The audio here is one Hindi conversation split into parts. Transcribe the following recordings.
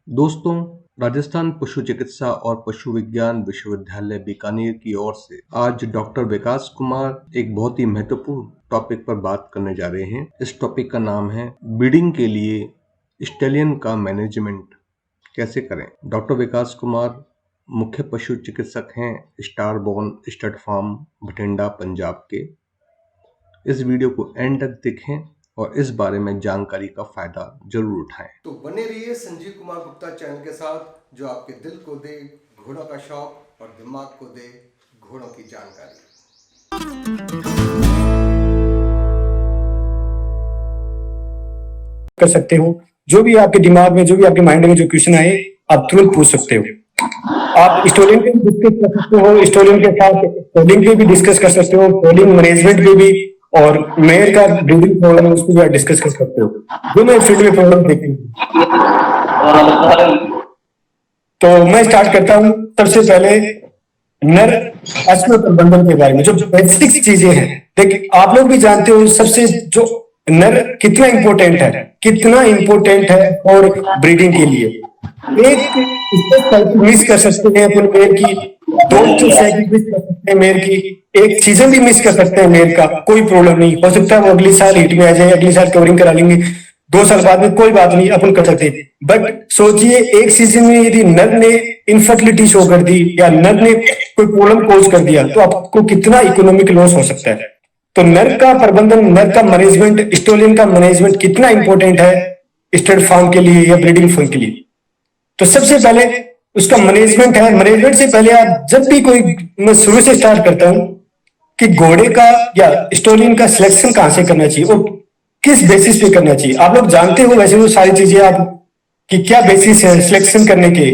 दोस्तों, राजस्थान पशु चिकित्सा और पशु विज्ञान विश्वविद्यालय बीकानेर की ओर से आज डॉक्टर विकास कुमार एक बहुत ही महत्वपूर्ण टॉपिक पर बात करने जा रहे हैं। इस टॉपिक का नाम है ब्रीडिंग के लिए स्टेलियन का मैनेजमेंट कैसे करें। डॉक्टर विकास कुमार मुख्य पशु चिकित्सक हैं स्टारबोर्न स्टड फार्म भटिंडा पंजाब के। इस वीडियो को एंड तक देखें और इस बारे में जानकारी का फायदा जरूर उठाएं। तो बने रहिए संजीव कुमार गुप्ता चैनल के साथ, जो आपके दिल को दे घोड़ों का शौक और दिमाग को दे घोड़ों की जानकारी। कर सकते हो, जो भी आपके दिमाग में, जो भी आपके माइंड में जो क्वेश्चन आए, आप तुरंत पूछ सकते हो। आप स्टोलिंग पे भी डिस्कस कर सकते हो, स्टोलिंग के साथ कोडिंग पे भी डिस्कस कर सकते हो, कोडिंग मैनेजमेंट पे भी, और मेयर का ब्रीडिंग प्रॉब्लम है उसको भी आप डिस्कस कर सकते हो, जो मैं फील्ड में प्रॉब्लम देखती हूँ। तो मैं स्टार्ट करता हूँ। सबसे पहले नर अश्व प्रबंधन के बारे में, जो बेसिक चीजें हैं। देखिए, आप लोग भी जानते हो सबसे जो नर कितना इंपॉर्टेंट है और ब्रीडिंग के लिए। एक मिस कर सकते हैं अपन मेयर की, दो साइकिल मिस कर सकते हैं मेयर की, एक सीजन भी मिस कर सकते हैं मेयर का, कोई प्रॉब्लम नहीं। हो सकता है वो अगले साल हिट में आ जाए, अगले साल कवरिंग करा लेंगे, 2 साल बाद में कोई बात नहीं, अपन कर सकते। बट सोचिए, एक सीजन में यदि नर ने इनफर्टिलिटी शो कर दी या नर ने कोई प्रॉब्लम कोज कर दिया, तो आपको कितना इकोनॉमिक लॉस हो सकता है। तो नर का प्रबंधन, नर का मैनेजमेंट, स्टोलियन का मैनेजमेंट कितना इंपॉर्टेंट है स्टड फार्म के लिए या ब्रीडिंग फार्म के लिए। तो सबसे पहले उसका मैनेजमेंट है। मैनेजमेंट से पहले आप जब भी कोई, मैं शुरू से स्टार्ट करता हूं कि घोड़े का या स्टोलियन का सिलेक्शन कहां से करना चाहिए और किस बेसिस पे करना चाहिए। आप लोग जानते हो वैसे वो सारी चीजें, आप कि क्या बेसिस है सिलेक्शन करने के,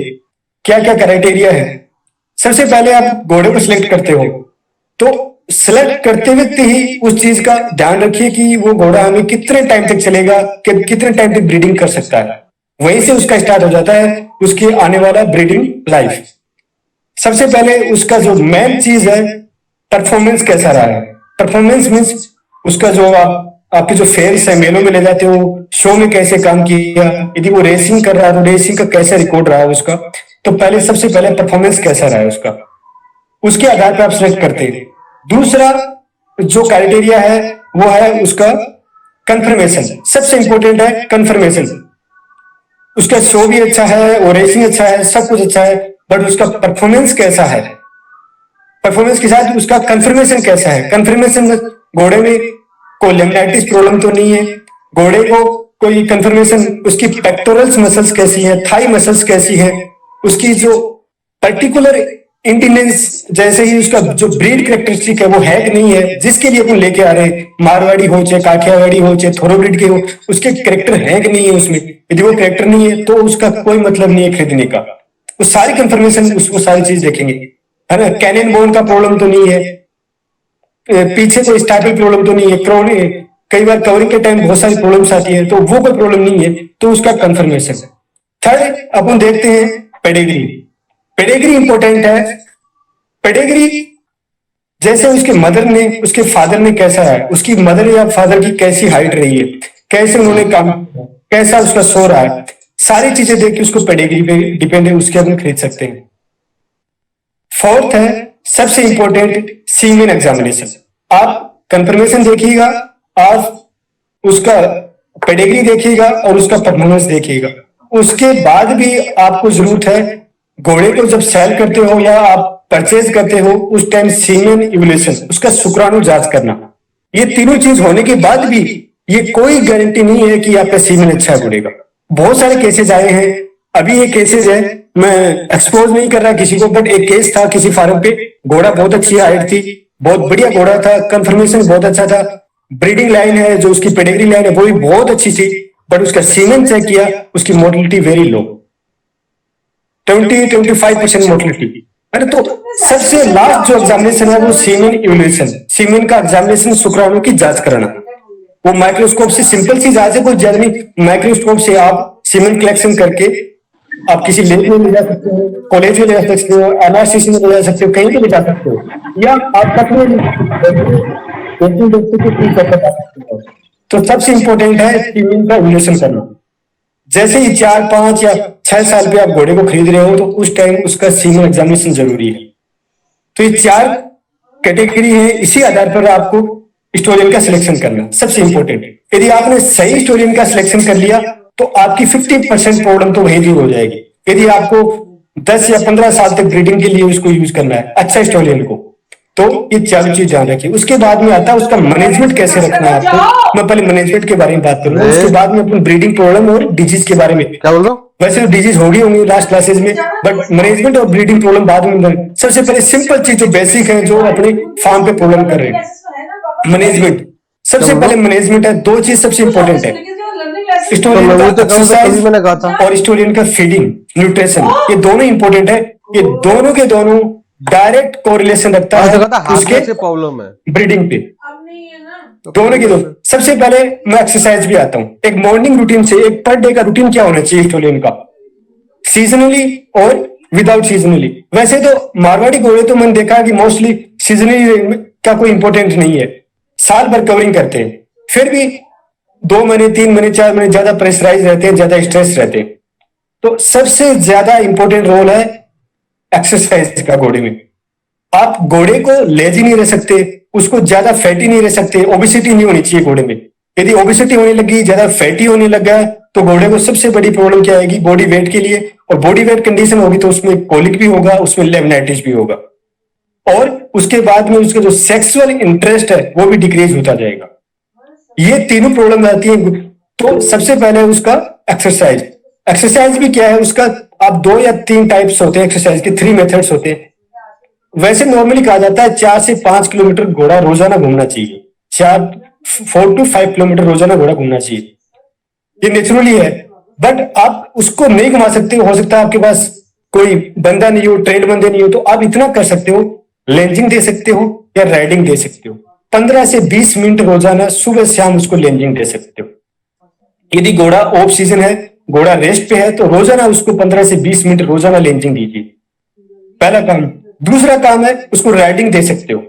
क्या क्या क्राइटेरिया है। सबसे पहले आप घोड़े को सिलेक्ट करते हो, तो सिलेक्ट करते वक्त ही उस चीज का ध्यान रखिए कि वो घोड़ा हमें कितने टाइम तक चलेगा, कितने टाइम तक ब्रीडिंग कर सकता है। वहीं से उसका स्टार्ट हो जाता है उसकी आने वाला ब्रीडिंग लाइफ। सबसे पहले उसका जो मेन चीज है, परफॉर्मेंस कैसा रहा है। परफॉर्मेंस मीन्स उसका जो आपके जो फेल्स है, मेलों में ले जाते हो, शो में कैसे काम किया, यदि वो रेसिंग कर रहा है तो रेसिंग का कैसा रिकॉर्ड रहा है उसका। तो पहले सबसे पहले परफॉर्मेंस कैसा रहा है उसका, उसके आधार पर आप सिलेक्ट करते हैं। दूसरा जो क्राइटेरिया है वो है उसका कंफर्मेशन। सबसे इंपॉर्टेंट है कंफर्मेशन। उसका शो भी अच्छा है और रेसिंग अच्छा है, सब कुछ अच्छा है, बट उसका परफॉर्मेंस कैसा है। परफॉर्मेंस के साथ उसका कंफर्मेशन कैसा है। कंफर्मेशन में घोड़े में कोई लेमनाइटिस प्रॉब्लम तो नहीं है, घोड़े को कोई कंफर्मेशन, उसकी पेक्टोरल्स मसल्स कैसी है, थाई मसल्स कैसी है, उसकी जो पर्टिकुलर इंटेलिजेंस, जैसे ही उसका जो ब्रीड कैरेक्टरिस्टिक है वो है कि नहीं है, जिसके लिए अपन लेके आ रहे हैं, मारवाड़ी हो चाहे काठियावाड़ी हो चाहे थोरोब्रीड के हो, उसके कैरेक्टर है कि नहीं है उसमें। यदि वो कैरेक्टर नहीं है तो उसका कोई मतलब नहीं है खरीदने का। वो सारी कंफर्मेशन, उसको सारी चीज देखेंगे, है ना। कैनियन बोन का प्रॉब्लम तो नहीं है, पीछे कोई स्टार्टिंग प्रॉब्लम तो नहीं है, क्रोनिक कई बार कवरिंग के टाइम बहुत सारी प्रॉब्लम्स आती है, तो वो कोई प्रॉब्लम नहीं है, तो उसका कंफर्मेशन। थर्ड अपन देखते हैं पेडिग्री। पेडिग्री इंपॉर्टेंट है। पेडिग्री जैसे उसके मदर ने, उसके फादर ने कैसा है, उसकी मदर या फादर की कैसी हाइट रही है, कैसे उन्होंने काम किया, कैसा उसका सो रहा है, सारी चीजें देख के उसको पेडिग्री पे डिपेंड है, उसके अपन खरीद सकते हैं। फोर्थ है सबसे इंपॉर्टेंट सीमेन एग्जामिनेशन। आप कंफर्मेशन देखिएगा, आप उसका पेडिग्री देखिएगा और उसका परफॉर्मेंस देखिएगा। उसके बाद भी आपको जरूरत है, घोड़े को जब सेल करते हो या आप परचेज करते हो, उस टाइम सीमेन इवोल्यूशन, उसका शुक्राणु जांच करना। ये तीनों चीज होने के बाद भी ये कोई गारंटी नहीं है कि आपका सीमेन अच्छा घोड़े का। बहुत सारे केसेस आए हैं, अभी ये केसेस है, मैं एक्सपोज नहीं कर रहा किसी को, बट एक केस था किसी फार्म पे, घोड़ा बहुत अच्छी हाइट थी, बहुत बढ़िया घोड़ा था, कंफर्मेशन बहुत अच्छा था, ब्रीडिंग लाइन है, जो उसकी पेडिग्री लाइन है वो भी बहुत अच्छी थी, बट उसका सीमेन चेक किया, उसकी मोर्टिलिटी वेरी लो, 20-25% मोर्टिलिटी। अरे तो सबसे लास्ट जो एग्जामिनेशन है वो सीमेन इवोल्यूशन। सीमेन का एग्जामिनेशन, शुक्राणु की जांच कराना, वो माइक्रोस्कोप से सिंपल सी जांच है, कोई ज्यादा नहीं। माइक्रोस्कोप से आप सीमेन कलेक्शन करके आप किसी लैब में ले जा सकते हो, कॉलेज में ले जा सकते हो, एनआरसीसी में ले जा सकते हो, कहीं पे ले जा सकते हो, या आप तक तो सबसे इंपॉर्टेंट है सीमेन का इवोल्यूशन करना। जैसे ही 4, 5 या 6 साल पे आप घोड़े को खरीद रहे हो तो उस टाइम उसका सीमन एग्जामिनेशन जरूरी है। तो ये 4 कैटेगरी है, इसी आधार पर आपको स्टोलियन का सिलेक्शन करना सबसे इंपॉर्टेंट है। यदि आपने सही स्टोलियन का सिलेक्शन कर लिया तो आपकी 50% प्रॉब्लम तो वही दूर हो जाएगी। यदि आपको 10 या 15 साल तक ब्रीडिंग के लिए उसको यूज करना है अच्छा स्टोलियन को, तो ये 4 चीज ध्यान रखिए। उसके बाद में आता है उसका मैनेजमेंट कैसे रखना है आपको। मैं पहले मैनेजमेंट के बारे में बात करूंगा, उसके बाद में अपनी ब्रीडिंग प्रॉब्लम और डिजीज के बारे में। क्या बोल रहा हूँ? वैसे तो डिजीज होगी होंगी लास्ट क्लासेज में, बट मैनेजमेंट और ब्रीडिंग प्रॉब्लम बाद में। सबसे पहले सिंपल चीज जो बेसिक है, जो अपने फार्म पे प्रॉब्लम कर रहे हैं, मैनेजमेंट। सबसे पहले मैनेजमेंट है। 2 चीज सबसे इंपॉर्टेंट है, स्टोलियन का एक्सरसाइज और स्टोलियन का फीडिंग न्यूट्रिशन, ये दोनों इंपॉर्टेंट है। ये दोनों के दोनों डायरेक्ट कोरिलेशन रखता है उसके प्रॉब्लम है ब्रीडिंग पे, दोनों के दोनों। सबसे पहले मैं एक्सरसाइज भी आता हूँ। एक मॉर्निंग रूटीन से, एक पर डे का रूटीन क्या होना चाहिए स्टोलियन का, सीजनली और विदाउट सीजनली। वैसे तो मारवाड़ी घोड़े तो मैंने देखा कि मोस्टली सीजनली का कोई इंपॉर्टेंट नहीं है, साल भर कवरिंग करते हैं, फिर भी 2 महीने 3 महीने 4 महीने ज्यादा प्रेशराइज रहते हैं, ज्यादा स्ट्रेस रहते हैं। तो सबसे ज्यादा इंपॉर्टेंट रोल है एक्सरसाइज का घोड़े में। आप घोड़े को लेजी नहीं रह सकते, उसको ज्यादा फैटी नहीं रह सकते, ओबिसिटी नहीं होनी चाहिए घोड़े में। यदि ओबिसिटी होने लगी, ज्यादा फैटी होने लगा, तो घोड़े को सबसे बड़ी प्रॉब्लम क्या आएगी बॉडी वेट के लिए। और बॉडी वेट कंडीशन होगी तो उसमें कोलिक भी होगा, उसमें लेमनाइटिस भी होगा, और उसके बाद में उसका जो सेक्सुअल इंटरेस्ट है वो भी डिक्रीज होता जाएगा। ये तीनों प्रॉब्लम आती है। तो सबसे पहले उसका एक्सरसाइज। एक्सरसाइज भी क्या है उसका, आप 2 या 3 टाइप्स होते हैं एक्सरसाइज के, 3 मेथड्स होते हैं। वैसे नॉर्मली कहा जाता है 4 से 5 किलोमीटर घोड़ा रोजाना घूमना चाहिए, 4 to 5 किलोमीटर रोजाना घोड़ा घूमना चाहिए, ये नेचुरली है। बट आप उसको नहीं घुमा सकते, हो सकता है आपके पास कोई बंदा नहीं हो, ट्रेंड बंदे नहीं हो, तो आप इतना कर सकते हो, लेंजिंग दे सकते हो या राइडिंग दे सकते हो। 15 से 20 मिनट रोजाना सुबह शाम उसको लेंजिंग दे सकते हो। यदि घोड़ा ऑफ सीजन है, घोड़ा रेस्ट पे है, तो रोजाना उसको 15 से 20 मिनट रोजाना लेंजिंग दीजिए, पहला काम। दूसरा काम है उसको राइडिंग दे सकते हो,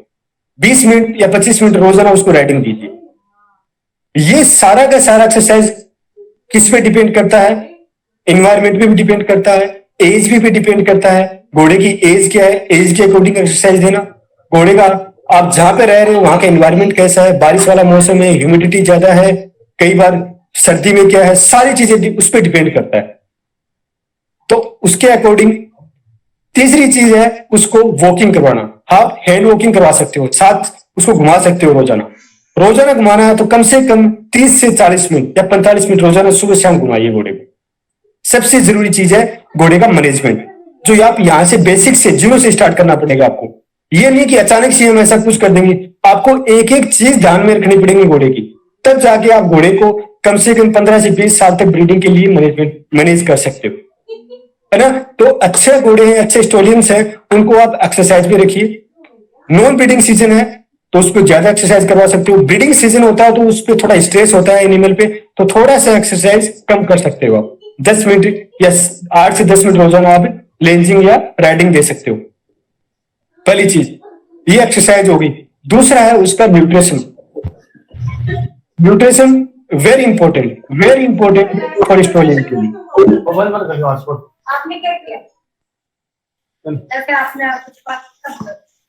20 मिनट या 25 मिनट रोजाना उसको राइडिंग दीजिए। ये सारा का सारा एक्सरसाइज किस पे डिपेंड करता है, एनवायरमेंट पे भी डिपेंड करता है, एज पे भी डिपेंड करता है। घोड़े की एज क्या है, एज के अकॉर्डिंग एक्सरसाइज देना। घोड़े का आप जहां पे रह रहे हो वहां का एनवायरमेंट कैसा है, बारिश वाला मौसम है, ह्यूमिडिटी ज्यादा है, कई बार सर्दी में क्या है, सारी चीजें उस पर डिपेंड करता है, तो उसके अकॉर्डिंग। तीसरी चीज है उसको वॉकिंग करवाना। आप हैंड वॉकिंग करवा सकते हो, साथ उसको घुमा सकते हो रोजाना। रोजाना घुमाना है तो कम से कम 30 से 40 मिनट या 45 मिनट रोजाना सुबह शाम घुमाइए घोड़े को। सबसे जरूरी चीज है घोड़े का मैनेजमेंट, जो आप यहां से बेसिक से जीरो से स्टार्ट करना पड़ेगा आपको। ये नहीं कि अचानक से हम ऐसा कुछ कर देंगे, आपको एक एक चीज ध्यान में रखनी पड़ेगी घोड़े की, तब जाके आप घोड़े को कम से कम 15 से 20 साल तक ब्रीडिंग के लिए मैनेज कर सकते हो, है ना। तो अच्छे घोड़े हैं, अच्छे स्टोलियंस हैं, उनको आप एक्सरसाइज भी रखिए। नॉन ब्रीडिंग सीजन है तो उसको ज्यादा एक्सरसाइज करवा सकते हो। ब्रीडिंग सीजन होता है तो उस पर थोड़ा स्ट्रेस होता है एनिमल पे, तो थोड़ा सा एक्सरसाइज कम कर सकते हो आप। 10 मिनट या 8 से 10 मिनट रोजाना आप लेंजिंग या राइडिंग दे सकते हो। पहली चीज ये एक्सरसाइज होगी। दूसरा है उसका nutrition. Nutrition very important for stallion के लिए। आपने क्या किया? आपने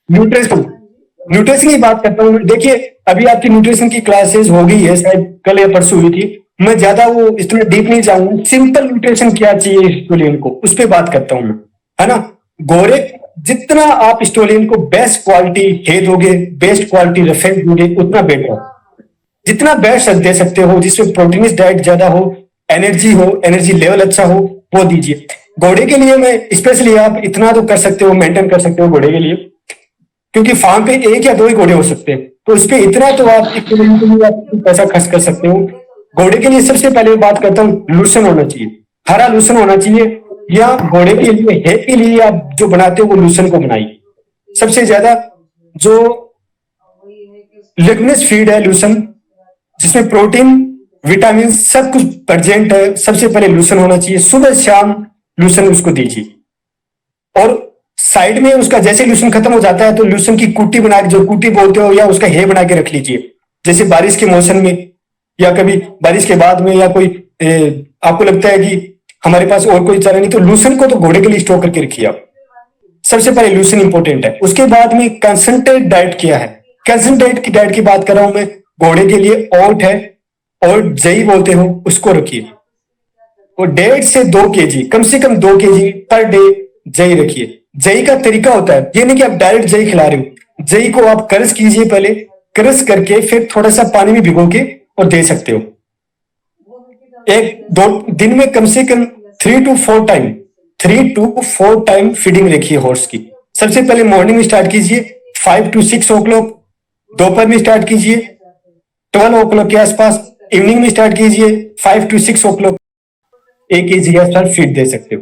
न्यूट्रिशन की बात करता हूँ। देखिए अभी आपकी न्यूट्रिशन की क्लासेस हो गई है, शायद कल या परसों हुई थी। मैं ज्यादा वो इसमें डीप नहीं जाऊंगा, सिंपल न्यूट्रिशन क्या चाहिए स्टोलियन को उस पर बात करता हूँ मैं, है ना। घोड़े जितना आप स्टोलियन को बेस्ट क्वालिटी है दोगे, बेस्ट क्वालिटी रेफेंस दोगे, उतना बेटर। जितना बेस्ट दे सकते हो, जिसमें प्रोटीनिस डाइट ज्यादा हो, एनर्जी लेवल अच्छा हो, वो दीजिए। घोड़े के लिए मैं स्पेशली आप इतना तो कर सकते हो, मेंटेन कर सकते हो घोड़े के लिए, क्योंकि फार्म पे 1 या 2 ही घोड़े हो सकते हैं, तो उस पर इतना तो आप पैसा खर्च कर सकते हो। घोड़े के लिए सबसे पहले बात करता हूँ, लूसन होना चाहिए, हरा लूसन होना चाहिए, या घोड़े के लिए है के लिए आप जो बनाते हो वो लूसन को बनाइए। सबसे ज्यादा जो लिग्नस फीड है लूसन, जिसमें प्रोटीन विटामिन सब कुछ प्रेजेंट है, सबसे पहले लूसन होना चाहिए। सुबह शाम लूसन उसको दीजिए। और साइड में उसका जैसे लूसन खत्म हो जाता है तो लूसन की कुट्टी बना के, जो कुट्टी बोलते हो, या उसका हे बना के रख लीजिए। जैसे बारिश के मौसम में या कभी बारिश के बाद में या कोई आपको लगता है कि हमारे पास और कोई चारा नहीं, तो लूसन को तो घोड़े के लिए स्टोर करके रखिए आप। सबसे पहले लूसन इंपॉर्टेंट है। उसके बाद में कंसंट्रेट डाइट क्या है, कंसंट्रेट की डाइट की बात कर रहा हूं मैं। घोड़े के लिए ओट है, ओट जई बोलते हो, उसको रखिए। और 1.5 से 2 केजी, कम से कम 2 केजी पर डे जई रखिए। जई का तरीका होता है, ये नहीं कि आप डायरेक्ट जई खिला रहे हो। जई को आप क्रश कीजिए, पहले क्रश करके फिर थोड़ा सा पानी में भिगो के और दे सकते हो। 1-2 दिन में कम से कम 3 to 4 टाइम फीडिंग रखिए हॉर्स की। सबसे पहले मॉर्निंग में स्टार्ट कीजिए 5 to 6 o'clock, दोपहर में स्टार्ट कीजिए 12 o'clock के आसपास, इवनिंग में स्टार्ट कीजिए 5 to 6 o'clock। 1 kg के आसपास फीड दे सकते हो।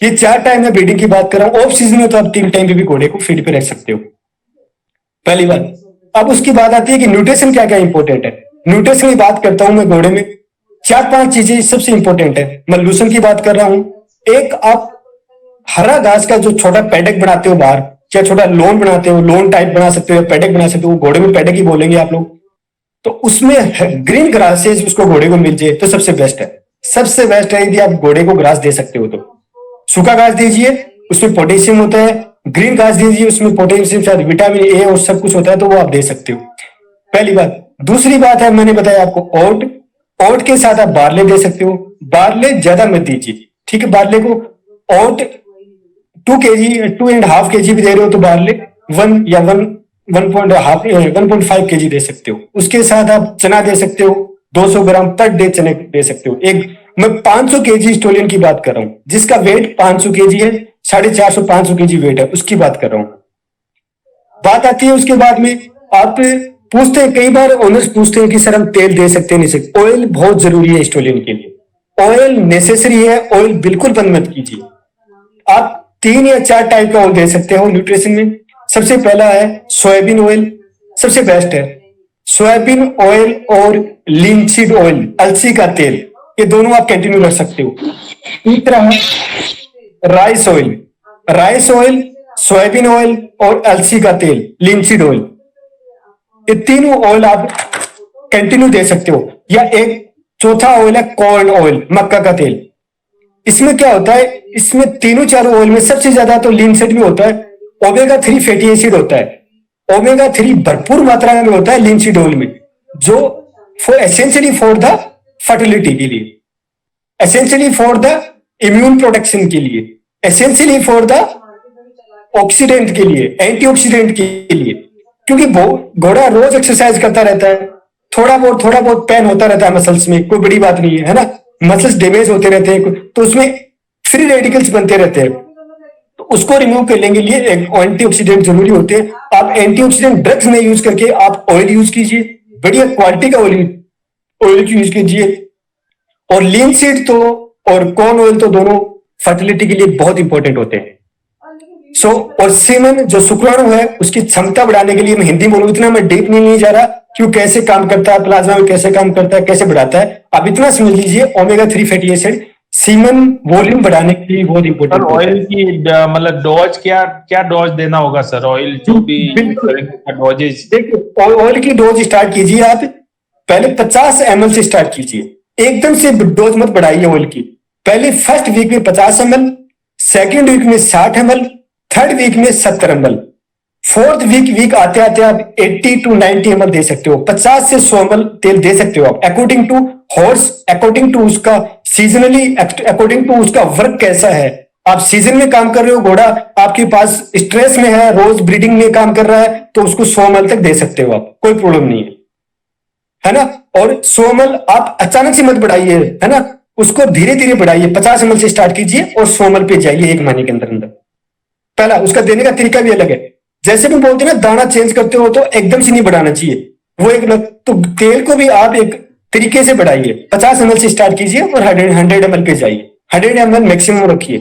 ये 4 टाइम में ब्रीडिंग की बात कर रहा हूँ। ऑफ सीजन में तो आप 3 टाइम पे भी घोड़े को फीड पे रख सकते हो, पहली बात। अब उसकी बात आती है कि न्यूट्रिशन क्या क्या इंपॉर्टेंट है। न्यूट्रिशन की बात करता हूं मैं, घोड़े में 4-5 चीजें सबसे इंपॉर्टेंट है। मैं लूसन की बात कर रहा हूं। एक, आप हरा घास का जो छोटा पैडक बनाते हो बाहर, या छोटा लोन बनाते हो, लोन टाइप बना सकते हो, पैडक बना सकते हो, घोड़े में पैडक ही बोलेंगे आप लोग, तो उसमें ग्रीन ग्रासेज उसको घोड़े को मिल जाए तो सबसे बेस्ट है। सबसे बेस्ट है यदि आप घोड़े को घास दे सकते हो तो सूखा घास दीजिए, उसमें पोटेशियम होता है। ग्रीन घास दीजिए, उसमें पोटेशियम साथ विटामिन ए और सब कुछ होता है, तो वो आप दे सकते हो, पहली बात। दूसरी बात है, मैंने बताया आपको ओट, ओट के साथ आप बार्ले दे सकते हो। बार्ले ज्यादा मत दीजिए, ठीक है। बार्ले को ओट 2 kg 2.5 kg भी दे रहे हो तो बार्ले 1 या 1.5 kg दे सकते हो। उसके साथ आप चना दे सकते हो, 200 ग्राम पर डे चने दे सकते हो। एक, मैं 500 kg स्टोलियन की बात कर रहा हूं, जिसका वेट 500 kg है, 450-500 kg वेट है, उसकी बात कर रहा हूं। बात आती है उसके बाद में, आप पूछते हैं, कई बार ओनर्स पूछते हैं कि सर हम तेल दे सकते हैं नहीं सकते। ऑयल बहुत जरूरी है स्टोलियन के लिए, ऑयल नेसेसरी है। ऑयल बिल्कुल बंद मत कीजिए। आप 3 या 4 टाइप का ऑयल दे सकते हो न्यूट्रिशन में। सबसे पहला है सोयाबीन ऑयल, सबसे बेस्ट है सोयाबीन ऑयल, और लिंसीड ऑयल, अलसी का तेल, ये दोनों आप कंटिन्यू रख सकते हो। तीसरा है rice oil, rice oil, soybean oil और अलसी का तेल, लिंसीड ऑयल, ये तीनों ऑयल आप कंटिन्यू दे सकते हो। या एक चौथा ऑयल है कॉर्न ऑयल, मक्का का तेल। इसमें क्या होता है, इसमें तीनों चारों ऑयल में सबसे ज्यादा तो लिंसीड में होता है, ओमेगा 3 फैटी एसिड होता है। ओमेगा 3 भरपूर मात्रा में होता है लिंसीड ऑयल में, जो एसेंशियली फॉर द फर्टिलिटी के लिए, essentially for the immune protection के लिए, एसेंशियली फॉर द ऑक्सीडेंट के लिए, एंटीऑक्सीडेंट के लिए। क्योंकि घोड़ा रोज एक्सरसाइज करता रहता है, थोड़ा बहुत पेन होता रहता है मसल्स में, कोई बड़ी बात नहीं है ना। मसल्स डैमेज होते रहते हैं तो उसमें फ्री रेडिकल्स बनते रहते हैं, तो उसको रिमूव करने के लिए एक एंटीऑक्सीडेंट जरूरी होते हैं। आप एंटीऑक्सीडेंट ड्रग्स में यूज करके आप ऑयल यूज कीजिए, बढ़िया क्वालिटी का ऑयल यूज कीजिए। और लिंसीड तो और कॉर्न ऑयल तो दोनों फर्टिलिटी के लिए बहुत इंपॉर्टेंट होते हैं। और सीमन जो शुक्राणु है उसकी क्षमता बढ़ाने के लिए, मैं हिंदी बोलूं, इतना मैं डीप नहीं जा रहा क्यों, कैसे काम करता है प्लाज्मा में, कैसे काम करता है, कैसे बढ़ाता है, आप इतना समझ लीजिए। Omega 3 fatty acid semen volume बढ़ाने के लिए बहुत इंपॉर्टेंट है। ऑयल की मतलब डोज क्या डोज देना होगा सर, ऑयल जो भी डोजेज? देखिए, ऑयल की डोज स्टार्ट कीजिए आप पहले 50 ml से स्टार्ट कीजिए, एकदम से डोज मत बढ़ाइए ऑयल की। पहले फर्स्ट वीक में 50 ml, सेकेंड वीक में 60 ml, थर्ड वीक में 70 ml, फोर्थ वीक आते आते आप 80 to 90 ml दे सकते हो। 50 से 100 ml तेल दे सकते हो आप, according to horse, according to उसका सीजनली, अकॉर्डिंग टू उसका वर्क कैसा है। आप सीजन में काम कर रहे हो, घोड़ा आपके पास स्ट्रेस में है, रोज ब्रीडिंग में काम कर रहा है, तो उसको 100 ml तक दे सकते हो आप, कोई प्रॉब्लम नहीं है ना। और 100 ml आप अचानक से मत बढ़ाइए, है ना, उसको धीरे धीरे बढ़ाइए। 50 ml से स्टार्ट कीजिए और 100 ml पे जाइए 1 महीने के अंदर अंदर। पहला उसका देने का तरीका भी अलग है। जैसे भी बोलते हैं ना, दाना चेंज करते हो तो एकदम से नहीं बढ़ाना चाहिए, वो एक तो तेल को भी आप एक तरीके से बढ़ाइए। 50 ml से स्टार्ट कीजिए और 100 ml पे जाइए, 100 ml मैक्सिमम रखिए।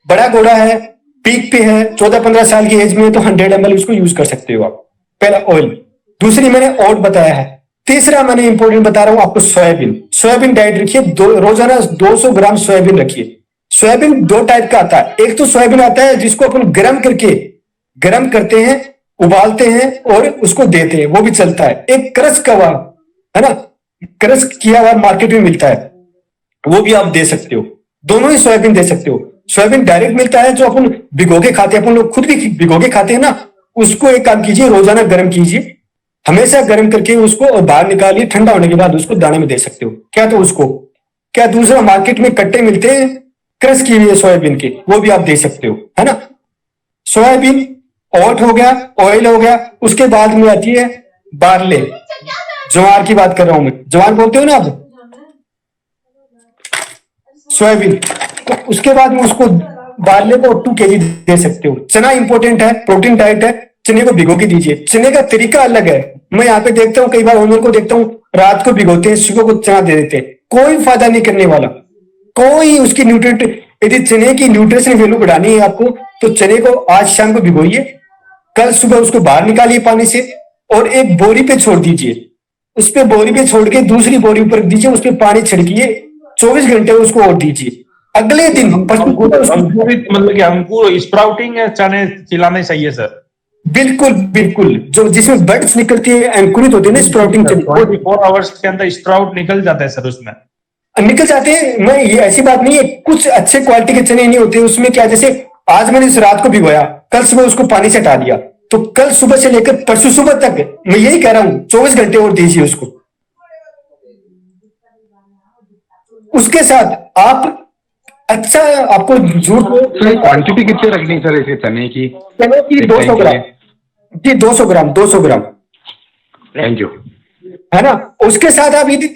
बड़ा घोड़ा है, पीक पे है, 14-15 साल की एज में, तो 100 ml उसको यूज कर सकते हो आप। पहला ऑयल, दूसरी मैंने ओट बताया है, तीसरा मैंने इंपॉर्टेंट बता रहा हूं आपको सोयाबीन डाइट रखिए। रोजाना 200 ग्राम सोयाबीन रखिए। सोयाबीन 2 टाइप का आता है, एक तो सोयाबीन आता है जिसको अपन गर्म करते हैं, उबालते हैं और उसको देते हैं, वो भी चलता है। एक क्रश कवा है ना, क्रश किया हुआ मार्केट में मिलता है, वो भी आप दे सकते हो। दोनों ही सोयाबीन दे सकते हो। सोयाबीन डायरेक्ट मिलता है जो अपन भिगो के खाते हैं, अपन लोग खुद भी भिगो के खाते हैं ना, उसको एक काम कीजिए, रोजाना गर्म कीजिए, हमेशा गर्म करके उसको और बाहर निकालिए, ठंडा होने के बाद उसको दाने में दे सकते हो। क्या तो उसको क्या दूसरा मार्केट में कट्टे मिलते हैं क्रश किए हुए सोयाबीन के, वो भी आप दे सकते हो, है ना। सोयाबीन ओट हो गया, ऑयल हो गया, उसके बाद में आती है बार्ले, ज्वार की बात कर रहा हूं मैं, ज्वार बोलते हो ना आप, सोयाबीन। तो उसके बाद में उसको बार्ले को 2 kg दे सकते हो। चना इंपॉर्टेंट है, प्रोटीन डाइट है, चने को भिगो के दीजिए। चने का तरीका अलग है, मैं यहाँ पे देखता हूँ कई बार ओनर को देखता हूँ रात को भिगोते हैं, सुबह को चना दे देते हैं, कोई फायदा नहीं करने वाला, कोई उसकी न्यूट्रिएंट। यदि चने की न्यूट्रिशन वैल्यू बढ़ानी है आपको तो चने को आज शाम को भिगोइए, कल सुबह उसको बाहर निकालिए पानी से और एक बोरी पे छोड़ दीजिए। उस पे बोरी पे छोड़ के दूसरी बोरी ऊपर दीजिए, उस पे पानी छिड़किए, 24 घंटे उसको और दीजिए। अगले दिन अंकुरित मतलब कि अंकुर स्प्राउटिंग है, चने चिल्लाने चाहिए सर। बिल्कुल बिल्कुल, जो जिसमें बर्ड्स निकलती है, अंकुरित होते हैं ना, स्प्राउटिंग 24 आवर्स के अंदर स्प्राउट निकल जाता है सर, उसमें निकल जाते हैं। मैं ये ऐसी बात नहीं है, कुछ अच्छे क्वालिटी के चने नहीं होते उसमें। क्या जैसे आज मैंने इस रात को भिगोया, कल सुबह उसको पानी से हटा दिया, तो कल सुबह से लेकर परसों सुबह तक मैं यही कह रहा हूं 24 घंटे और दीजिए उसको। उसके साथ आप अच्छा, आपको जरूरत क्वांटिटी कितनी रखनी सर इसे चने की? चने की 200 ग्राम जी, 200 ग्राम 200 ग्राम। Thank you. है ना। उसके साथ आप यदि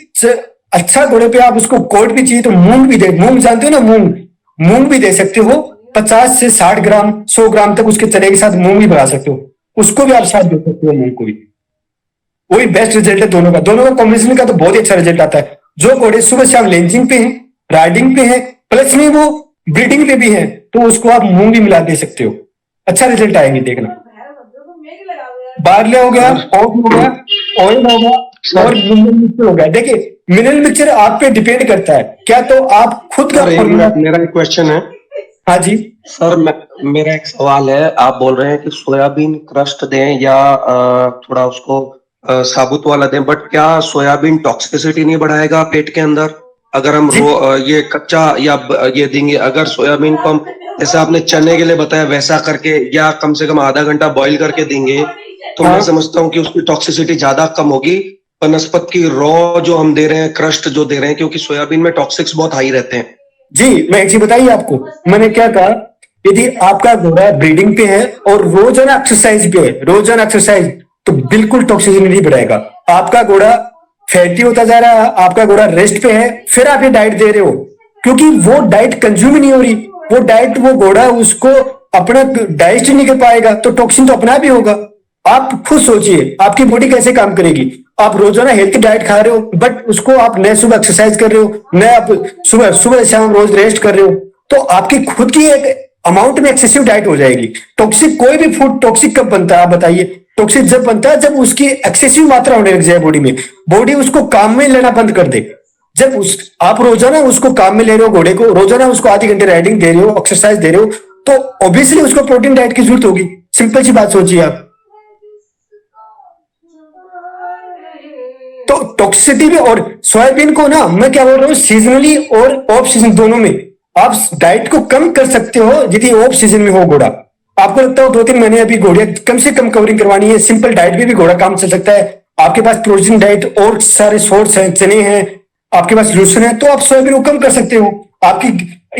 अच्छा घोड़े पे आप उसको कोट भी चाहिए तो मूंग भी दे, मूंग जानते हो ना, मूंग भी दे सकते हो। 50 से 60 ग्राम 100 ग्राम तक उसके चने के साथ मूंग भी बढ़ा सकते हो, उसको भी आप साथ दे सकते हो, मूंग को भी। वही बेस्ट रिजल्ट है दोनों का, दोनों का कॉम्बिनेशन का तो बहुत ही अच्छा रिजल्ट आता है। जो घोड़े सुबह शाम लेंजिंग पे हैं, राइडिंग पे हैं, प्लस में वो ब्रीडिंग पे भी है, तो उसको आप मूंग भी मिला दे सकते हो, अच्छा रिजल्ट आएंगे, देखना। बार्ले हो गया, ओट हो गया, ऑयल हो गया और मिनरल मिक्सचर हो गया। देखिए मिनरल मिक्सचर आप पे डिपेंड करता है, क्या तो आप खुद का मेरा एक क्वेश्चन है। हाँ जी सर, मेरा एक सवाल है। आप बोल रहे हैं कि सोयाबीन क्रस्ट दें या थोड़ा उसको साबुत वाला दें, बट क्या सोयाबीन टॉक्सिसिटी नहीं बढ़ाएगा पेट के अंदर अगर हम ये कच्चा या ये देंगे? अगर सोयाबीन को हम जैसे आपने चने के लिए बताया वैसा करके या कम से कम आधा घंटा बॉईल करके देंगे तो मैं समझता हूँ कि उसकी टॉक्सिसिटी ज्यादा कम होगी बनस्पत की रॉ जो हम दे रहे हैं, क्रस्ट जो दे रहे हैं, क्योंकि सोयाबीन में टॉक्सिक्स बहुत हाई रहते हैं। जी। मैं एक चीज बताइए आपको, मैंने क्या कहा, यदि आपका घोड़ा ब्रीडिंग पे है और रोजाना एक्सरसाइज पे है, रोजाना एक्सरसाइज, तो बिल्कुल टॉक्सिसिटी नहीं बढ़ाएगा। आपका घोड़ा फैटी होता जा रहा है, आपका घोड़ा रेस्ट पे है, फिर आप ये डाइट दे रहे हो, क्योंकि वो डाइट कंज्यूम ही नहीं हो रही, वो डाइट वो घोड़ा उसको अपना डाइजेस्ट नहीं कर पाएगा, तो टॉक्सिन तो अपना भी होगा। आप खुद सोचिए आपकी बॉडी कैसे काम करेगी। आप रोजाना हेल्थी डाइट खा रहे हो, बट उसको आप नए सुबह एक्सरसाइज कर रहे हो, नए आप सुबह शाम रोज रेस्ट कर रहे हो, तो आपकी खुद की एक अमाउंट में एक्सेसिव डाइट हो जाएगी। टॉक्सिक कोई भी फूड टॉक्सिक कब बनता है आप बताइए? टॉक्सिक जब बनता है जब उसकी एक्सेसिव मात्रा होने लग जाए बॉडी में, बॉडी उसको काम में लेना बंद कर दे। जब आप रोजाना उसको काम में ले रहे हो, घोड़े को रोजाना उसको आधे घंटे राइडिंग दे रहे हो, एक्सरसाइज दे रहे हो, तो ऑब्वियसली उसको प्रोटीन डाइट की जरूरत होगी। सिंपल सी बात सोचिए आप। तो टॉक्सिसिटी भी, और सोयाबीन को ना मैं क्या बोल रहा हूँ, सीजनली और ऑफ सीजन दोनों में आप डाइट को कम कर सकते हो। यदि ऑफ सीजन में हो घोड़ा, आपको लगता हो 2-3 महीने अभी घोड़िया कम से कम कवरिंग करवानी है, सिंपल डाइट भी घोड़ा काम चल सकता है, आपके पास प्रोटीन डाइट और सारे सोर्स हैं, चने हैं, आपके पास लूसन है, तो आप सोयाबीन को कम कर सकते हो। आपकी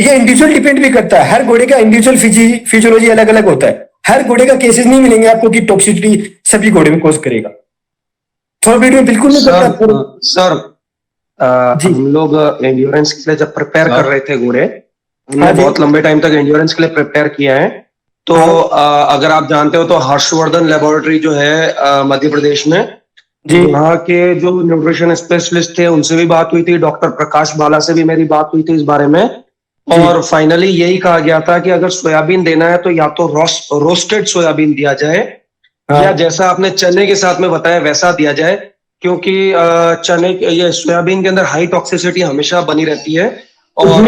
ये इंडिविजुअल डिपेंड भी करता है, हर घोड़े का इंडिविजुअल फिजियोलॉजी अलग अलग होता है। हर घोड़े का केसेस नहीं मिलेंगे आपको कि टॉक्सिसिटी सभी घोड़े में कॉज करेगा। सोयाबीन में बिल्कुल नहीं करता सर, हम लोग एंड्योरेंस के लिए जब प्रिपेयर कर रहे थे घोड़े, हमने बहुत लंबे टाइम तक एंड्योरेंस के लिए प्रिपेयर किया है। तो अगर आप जानते हो तो हर्षवर्धन लेबोरेटरी जो है मध्य प्रदेश में, वहाँ के जो न्यूट्रिशन स्पेशलिस्ट थे उनसे भी बात हुई थी, डॉक्टर प्रकाश बाला से भी मेरी बात हुई थी इस बारे में, और फाइनली यही कहा गया था कि अगर सोयाबीन देना है तो या तो रोस्टेड सोयाबीन दिया जाए या जैसा आपने चने के साथ में बताया वैसा दिया जाए, क्योंकि चने ये सोयाबीन के अंदर हाई टॉक्सिसिटी हमेशा बनी रहती है, और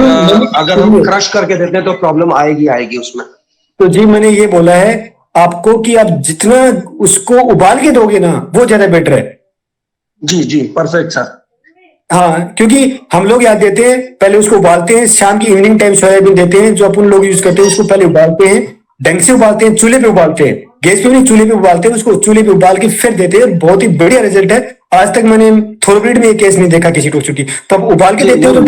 अगर हम क्रश करके देते हैं तो प्रॉब्लम आएगी उसमें। तो जी मैंने ये बोला है आपको कि आप जितना उसको उबाल के दोगे ना वो ज्यादा बेटर है। जी परफेक्ट सर। हाँ, क्योंकि हम लोग याद देते हैं, पहले उसको उबालते हैं, शाम की इवनिंग टाइम सोयाबीन देते हैं, जो अपन लोग यूज करते हैं, उसको पहले उबालते हैं, ढंग से उबालते हैं, चूल्हे पे उबालते हैं, गैस पे नहीं, चूल्हे पे उबालते हैं, उसको चूल्हे पे उबाल के फिर देते हैं। बहुत ही बढ़िया रिजल्ट है। आज तक मैंने थोरोब्रीड में ये केस नहीं देखा किसी टोक्सो की। तो अब उबाल के देते हो तो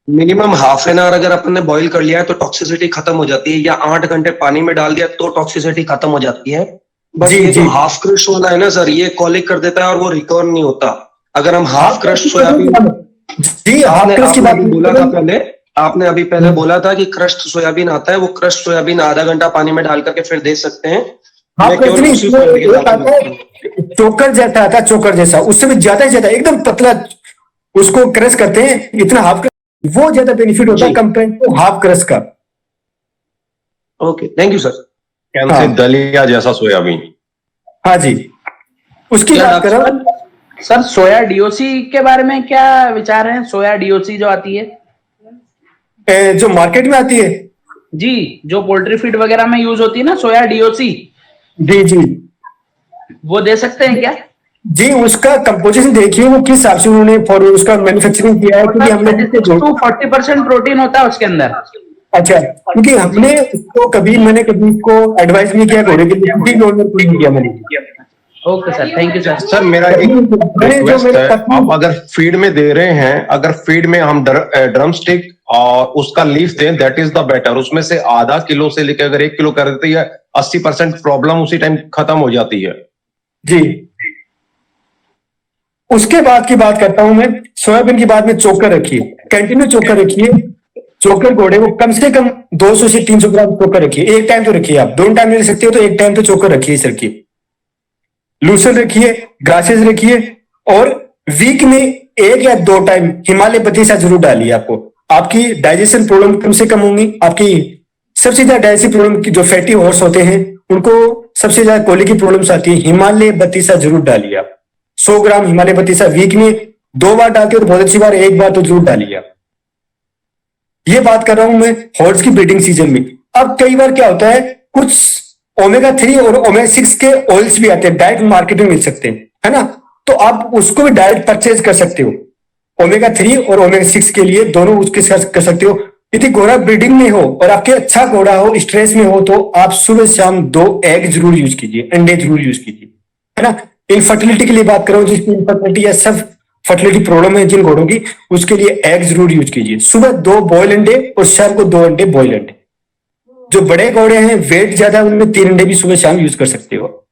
मिनिमम हाफ एन आवर अगर अपन ने बॉईल कर लिया है तो टॉक्सिसिटी खत्म हो जाती है, या 8 घंटे पानी में डाल दिया तो टॉक्सिसिटी खत्म हो जाती है। बट जी, ये जी। जो हाफ क्रश वाला है ना सर, ये कॉलिक कर देता है और वो रिकवर नहीं होता। अगर हम हाफ क्रश सोयाबीन, जी, हाफ क्रश की बात बोला था पहले, आपने अभी पहले बोला था कि क्रश्ड सोयाबीन आता है, वो क्रश्ड सोयाबीन आधा घंटा पानी में डाल करके फिर दे सकते हैं। मैं केवल उसी चोकर जैसा आता है, चोकर जैसा, उससे भी ज्यादा एकदम पतला उसको क्रश करते हैं, इतना हाफ वो ज्यादा बेनिफिट होता है कंपेयर टू हाफ क्रश का। Okay, thank you sir. से दलिया जैसा सोयाबीन। हाँ जी, उसकी बात कर रहा हूं सर। सोया डीओसी के बारे में क्या विचार है? सोया डीओसी जो आती है, जो मार्केट में आती है जी, जो पोल्ट्री फीड वगैरह में यूज होती है ना, सोया डीओसी। जी जी, वो दे सकते हैं क्या? जी, उसका कंपोजिशन देखिए, वो किस हिसाब से उन्होंने फॉर उसका मैन्युफैक्चरिंग किया है, क्योंकि हमने 40% प्रोटीन होता है उसके अंदर। अच्छा, क्योंकि हमने उसको मैंने कभी उसको एडवाइस नहीं किया घोड़े के लिए, नहीं किया मैंने। Okay sir, thank you sir. Sir मेरा एक रिक्वेस्ट है, आप अगर फीड में दे रहे हैं, अगर फीड में हम ड्रम स्टिक और उसका लीफ दें, दैट इज द बेटर। उसमें से आधा किलो से लेकर अगर 1 किलो कर देते हैं, 80% प्रॉब्लम उसी टाइम खत्म हो जाती है। जी, उसके बाद की बात करता हूं मैं। सोयाबीन की बाद में चोकर रखिए, कंटिन्यू चोकर रखिए। चोकर घोड़े को कम से कम 200 से 300 ग्राम चोकर रखिए। एक टाइम तो रखिए, आप 2 टाइम ले सकते हो तो एक टाइम तो चोकर रखिए सर की। लूसन रखिए, ग्रासेस रखिए, और वीक में 1 या 2 टाइम हिमालय बतीसा जरूर डालिए। आपकी डाइजेशन प्रॉब्लम कम से कम होंगी। आपकी सबसे ज्यादा डाइजेशन प्रॉब्लम की जो फैटी हॉर्स होते हैं, उनको सबसे ज्यादा कोलिक की प्रॉब्लम्स आती है। हिमालय बतीसा जरूर डालिए आप। 100 ग्राम हिमालय बतीसा वीक में 2 बार डालते हो तो बहुत अच्छी बात, 1 बार तो जरूर डालिए आप। ये बात कर रहा हूं मैं हॉर्स की ब्रीडिंग सीजन में। अब कई बार क्या होता है, कुछ ओमेगा 3 और ओमेगा 6 के ऑयल्स भी आते हैं, डायरेक्ट मार्केट में मिल सकते हैं, है ना। तो आप उसको भी डायरेक्ट परचेज कर सकते हो। ओमेगा 3 और ओमेगा 6 के लिए दोनों उसके साथ कर सकते हो। यदि घोड़ा ब्रीडिंग में हो और आपके अच्छा घोड़ा हो, स्ट्रेस में हो, तो आप सुबह शाम 2 एग जरूर यूज कीजिए, अंडे जरूर यूज कीजिए, है ना। इनफर्टिलिटी के लिए बात करो, जिसकी इनफर्टिलिटी या सब फर्टिलिटी प्रॉब्लम है जिन घोड़ों की, उसके लिए एग जरूर यूज कीजिए। सुबह 2 बॉयल अंडे और शाम को 2 अंडे बॉयल अंडे। जो बड़े घोड़े हैं, वेट ज्यादा, उनमें 3 अंडे भी सुबह शाम यूज कर सकते हो।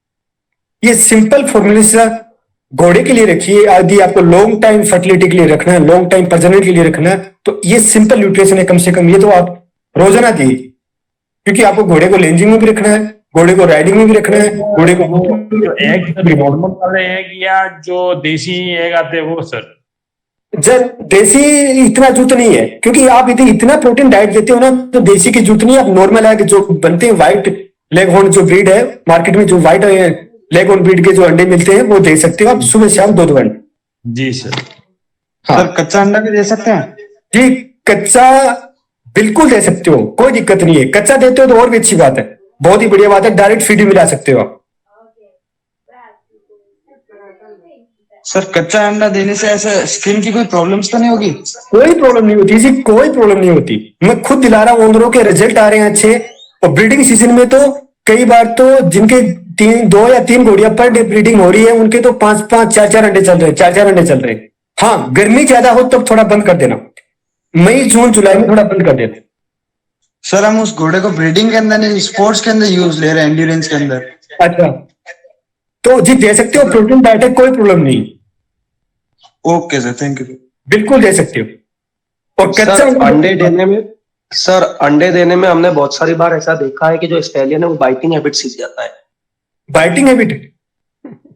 ये सिंपल फॉर्मूला घोड़े के लिए रखिए। यदि आपको लॉन्ग टाइम फर्टिलिटी के लिए रखना है, लॉन्ग टाइम प्रजनन के लिए रखना है, तो ये सिंपल न्यूट्रिशन है। कम से कम ये तो आप रोजाना दिए, क्योंकि आपको घोड़े को लेंजिंग में भी रखना है, घोड़े को राइडिंग में भी रखना है, घोड़े को एग नॉर्मल वाले एग या जो देसी एग आते हैं वो सर? जब देसी इतना जूत नहीं है, क्योंकि आप यदि इतना प्रोटीन डाइट देते हो ना, तो देसी की जूत नहीं। आप नॉर्मल एग जो बनते हैं, व्हाइट लेग हॉर्न जो ब्रीड है मार्केट में, जो व्हाइट लेग हॉर्न ब्रीड के जो अंडे मिलते हैं, वो दे सकते हो आप सुबह शाम 2 अंडे। जी सर। हाँ। सर कच्चा अंडा भी दे सकते हैं? जी, कच्चा बिल्कुल दे सकते हो, कोई दिक्कत नहीं है। कच्चा देते हो तो और भी अच्छी बात है, बहुत ही बढ़िया बात है। डायरेक्ट फीड भी मिला सकते हो आप। सर कच्चा अंडा देने से ऐसे स्किन की कोई प्रॉब्लम्स तो नहीं होगी? कोई प्रॉब्लम नहीं होती जी, कोई प्रॉब्लम नहीं होती। मैं खुद दिला रहा हूं, ओनरों के रिजल्ट आ रहे हैं अच्छे। और ब्रीडिंग सीजन में तो कई बार तो जिनके 2 या 3 घोड़ियां पर डे ब्रीडिंग हो रही है, उनके तो 5-5, 4-4 अंडे चल रहे हैं, 4-4 अंडे चल रहे हैं। हाँ, गर्मी ज्यादा हो तब थोड़ा बंद कर देना, मई जून जुलाई में थोड़ा बंद कर देना। सर हम उस घोड़े को ब्रीडिंग के अंदर नहीं, स्पोर्ट्स के अंदर यूज ले रहे हैं, एंड्योरेंस के अंदर। अच्छा, तो जी दे सकते हो, प्रोटीन डाइट है, कोई प्रॉब्लम नहीं। Okay sir, thank you. बिल्कुल दे सकते हो। और कच्चा अंडे देने में हमने बहुत सारी बार ऐसा देखा है कि जो स्टैलियन है वो बाइटिंग हैबिट सीख जाता है। Biting habit?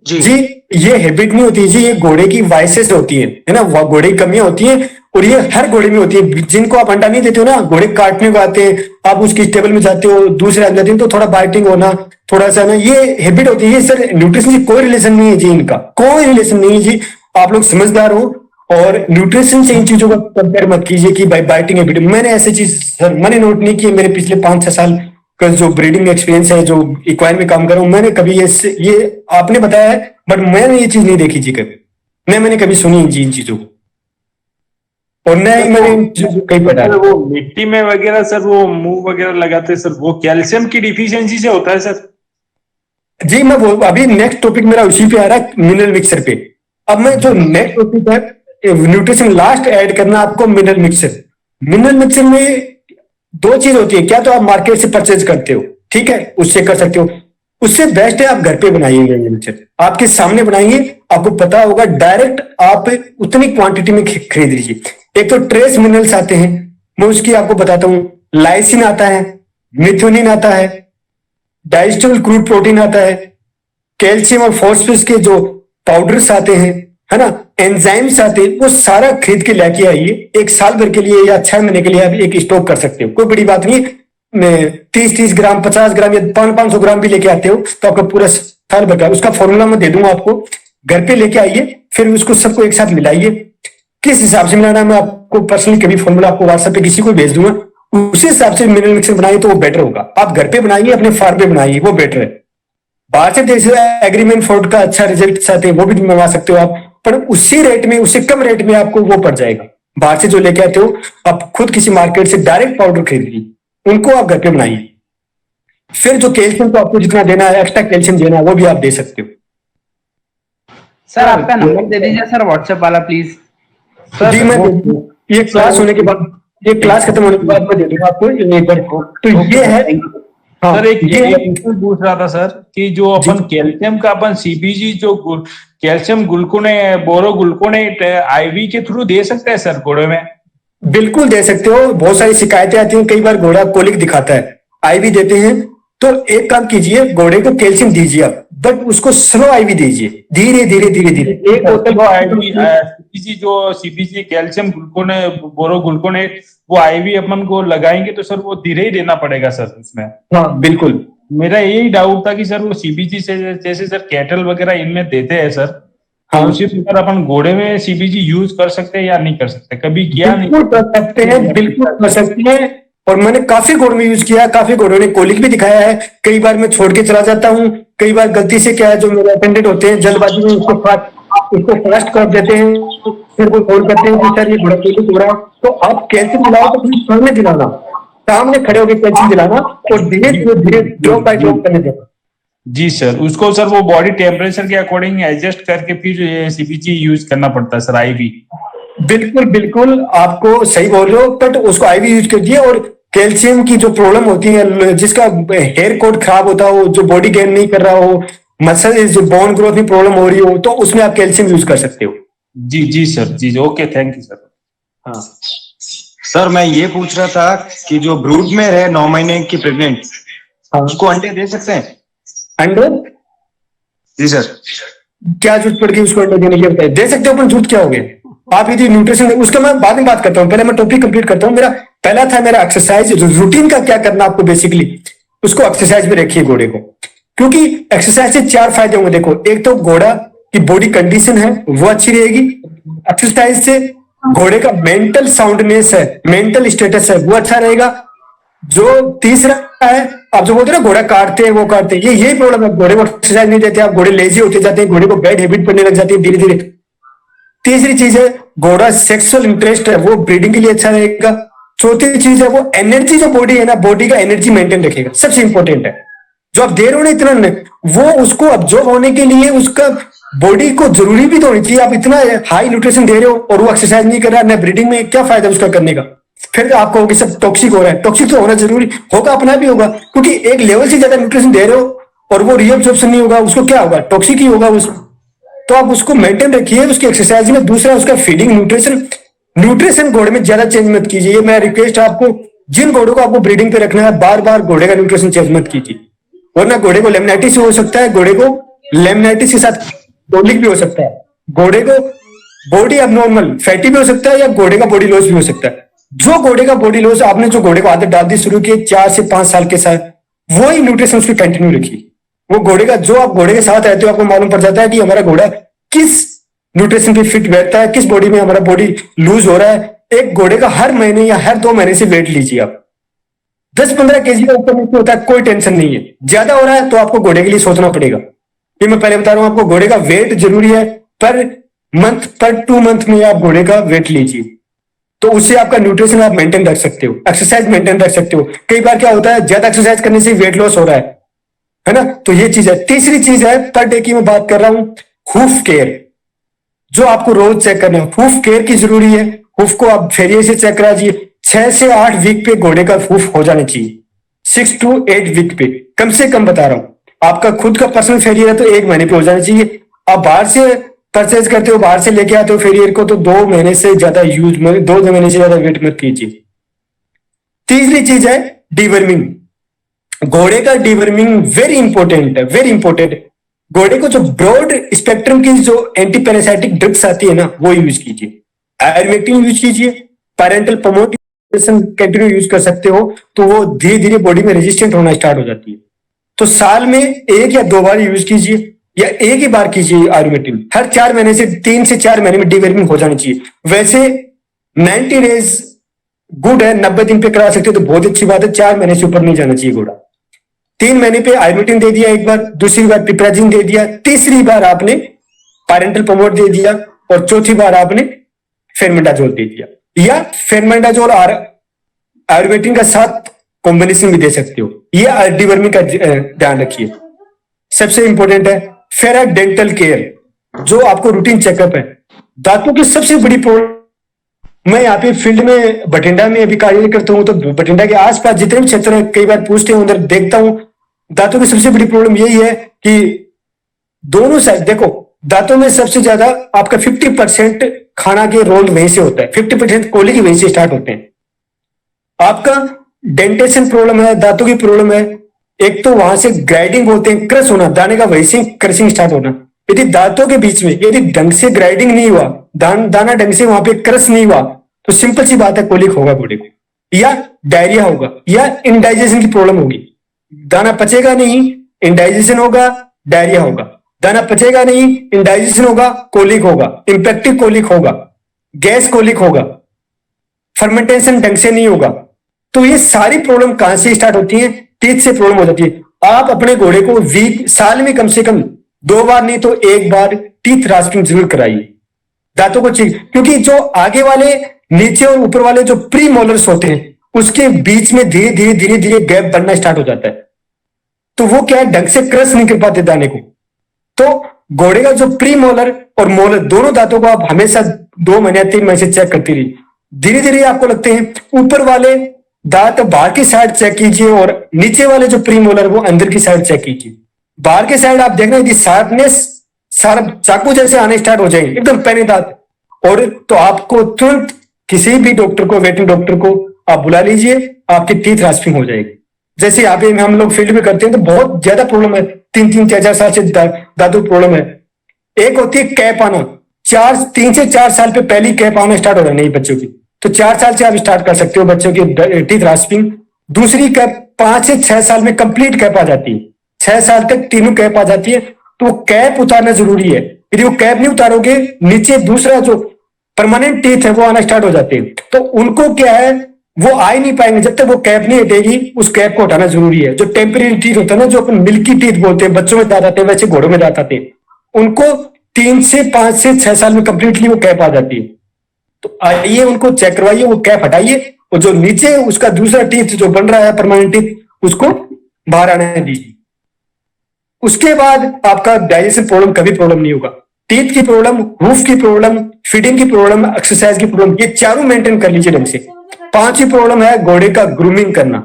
जी, ये हैबिट नहीं होती जी, ये घोड़े की वाइसेस होती है ना, घोड़े की कमियां होती है। और ये हर घोड़े में होती है। जिनको आप अंडा नहीं देते हो ना, घोड़े काटने को आते हैं, आप उसकी स्टेबल में जाते हो, दूसरे आदमी जाते हैं, तो थोड़ा बाइटिंग होना, थोड़ा सा ना, ये हैबिट होती है। ये सर न्यूट्रिशन से कोई रिलेशन नहीं है जी, इनका कोई रिलेशन नहीं है जी। आप लोग समझदार हो, और न्यूट्रिशन से इन चीजों का कंपेयर मत कीजिए कि भाई बाइटिंग हैबिट। मैंने ऐसी चीज सर मैंने नोट नहीं की। मेरे पिछले 5-6 साल का जो ब्रीडिंग एक्सपीरियंस है, जो इक्वाइन में काम कर रहा हूं, मैंने कभी ये आपने बताया है, बट मैंने ये चीज नहीं देखी जी कभी। न मैंने कभी सुनी जी इन चीजों को, और न ही मैंने इन चीजों को कहीं पढ़ा। वो मिट्टी में वगैरह सर वो मुंह वगैरह लगाते हैं सर, वो कैल्शियम की डिफिशियंसी से होता है सर? जी मैं वो अभी नेक्स्ट टॉपिक मेरा उसी पे आ रहा है, मिनरल मिक्सर पे। अब मैं जो नेक्स्ट टॉपिक है न्यूट्रिशन लास्ट ऐड करना आपको मिनरल मिक्सर। मिनरल मिक्सर में दो चीज होती है, क्या तो आप मार्केट से परचेज करते हो, ठीक है, उससे कर सकते हो। उससे बेस्ट है आप घर पे बनाइए मिनरल मिक्सर, आपके सामने बनाइए, आपको पता होगा, डायरेक्ट आप उतनी क्वांटिटी में खरीद लीजिए। एक तो ट्रेस मिनरल्स आते हैं, मैं उसकी आपको बताता हूँ। लाइसिन आता है, मिथ्योनिन आता है, डाइजेस्टेबल क्रूड प्रोटीन आता है, कैल्शियम और फॉस्फोरस के जो पाउडर्स आते हैं, है ना, एंजाइम्स आते हैं, वो सारा खरीद के लेके आइए। एक साल भर के लिए या 6 महीने के लिए आप एक स्टॉक कर सकते हो, कोई बड़ी बात नहीं है। 30-30 ग्राम, 50 ग्राम या 500 ग्राम भी लेके आते हो तो आपका पूरा साल भर का, उसका फॉर्मूला मैं दे दूंगा आपको, घर पे लेके आइए, फिर उसको सबको एक साथ मिलाइए। किस हिसाब से मिलाना है मैं आपको पर्सनली कभी फॉर्मूला आपको व्हाट्सएप पे किसी को भेज दूंगा, उसी हिसाब से मिनरल मिक्सर बनाइए तो वो बेटर होगा। आप घर पे बनाइए, अपने फार्म पे बनाइए, वो बेटर है। बाहर से जैसे एग्रीमेंट फोर्ड का अच्छा रिजल्ट आते हैं वो भी मंगा सकते हो आप, पर उसी रेट में, उससे कम रेट में आपको वो पड़ जाएगा। बाहर से जो लेके आते हो आप खुद किसी मार्केट से डायरेक्ट पाउडर खरीद लीजिए, उनको आप घर पे बनाइए। फिर जो कैल्शियम को आपको जितना देना है, एक्स्ट्रा कैल्शियम देना है, वो भी आप दे सकते हो। सर आपका नंबर दे दीजिए सर, व्हाट्सएप वाला प्लीज। जी मैं ये क्लास होने के बाद, ये क्लास खत्म होने के बाद मैं दे दूंगा आपको एक बार। तो ये है हाँ, सर एक ये पूछ रहा था सर कि जो अपन कैल्शियम का अपन सीबीजी जो कैल्शियम ग्लूकोनेट, बोरो ग्लूकोनेट आईवी के थ्रू दे सकते हैं सर घोड़े में? बिल्कुल दे सकते हो। बहुत सारी शिकायतें आती हैं, कई बार घोड़ा कोलिक दिखाता है, आईवी देते हैं, तो एक काम कीजिए, घोड़े को कैल्शियम दीजिए आप, बट उसको स्लो आईवी दीजिए, धीरे धीरे धीरे धीरे। एक बोतल सीबीजी जो सीबीजी कैल्शियम ग्लूकोनेट, बोरो ग्लूकोनेट, वो आईवी अपन को लगाएंगे तो सर वो धीरे ही देना पड़ेगा सर उसमें? हाँ बिल्कुल। मेरा यही डाउट था कि सर वो सीबीजी से जैसे सर कैटल वगैरह इनमें देते हैं सर, हाँ, उसी प्रकार अपन घोड़े में सीबीजी यूज कर सकते हैं या नहीं कर सकते? कभी किया नहीं? बिल्कुल कर सकते हैं, बिल्कुल कर सकते हैं। और मैंने काफी घोड़ों में यूज किया, काफी घोड़ों ने कोलिक भी दिखाया है। कई बार मैं छोड़ के चला जाता हूँ, कई बार गलती से क्या है, जो मेरे अटेंडेंट होते हैं जल्दबाजी में उसको फास्ट कर देते हैं, फिर वो फोन करते हैं कि सर ये घोड़ा कोलिक हो रहा है। तो आप कैल्शियम दिलाओ तो अपने सामने दिलाना, सामने खड़े होकर कैल्शियम दिलाना, और धीरे धीरे ड्रॉप बाय ड्रॉप करने देना। जी सर, उसको सर वो बॉडी टेम्परेचर के अकॉर्डिंग एडजस्ट करके फिर सीबीजी यूज करना पड़ता है सर, आईवी? बिल्कुल बिल्कुल, आपको सही बोल रहे हो, बट उसको आईवी यूज कीजिए। और कैल्शियम की जो प्रॉब्लम होती है, जिसका हेयर कोट खराब होता हो, जो बॉडी गेन नहीं कर रहा हो, मसल जो बोन ग्रोथ में प्रॉब्लम हो रही हो, तो उसमें आप कैल्शियम यूज कर सकते हो। जी जी सर, जी ओके, थैंक यू सर। हाँ सर मैं ये पूछ रहा था कि जो ब्रूड में है 9 महीने की प्रेग्नेंट, उसको अंडे दे सकते हैं? अंडे? जी सर। क्या जरूरत पड़ गई उसको अंडे देने की? बताइए, दे सकते हो, पर जरूरत क्या हो गया? आप यदि न्यूट्रिशन, उसका मैं बाद में बात करता हूँ, पहले मैं टॉपिक कंप्लीट करता हूँ। मेरा पहला था मेरा एक्सरसाइज रूटीन का क्या करना आपको, बेसिकली उसको एक्सरसाइज में रखिए घोड़े को, क्योंकि एक्सरसाइज से 4 फायदे होंगे। देखो, एक तो घोड़ा की बॉडी कंडीशन है वो अच्छी रहेगी, एक्सरसाइज से घोड़े का मेंटल साउंडनेस है, मेंटल स्टेटस है वो अच्छा रहेगा। जो तीसरा है, आप जो बोलते हैं ना घोड़ा काटते हैं वो काटते हैं, ये यही प्रॉब्लम है, घोड़े को एक्सरसाइज नहीं देते आप, घोड़े लेजी होते जाते हैं, घोड़े को बैड हैबिट पड़ने लग जाती है धीरे धीरे। तीसरी चीज है, घोड़ा सेक्सुअल इंटरेस्ट है वो ब्रीडिंग के लिए अच्छा रहेगा। चौथी चीज है, वो एनर्जी जो बॉडी है ना, बॉडी का एनर्जी मेंटेन रखेगा, सबसे इंपॉर्टेंट है। जो आप दे रहे हो ना इतना, वो उसको अब्जॉर्ब होने के लिए उसका बॉडी को जरूरी भी तो होनी चाहिए। आप इतना हाई न्यूट्रिशन दे रहे हो और वो एक्सरसाइज नहीं कर रहा है, ब्रीडिंग में क्या फायदा उसका करने का? फिर आप कहोगे सब टॉक्सिक हो रहा है। टॉक्सिक तो होना जरूरी होगा, अपना भी होगा, क्योंकि एक लेवल से ज्यादा न्यूट्रिशन दे रहे हो और वो रीअब्जॉर्प्शन नहीं होगा, उसको क्या होगा? टॉक्सिक ही होगा उसको। तो आप उसको मेंटेन रखिए उसकी एक्सरसाइज में। दूसरा, उसका फीडिंग, न्यूट्रिशन घोड़े में ज्यादा चेंज मत कीजिए। ये मैं रिक्वेस्ट आपको, जिन घोड़ों को आपको ब्रीडिंग पे रखना है, बार बार घोड़े का न्यूट्रिशन चेंज मत कीजिए, वरना घोड़े को लेमनाइटिस हो सकता है, घोड़े को लेमनाइटिस के साथ कोलिक भी हो सकता है, घोड़े को बॉडी अबनॉर्मल फैटी भी हो सकता है, या घोड़े का बॉडी लॉस भी हो सकता है। जो घोड़े का बॉडी लॉस, आपने जो घोड़े को आदत डाल दी शुरू की 4 से 5 साल के साथ, वही न्यूट्रिशन उसकी कंटिन्यू रखिए। वो घोड़े का, जो आप घोड़े के साथ रहते हो, आपको मालूम पड़ जाता है कि हमारा घोड़ा किस न्यूट्रिशन पे फिट बैठता है, किस बॉडी में हमारा बॉडी लूज हो रहा है। एक घोड़े का हर महीने या हर 2 महीने से वेट लीजिए आप। 10-15 केजी का ऊपर नीचे होता है, कोई टेंशन नहीं है। ज्यादा हो रहा है तो आपको घोड़े के लिए सोचना पड़ेगा। ये मैं पहले बता रहा हूं आपको, घोड़े का वेट जरूरी है, पर मंथ पर 2 मंथ में आप घोड़े का वेट लीजिए, तो उससे आपका न्यूट्रिशन आप मेंटेन रख सकते हो, एक्सरसाइज मेंटेन रख सकते हो। कई बार क्या होता है, ज्यादा एक्सरसाइज करने से वेट लॉस हो रहा है ना, तो ये चीज है। तीसरी चीज है पर डे की मैं बात कर रहा हूं, हूफ केयर, जो आपको रोज चेक करना है। हूफ केयर की जरूरी है, हूफ को आप फेरियर से चेक कराइए। 6 से 8 वीक पे घोड़े का हूफ हो जाना चाहिए, 6 to 8 वीक पे कम से कम बता रहा हूं। आपका खुद का पर्सनल फेरियर है तो 1 महीने पे हो जाना चाहिए। आप बाहर से परचेज करते हो, बाहर से लेके आते हो फेरियर को, तो 2 महीने से ज्यादा 2 महीने से ज्यादा वेट मत कीजिए। तीसरी चीज है डीवर्मिंग। घोड़े का डीवर्मिंग वेरी इंपॉर्टेंट है, वेरी इंपॉर्टेंट। घोड़े को जो ब्रॉड स्पेक्ट्रम की जो एंटी पैरासाइटिक ड्रग्स आती है ना, वो यूज कीजिए। आयुर्वेक्टिन यूज कीजिए, पैरेंटल प्रमोशन कंटिन्यू यूज कर सकते हो, तो वो धीरे धीरे बॉडी में रेजिस्टेंट होना स्टार्ट हो जाती है। तो साल में 1 या 2 बार यूज कीजिए, या 1 ही बार कीजिए आयुर्वेक्टिन। हर 4 महीने से 3 से 4 महीने में डीवर्मिंग हो जानी चाहिए। वैसे 90 डेज गुड है, 90 दिन पे करा सकते हो तो बहुत अच्छी बात है। 4 महीने से ऊपर नहीं जाना चाहिए घोड़ा। 3 महीने पे आयुर्वेक्टिन दे दिया एक बार, दूसरी बार पिपराजिन दे दिया, तीसरी बार आपने पैरेंटल प्रमोट दे दिया, और चौथी बार आपने फेरमेंडाजोल दे दिया। या फेरमेंडाजोल और आयुर्वेक्टिन का साथ कॉम्बिनेशन भी दे सकते हो। ये डीवर्मिंग का ध्यान रखिए। सबसे इंपॉर्टेंट है फेरा डेंटल केयर, जो आपको रूटीन चेकअप है। दांतों की सबसे बड़ी प्रॉब्लम, मैं यहाँ पे फील्ड में बठिंडा में अभी कार्य करता हूँ, तो बठिंडा के आसपास जितने भी क्षेत्र है, कई बार पूछते हैं, उधर देखता हूँ। दांतों की सबसे बड़ी प्रॉब्लम यही है कि दोनों साइड देखो, दांतों में सबसे ज्यादा आपका 50% खाना के रोल वहीं से होता है, 50% कोली की वहीं से स्टार्ट होते हैं। आपका डेंटेशन प्रॉब्लम है, दांतों की प्रॉब्लम है, एक तो वहां से ग्राइडिंग होते हैं, क्रश होना, दाने का वहीं से क्रशिंग स्टार्ट होना। यदि दांतों के बीच में यदि ढंग से ग्राइडिंग नहीं हुआ, दाना ढंग से वहां पे क्रश नहीं हुआ, तो सिंपल सी बात है कोलिक होगा घोड़े को, या डायरिया होगा, या इनडाइजेशन की प्रॉब्लम होगी। दाना पचेगा नहीं, इनडाइजेशन होगा, डायरिया होगा। दाना पचेगा नहीं, इनडाइजेशन होगा, कोलिक होगा, इंपेक्टिव कोलिक होगा, गैस कोलिक होगा, फर्मेंटेशन ढंग से नहीं होगा। तो ये सारी प्रॉब्लम कहां से स्टार्ट होती है? टीथ से प्रॉब्लम हो जाती है। आप अपने घोड़े को साल में कम से कम 2 बार नहीं तो 1 बार टीथ रास्पिंग जरूर कराइए, दांतों को चेक, क्योंकि जो आगे वाले, नीचे और ऊपर वाले जो प्री मोलर्स होते हैं, उसके बीच में धीरे धीरे गैप बनना स्टार्ट हो जाता है। तो वो क्या है, ढंग से क्रश नहीं कर पाते दाने को। तो घोड़े का जो प्री मोलर और मोलर दोनों दांतों को आप हमेशा 2 महीने 3 महीने से चेक करती रहिए। धीरे धीरे आपको लगते हैं ऊपर वाले दांत बाहर की साइड चेक कीजिए, और नीचे वाले जो प्री मोलर वो अंदर की साइड चेक कीजिए। बाहर की साइड आप देखना, यदि शार्पनेस चाकू जैसे आने स्टार्ट हो जाएंगे, एकदम पैने दांत, और तो आपको तुरंत किसी भी डॉक्टर को, वेटरनरी डॉक्टर को आप बुला लीजिए, आपकी टीथ रास्पिंग हो जाएगी। जैसे यहाँ पे हम लोग फील्ड में करते हैं तो बहुत ज्यादा प्रॉब्लम है, 3-4 साल से दांतों प्रॉब्लम है। एक होती है कैप आना, 3 से 4 साल पे पहली कैप आना स्टार्ट हो रहा है नई बच्चों की, तो 4 साल से आप स्टार्ट कर सकते हो बच्चों की टीथ रास्पिंग। दूसरी कैप 5 से 6 साल में कंप्लीट कैप आ जाती है, 6 साल तक तीनों कैप आ जाती है। तो वो कैप उतारना जरूरी है, यदि वो कैप नहीं उतारोगे नीचे दूसरा जो परमानेंट टीथ है वो आना स्टार्ट हो जाते हैं। तो उनको क्या है, वो आ ही नहीं पाएंगे जब तक वो कैप नहीं हटेगी। उस कैप को हटाना जरूरी है। जो टेम्परेरी टीथ होता है ना, जो अपन मिल्की टीथ बोलते हैं, बच्चों में दांत आते हैं, वैसे घोड़ों में दांत आते हैं, उनको 3 से 5 से 6 साल में कंप्लीटली वो कैप आ जाती है। तो आइए उनको चेक करवाइए, वो कैप हटाइए, और जो नीचे उसका दूसरा टीथ जो बन रहा है परमानेंट टीथ, उसको बाहर आने दीजिए। उसके बाद आपका डाइजेशन प्रॉब्लम कभी प्रॉब्लम नहीं होगा। टीथ की प्रॉब्लम, हूफ की प्रॉब्लम, फीडिंग की प्रॉब्लम, एक्सरसाइज की प्रॉब्लम, ये चारों मेंटेन कर लीजिए ढंग से। 5वीं प्रॉब्लम है घोड़े का ग्रूमिंग करना।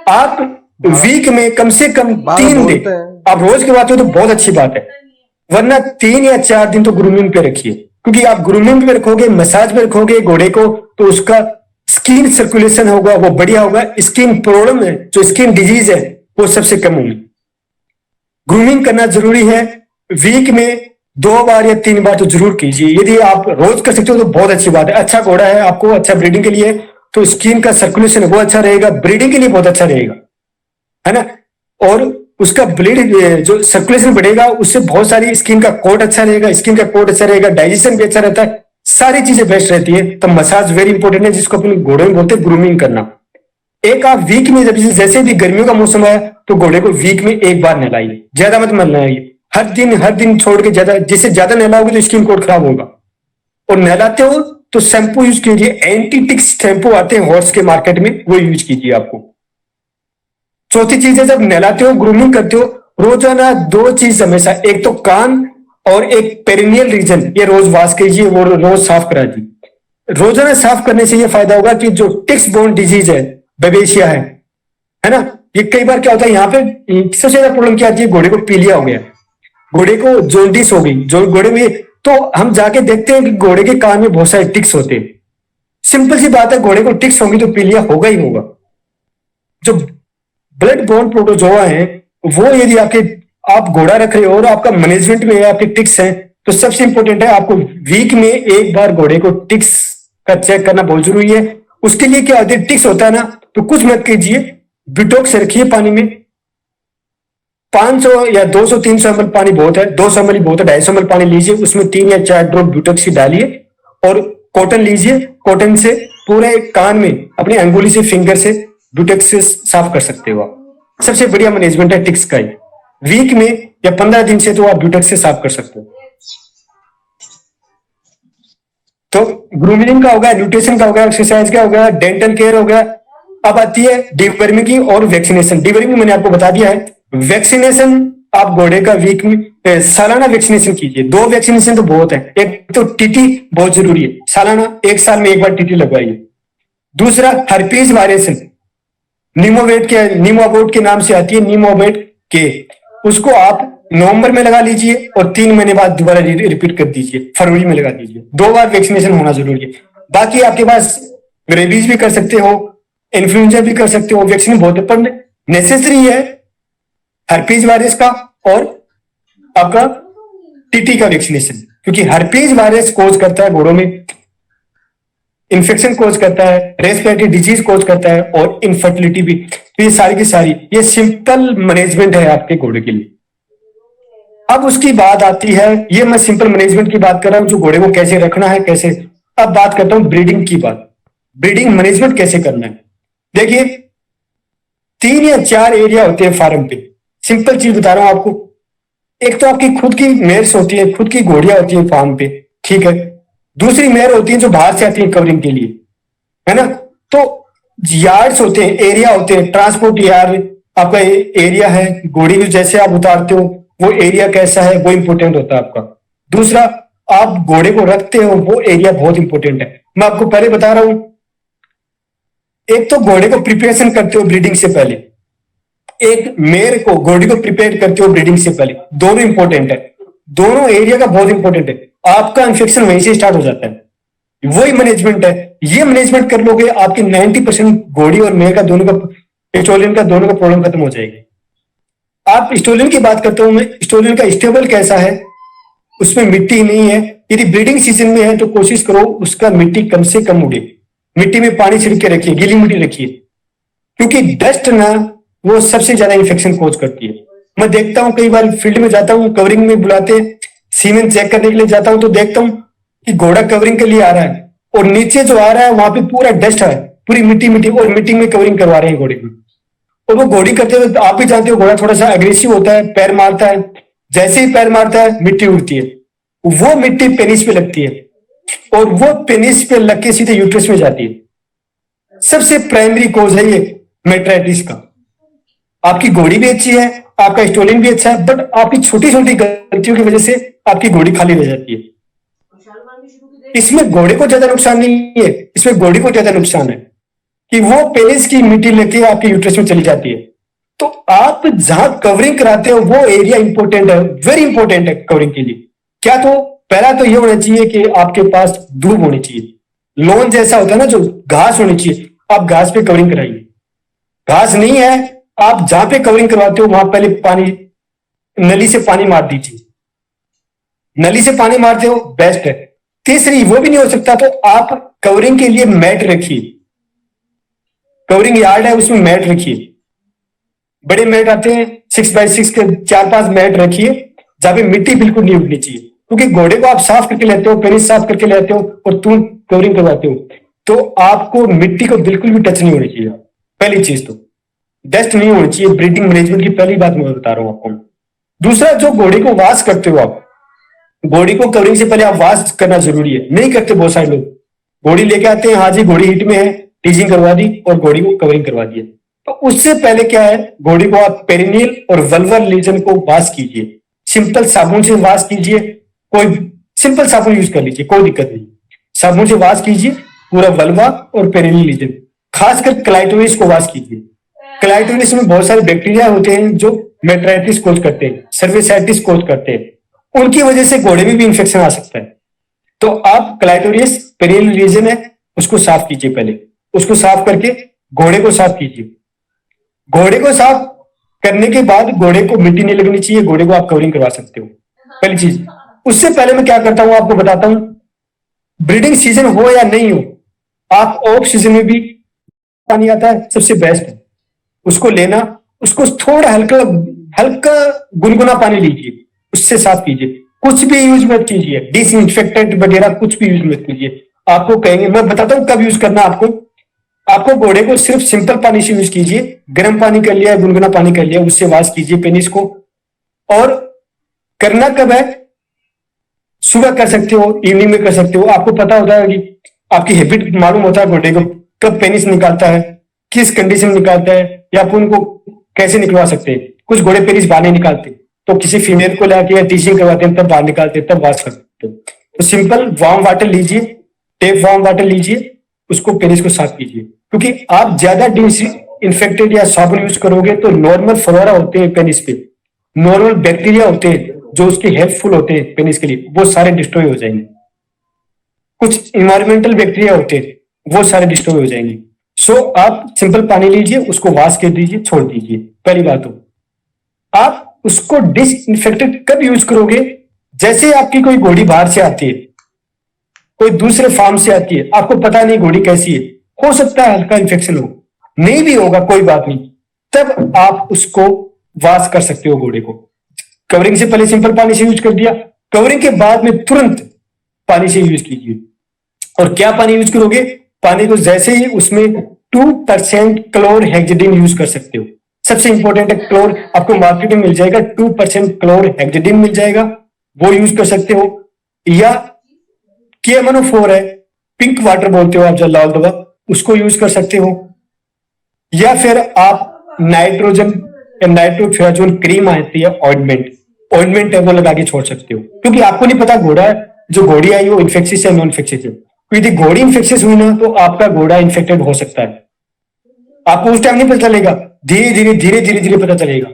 आप वीक में कम से कम 3 दिन, आप रोज करवाते हो तो बहुत अच्छी बात है, वरना 3 या 4 दिन तो ग्रूमिंग पे रखिए। क्योंकि आप ग्रूमिंग पे रखोगे, मसाज पे रखोगे घोड़े को, तो उसका स्किन सर्कुलेशन होगा, वो बढ़िया होगा। स्किन प्रॉब्लम है, जो स्किन डिजीज है, वो सबसे कम होगी। ग्रूमिंग करना जरूरी है। वीक में 2 बार या 3 बार तो जरूर कीजिए। यदि आप रोज कर सकते हो तो बहुत अच्छी बात है। अच्छा घोड़ा है आपको, अच्छा ब्रीडिंग के लिए, तो स्किन का सर्कुलेशन वो अच्छा रहेगा, ब्रीडिंग के लिए बहुत अच्छा रहेगा, है ना। और उसका ब्लड जो सर्कुलेशन बढ़ेगा, उससे बहुत सारी स्किन का कोट अच्छा रहेगा, स्किन का कोट अच्छा रहेगा, डाइजेशन भी अच्छा रहता है, सारी चीजें बेस्ट रहती है। तो मसाज वेरी इंपॉर्टेंट है, जिसको अपने घोड़े में बोलते हैं ग्रूमिंग करना। एक आप वीक में, जब जैसे भी गर्मियों का मौसम है, तो घोड़े को वीक में 1 बार नहलाइए, ज्यादा मत नहलाइए। हर दिन छोड़ के ज्यादा, जिससे ज्यादा नहलाओगे तो स्किन कोड खराब होगा। और नहलाते हो तो शैम्पू यूज कीजिए, एंटी टिक्स शैम्पू आते हैं हॉर्स के मार्केट में, वो यूज कीजिए आपको। चौथी चीज है, जब नहलाते हो ग्रूमिंग करते हो, रोजाना 2 चीज हमेशा, एक तो कान और एक पेरिनियल रीजन, ये रोज वॉश कीजिए, वो रोज साफ करा दीजिए। रोजाना साफ करने से ये फायदा होगा कि जो टिक्स बोन डिजीज है, बेबेशिया है ना, ये कई बार क्या होता है, यहाँ पे सबसे ज्यादा प्रॉब्लम क्या आती है, घोड़े को पीलिया हो गया, घोड़े को जोंडिस हो गई, जो घोड़े में, तो हम जाके देखते हैं कि घोड़े के कान में बहुत सारे टिक्स होते हैं। सिंपल सी बात है, घोड़े को टिक्स होंगी तो पीलिया होगा ही होगा। जो ब्लड बोर्न प्रोटोजोआ है, वो यदि आप घोड़ा रख रहे हो और आपका मैनेजमेंट में आपके टिक्स हैं, तो सबसे इंपॉर्टेंट है आपको वीक में एक बार घोड़े को टिक्स का चेक करना बहुत जरूरी है। उसके लिए क्या होता है, टिक्स होता है ना, तो कुछ मत कीजिए, बिटॉक्स रखिए पानी में, 500 या 200 300 ml पानी बहुत है, 200 ml बहुत है, 250 ml पानी लीजिए, उसमें 3 या 4 ड्रॉप ब्यूटेक्स की डालिए और कॉटन लीजिए, कॉटन से पूरे कान में अपनी अंगुली से, फिंगर से ब्यूटेक्स से साफ कर सकते हो आप। सबसे बढ़िया मैनेजमेंट है टिक्स का ही। वीक में या 15 दिन से तो आप ब्यूटेक्स से साफ कर सकते हो। तो ग्रूमिंग का हो गया, न्यूट्रिशन का हो गया, एक्सरसाइज का हो गया, डेंटल केयर हो गया। अब आती है डिवर्मिंग की और वैक्सीनेशन। डिवर्मिंग मैंने आपको बता दिया है। वैक्सीनेशन आप घोड़े का वीक में सालाना वैक्सीनेशन कीजिए। 2 वैक्सीनेशन तो बहुत है। एक तो टीटी बहुत जरूरी है, सालाना 1 साल में 1 बार टीटी लगवाइए। दूसरा हर्पीज वायरस, नीमोवेट के नाम से आती है, नीमोवेट के, उसको आप नवंबर में लगा लीजिए और 3 महीने बाद दोबारा रिपीट कर दीजिए, फरवरी में लगा दीजिए। 2 बार वैक्सीनेशन होना जरूरी है। बाकी आपके पास रेबीज भी कर सकते हो, इन्फ्लुएंजा भी कर सकते हो, वैक्सीन बहुत है, पर नेसेसरी है हर्पीज वायरस का और आपका टीटी का वैक्सीनेशन, क्योंकि हर्पीज वायरस कोज करता है घोड़ों में इन्फेक्शन, कोज करता है रेस्पिरेटरी डिजीज, कोज करता है और इनफर्टिलिटी भी। तो ये सारी की सारी ये सिंपल मैनेजमेंट है आपके घोड़े के लिए। अब उसकी बात आती है, ये मैं सिंपल मैनेजमेंट की बात कर रहा हूं, जो घोड़े को कैसे रखना है, कैसे। अब बात करता हूं ब्रीडिंग की बात। ब्रीडिंग मैनेजमेंट कैसे करना है। देखिए 3 या 4 एरिया होते हैं फार्म पे। सिंपल चीज बता रहा हूं आपको। एक तो आपकी खुद की मेयर्स होती है, खुद की घोड़ियां होती है फार्म पे, ठीक है। दूसरी मेयर होती है जो बाहर से आती है कवरिंग के लिए, है ना। तो यार्ड्स होते हैं, एरिया होते हैं, ट्रांसपोर्ट यार्ड आपका एरिया है, घोड़ी को जैसे आप उतारते हो वो एरिया कैसा है, वो इंपॉर्टेंट होता है आपका। दूसरा, आप घोड़े को रखते हो वो एरिया बहुत इंपॉर्टेंट है। मैं आपको पहले बता रहा हूं, एक तो घोड़े को प्रिपरेशन करते हो ब्रीडिंग से पहले, एक मेयर को घोड़ी को प्रिपेयर करते हो ब्रीडिंग से पहले, दोनों इंपॉर्टेंट है। दोनों एरिया का बहुत इंपॉर्टेंट है। आपका इन्फेक्शन वहीं से स्टार्ट हो जाता है, वही मैनेजमेंट है। ये मैनेजमेंट कर लोगे, आपकी 90% घोड़ी और मेयर का दोनों का, स्टोलियन का दोनों का प्रॉब्लम खत्म हो जाएगी। आप स्टोलियन की बात करते हो, मैं स्टोलियन का स्टेबल कैसा है, उसमें मिट्टी नहीं है। यदि ब्रीडिंग सीजन में है तो कोशिश करो उसका मिट्टी कम से कम उड़े, मिट्टी में पानी छिड़क के रखिए, गीली मिट्टी रखिए, क्योंकि डस्ट ना वो सबसे ज्यादा इन्फेक्शन कोज करती है। मैं देखता हूं कई बार फील्ड में जाता हूं, कवरिंग में बुलाते, सीमेंट चेक करने के लिए जाता हूं, तो देखता हूं कि घोड़ा कवरिंग के लिए आ रहा है और नीचे जो आ रहा है वहां पे पूरा डस्ट है, पूरी मिट्टी और मिट्टी में कवरिंग करवा रहे हैं घोड़े की। और वो घोड़ी करते हुए आप भी जानते हो घोड़ा थोड़ा सा एग्रेसिव होता है, पैर मारता है, जैसे ही पैर मारता है मिट्टी उड़ती है, वो मिट्टी पेनिस पे लगती है और वो पेनिस पे लग के सीधे यूट्रस में जाती है। सबसे प्राइमरी कोज है ये मेट्राइटिस का। आपकी घोड़ी भी अच्छी है, आपका स्टोलिन भी अच्छा है, बट आपकी छोटी छोटी गलतियों की वजह से आपकी घोड़ी खाली रह जाती है। इसमें घोड़े को ज्यादा नुकसान नहीं है, इसमें घोड़ी को ज्यादा नुकसान है कि वो पेनिस की मिट्टी लेके आपके यूट्रस में चली जाती है। तो आप जहां कवरिंग कराते हो वो एरिया इंपॉर्टेंट है, वेरी इंपॉर्टेंट है कवरिंग के लिए। क्या तो पहला तो ये होना चाहिए कि आपके पास दूब होनी चाहिए, लॉन जैसा होता है ना, जो घास होनी चाहिए। आप घास पे कवरिंग कराइए। घास नहीं है, आप जहां पे कवरिंग करवाते हो वहां पहले पानी, नली से पानी मार दीजिए। नली से पानी मारते हो बेस्ट है। तीसरी, वो भी नहीं हो सकता तो आप कवरिंग के लिए मैट रखिए। कवरिंग यार्ड है उसमें मैट रखिए, बड़े मैट आते हैं 6x6 के 4-5 मैट रखिए जहां पे मिट्टी बिल्कुल नहीं उठनी चाहिए, क्योंकि घोड़े को आप साफ करके लेते हो, पेनिस साफ करके लेते हो और तुम कवरिंग करवाते हो, तो आपको मिट्टी को बिल्कुल भी टच नहीं होनी चाहिए। पहली चीज तो डस्ट नहीं होनी चाहिए। ब्रीडिंग मैनेजमेंट की पहली बात मैं बता रहा हूं आपको। दूसरा, जो घोड़े को वॉश करते हो आप, घोड़ी को कवरिंग से पहले आप वॉश करना जरूरी है। नहीं करते बहुत सारे लोग, घोड़ी लेके आते हैं, हाँ जी घोड़ी हिट में है, टीजिंग करवा दी और घोड़ी को कवरिंग करवा दी। तो उससे पहले क्या है, घोड़ी को आप पेरिनियल और वल्वर लीजन को वॉश कीजिए, सिंपल साबुन से वॉश कीजिए, कोई सिंपल साबुन यूज कर लीजिए, कोई दिक्कत नहीं, साबुन से वॉश कीजिए पूरा वल्वा और पेरिनियल लीजन। खासकर क्लाइटोरिस को वॉश कीजिए। क्लाइटोरिस में बहुत सारे बैक्टीरिया होते हैं जो मेट्राइटिस कोज करते हैं, सर्विसाइटिस कोज करते हैं, उनकी वजह से घोड़े में भी इंफेक्शन आ सकता है। तो आप क्लाइटोरियस पेरिनियल रीजन है उसको साफ कीजिए, पहले उसको साफ करके घोड़े को साफ कीजिए। घोड़े को साफ करने के बाद घोड़े को मिट्टी नहीं लगनी चाहिए, घोड़े को आप कवरिंग करवा सकते हो, पहली चीज। उससे पहले मैं क्या करता हूं आपको बताता हूं, ब्रीडिंग सीजन हो या नहीं हो, आप ऑफ सीजन में भी पानी आता है, सबसे बेस्ट है उसको लेना, उसको थोड़ा हल्का हल्का गुनगुना पानी लीजिए, उससे साफ कीजिए, कुछ भी यूज मत कीजिए, डिसइंफेक्टेंट वगैरह कुछ भी यूज मत कीजिए। आपको कहेंगे, मैं बताता हूं कब यूज करना आपको घोड़े को सिर्फ सिंपल पानी से यूज कीजिए, गर्म पानी कर लिया, गुनगुना पानी कर लिया, उससे वॉश कीजिए पेनिस को। और करना कब है, सुबह कर सकते हो, इवनिंग में कर सकते हो। आपको पता होता है कि आपकी हैबिट मालूम होता है घोड़े को कब पेनिस निकालता है, किस कंडीशन में निकालता है, या आप उनको कैसे निकलवा सकते हैं। कुछ घोड़े पेनिस बाहर नहीं निकालते, तो किसी फीमेल को लाके या टीचिंग करवाते हैं, तब बाहर निकालते हैं, तब वॉश कर सकते हो। तो सिंपल वार्म वाटर लीजिए, टेप वार्म वाटर लीजिए, उसको पेनिस को साफ कीजिए। क्योंकि आप ज्यादा डिसइंफेक्टेड या साबुन यूज करोगे तो नॉर्मल फ्लोरा होते हैं पेनिस पे, नॉर्मल बैक्टीरिया होते हैं जो उसके हेल्पफुल होते हैं पेनिस के लिए, वो सारे डिस्ट्रॉय हो जाएंगे। कुछ इन्वायरमेंटल बैक्टीरिया होते हैं, वो सारे डिस्ट्रॉय हो जाएंगे। सो आप सिंपल पानी लीजिए, उसको वॉश कर दीजिए, छोड़ दीजिए। पहली बात हो, आप उसको डिसइंफेक्टेड कब यूज करोगे, जैसे आपकी कोई घोड़ी बाहर से आती है, कोई दूसरे फार्म से आती है, आपको पता नहीं घोड़ी कैसी है, हो सकता है हल्का इन्फेक्शन हो, नहीं भी होगा कोई बात नहीं, तब आप उसको वॉश कर सकते हो घोड़े को। कवरिंग से पहले सिंपल पानी से यूज कर दिया, कवरिंग के बाद में तुरंत पानी से यूज कीजिए। और क्या पानी यूज करोगे, पानी को जैसे ही उसमें 2% क्लोर हेक्सेडिन यूज कर सकते हो। सबसे इंपॉर्टेंट है क्लोर, आपको मार्केट में मिल जाएगा 2% क्लोर हेक्सेडिन मिल जाएगा, वो यूज कर सकते हो। या KMNO4 है, पिंक वाटर बोलते हो आप जो लाल दवा, उसको यूज कर सकते हो। या फिर आप नाइट्रोजन या नाइट्रोफिराजोन क्रीम आती है, ऑइंटमेंट है, वो लगा के छोड़ सकते हो। क्योंकि आपको नहीं पता घोड़ा जो घोड़ी आई वो इन्फेक्शियस है नॉन इन्फेक्शियस है। यदि घोड़ी इन्फेक्शियस हुई ना तो आपका घोड़ा इन्फेक्टेड हो सकता है, आपको उस टाइम नहीं पता चलेगा, धीरे धीरे पता चलेगा।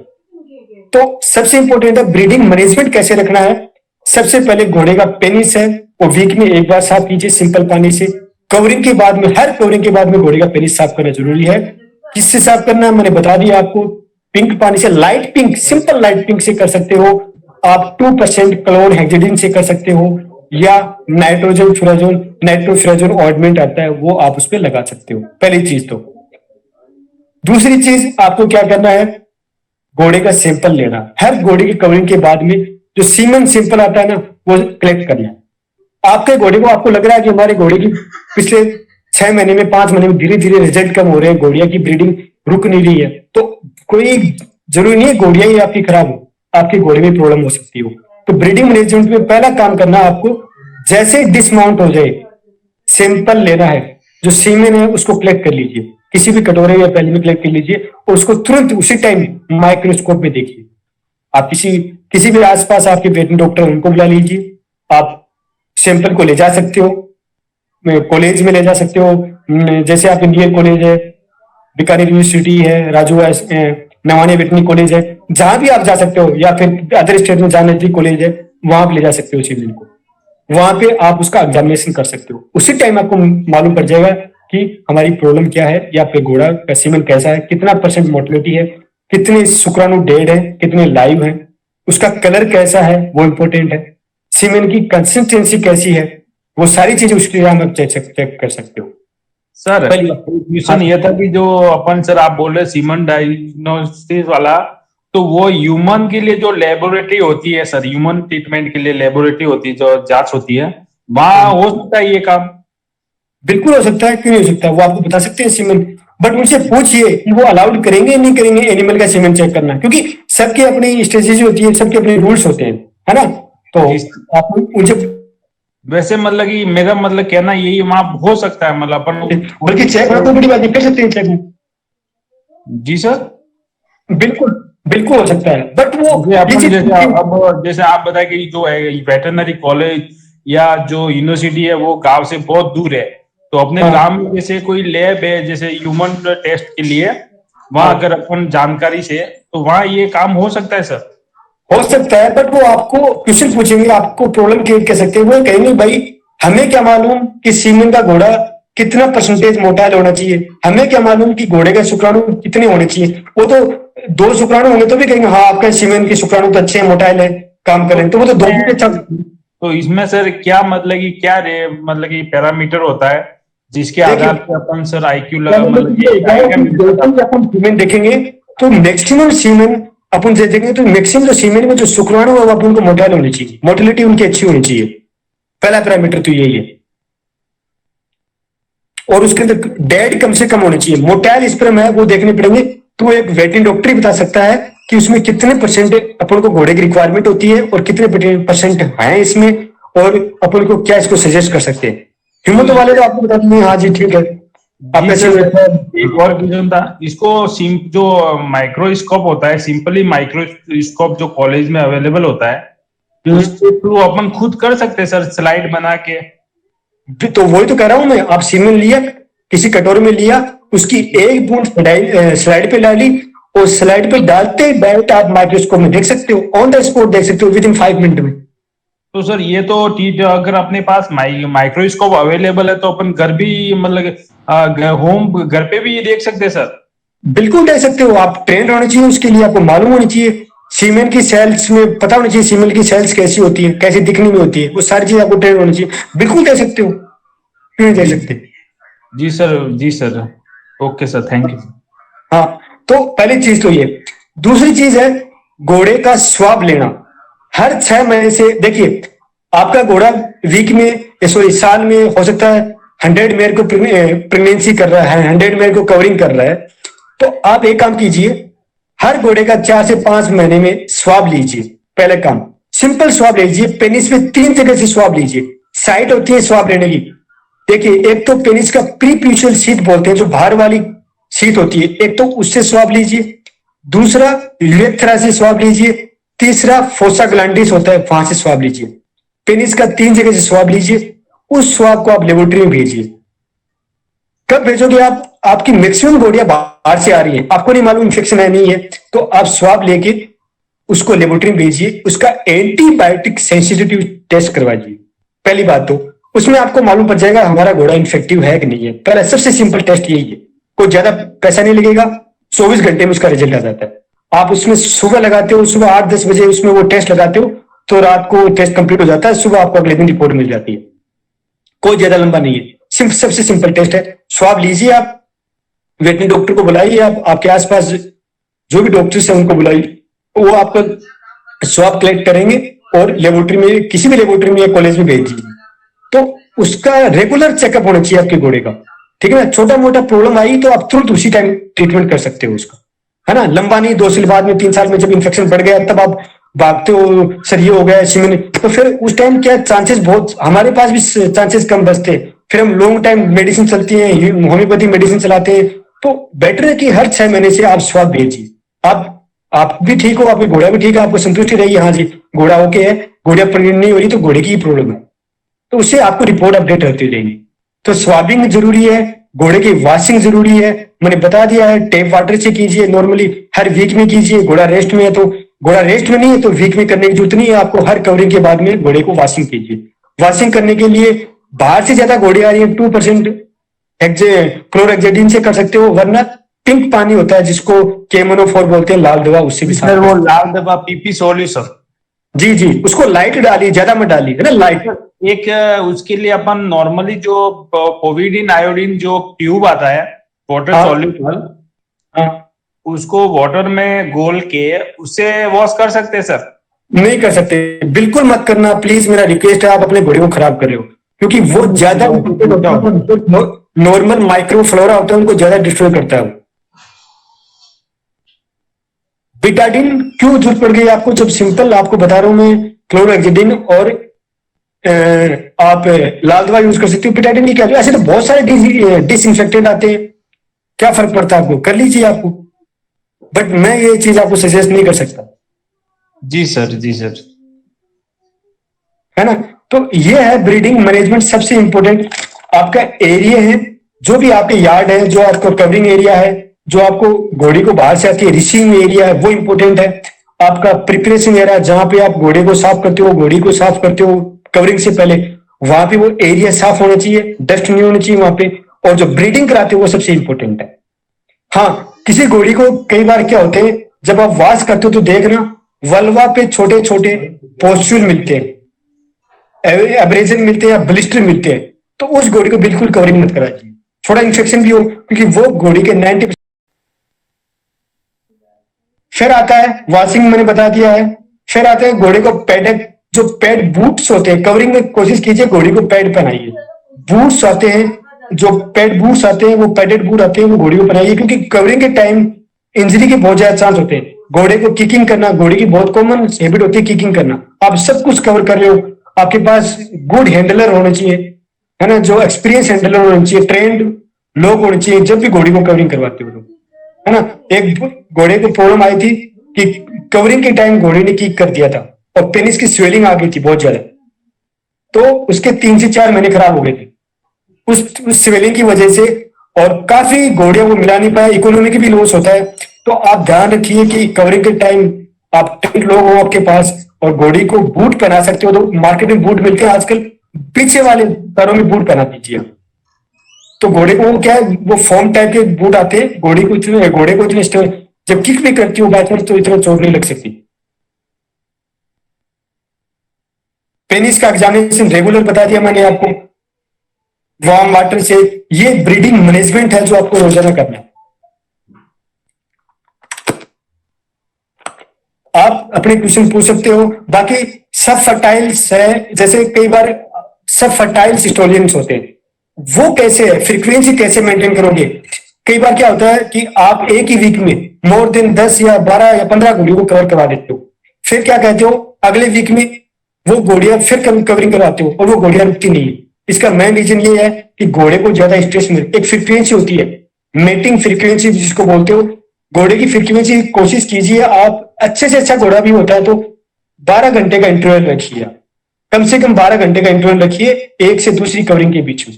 तो सबसे इंपॉर्टेंट है ब्रीडिंग मैनेजमेंट कैसे रखना है। सबसे पहले घोड़े का पेनिस है वो वीक में एक बार साफ कीजिए सिंपल पानी से। कवरिंग के बाद में, हर कवरिंग के बाद में घोड़े का पेनिस साफ करना जरूरी है। किससे साफ करना है मैंने बता दिया आपको, पिंक पानी से, light pink, simple light pink से कर सकते हो आप, 2% क्लोर हेक्सेडिन से कर सकते हो, या नाइट्रोफिराजोन ऑइंटमेंट आता है वो आप उस पर लगा सकते हो। पहली चीज तो। दूसरी चीज आपको क्या करना है, घोड़े का सैंपल लेना। हर घोड़े की कवरिंग के बाद में जो सीमेन सैंपल आता है ना वो कलेक्ट करना। आपके घोड़े को, आपको लग रहा है कि हमारे घोड़े की पिछले 6 महीने में, 5 महीने में धीरे धीरे रिजल्ट कम हो रहे हैं, घोड़िया की ब्रीडिंग रुक नहीं रही है, तो कोई जरूरी नहीं है घोड़िया ही आपकी खराब हो, आपके घोड़े में प्रॉब्लम हो सकती हो। तो ब्रीडिंग मैनेजमेंट में पहला काम करना आपको, जैसे डिसमाउंट हो जाए सैंपल लेना है, जो सीमेन है उसको कलेक्ट कर लीजिए, किसी भी कटोरे या पहले में कलेक्ट कर लीजिए और उसको तुरंत उसी टाइम माइक्रोस्कोप में देखिए। आप किसी भी आसपास आपके वेटरनरी डॉक्टर उनको बुला लीजिए, आप सैंपल को ले जा सकते हो, कॉलेज में ले जा सकते हो, जैसे आप इंडियन कॉलेज है, बीकानेर यूनिवर्सिटी है, राजू नवानी वेटरनरी कॉलेज है, जहां भी आप जा सकते हो, या फिर अदर स्टेट में जहां नजदीक कॉलेज है वहां पे ले जा सकते हो सीमेन को, वहां पे आप उसका एग्जामिनेशन कर सकते हो। उसी टाइम आपको मालूम पड़ जाएगा कि हमारी प्रॉब्लम क्या है, या फिर घोड़ा का सीमेन कैसा है, कितना % मोर्टेलिटी है, कितने शुक्राणु डेड है, कितने लाइव है, उसका कलर कैसा है वो इंपॉर्टेंट है, सीमेन की कंसिस्टेंसी कैसी है, वो सारी चीजें उसके लिए हम चेक कर सकते हो। सर क्वेश्चन ये था कि जो अपन सर आप बोल रहे सीमन डायग्नोसिस वाला, तो वो ह्यूमन के लिए जो लेबोरेटरी होती है सर, ह्यूमन ट्रीटमेंट के लिए लेबोरेटरी होती है जो जांच होती है, वहां हो सकता है ये काम? बिल्कुल हो सकता है, क्यों नहीं हो सकता, वो आपको बता सकते हैं सीमेन। बट उनसे पूछिए कि वो अलाउड करेंगे नहीं करेंगे एनिमल का सीमेंट चेक करना, क्योंकि सबकी अपनी स्ट्रेटेजी होती है, सबके अपने रूल्स होते हैं, है ना। तो आप उनसे वैसे मतलब कि मेरा मतलब कहना यही वहां हो सकता है, मतलब अपन बल्कि चेक तो बड़ी बात है, कर सकते हैं चेक। जी सर, बिल्कुल बिल्कुल हो सकता है, बट वो जैसे आप बताए कि जो वेटरनरी कॉलेज या जो यूनिवर्सिटी है वो गांव से बहुत दूर है, तो अपने गांव में जैसे कोई लैब है जैसे ह्यूमन टेस्ट के लिए, वहां अगर अपन जानकारी से, तो वहां ये काम हो सकता है सर? हो सकता है, बट वो आपको क्वेश्चन पूछेंगे, आपको प्रॉब्लम क्रिएट कर सकते हैं। वो कहेंगे भाई हमें क्या मालूम कि सीमेन का घोड़ा कितना परसेंटेज मोटाइल होना चाहिए, हमें क्या मालूम कि घोड़े का शुक्राणु कितने होने चाहिए। वो तो 2 शुक्राणु होंगे तो भी कहेंगे हाँ आपका सीमेन के शुक्राणु तो अच्छे हैं, मोटाइल है, काम कर रहे हैं, तो वो तो 2 भी अच्छा। तो इसमें सर क्या मतलब कि क्या मतलब कि पैरामीटर होता है जिसके आधार पर अपन सर आईक्यू लगा, मतलब अपन सीमेन देखेंगे तो मैक्सिमम सीमेन अपन देखेंगे तो मैक्सिमम जो सीमेन में जो शुक्राणु है वो अपन को मोटाइल होनी चाहिए, मोटिलिटी उनकी अच्छी होनी चाहिए। पहला पैरामीटर तो यही है। और उसके अंदर डेड कम से कम होने चाहिए। मोटाइल स्पर्म है वो देखने पड़ेंगे, तो एक वेटरनरी डॉक्टर ही बता सकता है कि उसमें कितने परसेंट अपन को घोड़े की रिक्वायरमेंट होती है और कितने परसेंट है इसमें, और अपन को क्या इसको सजेस्ट कर सकते हैं। ह्यूमन वाले तो आपको बता देंगे हाँ जी ठीक है। एक और क्वेश्चन था, इसको जो माइक्रोस्कोप होता है, सिंपली माइक्रोस्कोप जो कॉलेज में अवेलेबल होता है, उसके थ्रू अपन खुद कर सकते हैं सर, स्लाइड बना के? तो वही तो कह रहा हूं मैं, आप सीमेन लिया, किसी कटोरे में लिया, उसकी एक बूंद स्लाइड पे डाली और स्लाइड पे डालते ही डायरेक्ट आप माइक्रोस्कोप में देख सकते हो, ऑन द स्पॉट देख सकते हो विद इन 5 मिनट में। तो सर ये तो ठीक है, अगर अपने पास माइक्रोस्कोप अवेलेबल है तो अपन घर भी मतलब होम घर पे भी ये देख सकते हैं सर? बिल्कुल देख सकते हो, आप ट्रेन होने चाहिए उसके लिए, आपको मालूम होनी चाहिए सीमेन की सेल्स में, पता होना चाहिए सीमेन की सेल्स कैसी होती है, कैसी दिखने में होती है, वो सारी चीज आपको ट्रेन होनी चाहिए। बिल्कुल दे सकते हो, क्यों नहीं दे सकते? जी सर, जी sir, okay sir, thank you. हाँ, तो पहली चीज तो ये। दूसरी चीज है घोड़े का स्वाब लेना। हर 6 महीने से देखिए, आपका घोड़ा वीक में सॉरी साल में हो सकता है 100 मेल को प्रेगनेंसी कर रहा है, 100 मेल को कवरिंग कर रहा है, तो आप एक काम कीजिए, हर घोड़े का 4 से 5 महीने में स्वाब लीजिए। पहले काम सिंपल स्वाब लीजिए, पेनिस में 3 जगह से स्वाब लीजिए। साइट होती है स्वाब लेने की, देखिए एक तो पेनिस का प्रीप्यूशियल शीथ बोलते हैं, जो बाहर वाली शीथ होती है, एक तो उससे स्वाब लीजिए, दूसरा यूरेथ्रा से स्वाब लीजिए, तीसरा फोसा ग्लैंडिस होता है वहां से स्वाब लीजिए। पेनिस का 3 जगह से स्वाब लीजिए, उस स्वाब को आप लेबोरेटरी में भेजिए। कब भेजोगे आप? आपकी मैक्सिमम घोड़ियां बाहर से आ रही है, आपको नहीं मालूम इन्फेक्शन है नहीं है, तो आप स्वाब लेके उसको लेबोरेटरी में भेजिए, उसका एंटीबायोटिक सेंसिटिविटी टेस्ट करवाइए। पहली बात तो उसमें आपको मालूम पड़ जाएगा हमारा घोड़ा इन्फेक्टिव है कि नहीं है। पहला सबसे सिंपल टेस्ट यही है, कोई ज्यादा पैसा नहीं लगेगा, 24 घंटे में उसका रिजल्ट आ जाता है। आप उसमें सुबह लगाते हो, सुबह 8-10 बजे उसमें वो टेस्ट लगाते हो, तो रात को टेस्ट कंप्लीट हो जाता है, सुबह आपको अगले दिन रिपोर्ट मिल जाती है। कोई ज्यादा लंबा नहीं है, सबसे सिंपल टेस्ट है। स्वाब लीजिए, आप वेटरनरी डॉक्टर को बुलाइए, आप आपके आसपास जो भी डॉक्टर्स हैं उनको बुलाइए, वो आपका स्वाब कलेक्ट करेंगे और लेबोरेटरी में, किसी भी लेबोरेटरी में या कॉलेज में भेज दीजिए। तो उसका रेगुलर चेकअप होना चाहिए आपके घोड़े का, ठीक है ना। छोटा मोटा प्रॉब्लम आई तो आप तुरंत उसी टाइम ट्रीटमेंट कर सकते हो उसका, है ना। लंबा नहीं, 2 साल बाद में, 3 साल में जब इन्फेक्शन बढ़ गया तब आप भागते हो, सर ये हो गया सीमेन, तो फिर उस टाइम क्या चांसेस, बहुत हमारे पास भी चांसेस कम बचते, फिर हम लॉन्ग टाइम मेडिसिन चलती है, होम्योपैथी मेडिसिन चलाते हैं। तो बेटर है कि हर 6 महीने से आप स्वाब भेजिए। आप भी ठीक हो, आपके घोड़ा भी ठीक है, आपको संतुष्टि रही हाँ जी घोड़ा ओके है, घोड़ा प्रेग्नेंट नहीं हो रही तो घोड़े की ही प्रॉब्लम है, तो उससे आपको रिपोर्ट अपडेट होती रहेगी। तो स्वाबिंग जरूरी है, घोड़े की वॉशिंग जरूरी है, मैंने बता दिया है, टेप वाटर से कीजिए, नॉर्मली हर वीक में कीजिए। घोड़ा रेस्ट में है तो, घोड़ा रेस्ट में नहीं है तो वीक में करने की जरूरत नहीं है आपको, हर कवरिंग के बाद में घोड़े को वॉशिंग कीजिए। वॉशिंग करने के लिए बाहर से ज्यादा घोड़े आ रही है 2% क्लोरेक्जेडिन से कर सकते हो, वरना पिंक पानी होता है जिसको केमोनोफोर बोलते हैं, लाल दवा, उससे भी सर वो लाल दवा पीपी सॉल्यूशन, जी जी, उसको लाइट डालिए, ज्यादा मत डालिए, है ना, लाइट। एक उसके लिए अपन नॉर्मली जो पोविडिन आयोडीन जो ट्यूब आता है वाटर सॉल्यूबल, उसको वाटर में घोल के उससे वॉश कर सकते हैं सर? नहीं कर सकते, बिल्कुल मत करना प्लीज, मेरा रिक्वेस्ट है। आप अपने घोड़े को खराब कर रहे हो, क्योंकि वो ज्यादा नॉर्मल माइक्रोफ्लोरा होता है उनको ज्यादा डिस्ट्रॉय करता है। बिटाडिन क्यों जरूरत पड़ गई आपको? जब सिंपल आपको बता रहा हूं मैं, क्लोरोहेक्सिडिन और आप लाल दवा यूज कर सकते हो, बिटाडिन की क्या? ऐसे तो बहुत सारे डिसइंफेक्टेंट आते हैं, क्या फर्क पड़ता है आपको? कर लीजिए आपको, बट मैं ये चीज आपको सजेस्ट नहीं कर सकता। जी सर, जी सर। है ना? तो ये है ब्रीडिंग मैनेजमेंट। सबसे इंपॉर्टेंट आपका एरिया है, जो भी आपके यार्ड है, जो आपका कवरिंग एरिया है, जो आपको घोड़ी को बाहर से आती है रिसीविंग एरिया है, वो इंपॉर्टेंट है। आपका प्रिपरेशन एरिया, जहां पे आप घोड़े को साफ करते हो, घोड़ी को साफ करते हो कवरिंग से पहले, वहां पे वो एरिया साफ होना चाहिए, डस्ट नहीं होनी चाहिए वहां पे। और जो ब्रीडिंग कराते हो वो सबसे इंपॉर्टेंट है। हाँ, किसी घोड़ी को कई बार क्या होते हैं, जब आप वॉश करते हो तो देखना वल्वा पे छोटे छोटे पोस्ट्यूल मिलते हैं, एब्रेजन मिलते हैं या ब्लिस्टर मिलते हैं, तो उस घोड़ी को बिल्कुल कवरिंग मत कराइए। थोड़ा इन्फेक्शन भी हो, क्योंकि वो घोड़ी के 90%। फिर आता है वॉशिंग, मैंने बता दिया है। फिर आते हैं घोड़े को पैड, जो पैड बूट्स होते हैं, कवरिंग में कोशिश कीजिए घोड़ी को पैड पहनाइए। बूट्स आते हैं, जो पैड बूट्स आते हैं, वो पैडेड बूट आते हैं, वो घोड़ी को पहनाइए, क्योंकि कवरिंग के टाइम इंजरी के बहुत ज्यादा चांस होते हैं। घोड़े को किकिंग करना, घोड़े की बहुत कॉमन हैबिट होती है किकिंग करना। आप सब कुछ कवर कर रहे हो, आपके पास गुड हैंडलर होने चाहिए, है ना, जो एक्सपीरियंस हैंडलर होने चाहिए, ट्रेंड लोग होने चाहिए जब भी घोड़ी को कवरिंग करवाते हो, है ना। एक घोड़े को प्रॉब्लम आई थी कि कवरिंग के टाइम घोड़े ने किक कर दिया था और पेनिस की स्वेलिंग आ गई थी बहुत ज्यादा, तो उसके 3 से 4 महीने खराब हो गए थे उस स्वेलिंग की वजह से। और काफी घोड़े वो मिला नहीं पाया, इकोनॉमी की भी लॉस होता है। तो आप ध्यान रखिए कि कवरिंग के टाइम आप ट्रेंड लोग हो आपके पास, और घोड़ी को बूट पहना सकते हो, तो मार्केट में बूट मिलते हैं आजकल, पीछे वाले पैरों में बूट पहना दीजिए। तो घोड़े को क्या है, वो फॉर्म टाइप के बूट आते हैं, घोड़े को इतने जब किक भी करती हो बाई चांस तो इतना चोट नहीं लग सकती। पेनिस का एग्जामिनेशन रेगुलर बता दिया मैंने आपको, वार्म वाटर से। ये ब्रीडिंग मैनेजमेंट है जो आपको रोजाना करना है। आप अपने क्वेश्चन पूछ सकते हो। बाकी सब फर्टाइल्स है, जैसे कई बार सब फर्टाइल सिस्टोलियंस होते हैं, वो कैसे है, फ्रीक्वेंसी कैसे मेंटेन करोगे? कई बार क्या होता है कि आप एक ही वीक में मोर देन 10 या 12 या 15 घोड़ियों को कवर करवा देते हो, फिर क्या कहते हो, अगले वीक में वो घोड़ियां फिर कवरिंग करवाते हो और वो घोड़ियां रुकती नहीं है। इसका मेन रीजन ये है कि घोड़े को ज्यादा स्ट्रेस मिलता है। एक फ्रीक्वेंसी होती है, मेटिंग फ्रीक्वेंसी जिसको बोलते हो, घोड़े की फ्रीक्वेंसी कोशिश कीजिए आप, अच्छे से अच्छा घोड़ा भी होता है तो 12 घंटे का इंटरवल रखिए, कम से कम 12 घंटे का इंटरवल रखिए एक से दूसरी कवरिंग के बीच में।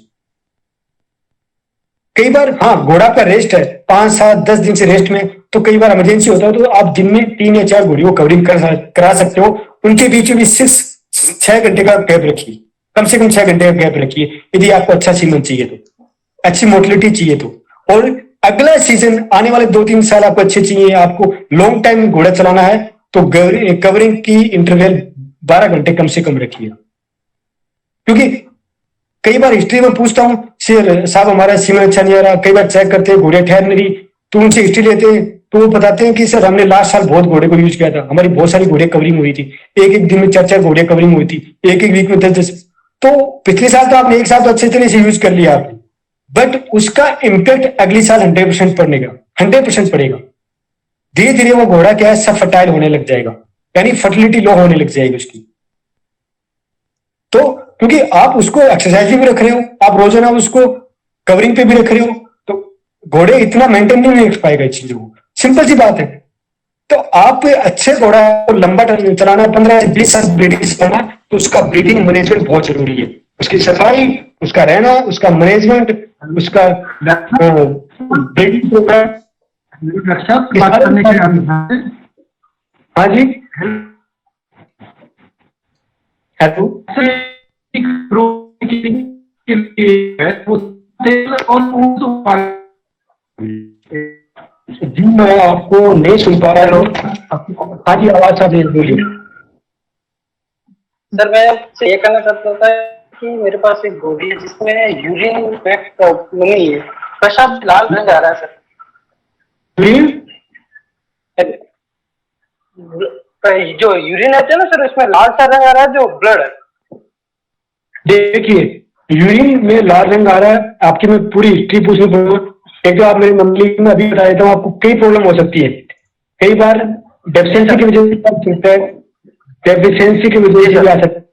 कई बार हाँ घोड़ा का रेस्ट है 5, 7, 10 दिन से रेस्ट में, तो कई बार इमरजेंसी होता है तो आप दिन में 3 या 4 घोड़ियों को कवरिंग करा सकते हो। उनके बीच में भी 6 घंटे का गैप रखिए, कम से कम 6 घंटे का गैप रखिए, यदि आपको अच्छा सीमन चाहिए तो, अच्छी मोटिलिटी चाहिए तो। और अगला सीजन आने वाले 2-3 साल आपको अच्छे चाहिए, आपको लॉन्ग टाइम घोड़ा चलाना है, तो कवरिंग की इंटरवल 12 घंटे कम से कम रखिए। क्योंकि कई बार हिस्ट्री में पूछता हूँ, सर साहब हमारा सीमन अच्छा नहीं आ रहा, कई बार चेक करते हैं घोड़े ठहर नहीं रही, तो उनसे हिस्ट्री लेते हैं तो वो बताते हैं कि सर हमने लास्ट साल बहुत घोड़े को यूज किया था, हमारी बहुत सारी घोड़े कवरिंग हुई थी, एक दिन में 4-4 घोड़े कवरिंग हुई थी, एक वीक में 10-10। तो पिछले साल तो आपने एक साल तो अच्छे तरह से यूज कर लिया आपने, बट उसका इम्पैक्ट अगली साल 100% पड़ेगा, 100% पड़ेगा। धीरे धीरे वो घोड़ा क्या है, सब फर्टाइल होने लग जाएगा, यानी फर्टिलिटी लो होने लग जाएगी उसकी। तो क्योंकि आप उसको एक्सरसाइज भी रख रहे हो, आप रोजाना उसको कवरिंग पे भी रख रहे हो, तो घोड़े इतना मेंटेन नहीं रख पाएगा इस चीजों को, सिंपल सी बात है। तो आप अच्छे घोड़ा को लंबा टाइम चलाना, 15 से 20 साल ब्रीडिंग चलाना, तो उसका ब्रीडिंग मैनेजमेंट बहुत जरूरी है। उसकी सफाई, उसका रहना, उसका मैनेजमेंट, उसका ब्रीडिंग प्रोग्राम। हाँ जी, हेलो, जी मैं आपको नहीं सुन पा रहा हूँ। हाँ जी, आवाज आप बोलिए। सर मैं आपसे ये कहना चाहता था कि मेरे पास एक घोड़ी है जिसमें यूरिन बैग प्रॉब्लम नहीं है, पेशाब लाल रंग आ रहा है सर। जो यूरिन आते है ना सर, उसमें लाल सा रंग आ रहा है, जो ब्लड है। देखिए यूरिन में लाल रंग आ रहा है, आपकी मैं पूरी हिस्ट्री पूछनी पड़ूंगा। एक तो आप मेरी मंथली में अभी बता देता हूँ, आपको कई प्रॉब्लम हो सकती है। कई बार डेफिशिएंसी की वजह से आ सकता है, डेफिशिएंसी की वजह से भी आ सकता है।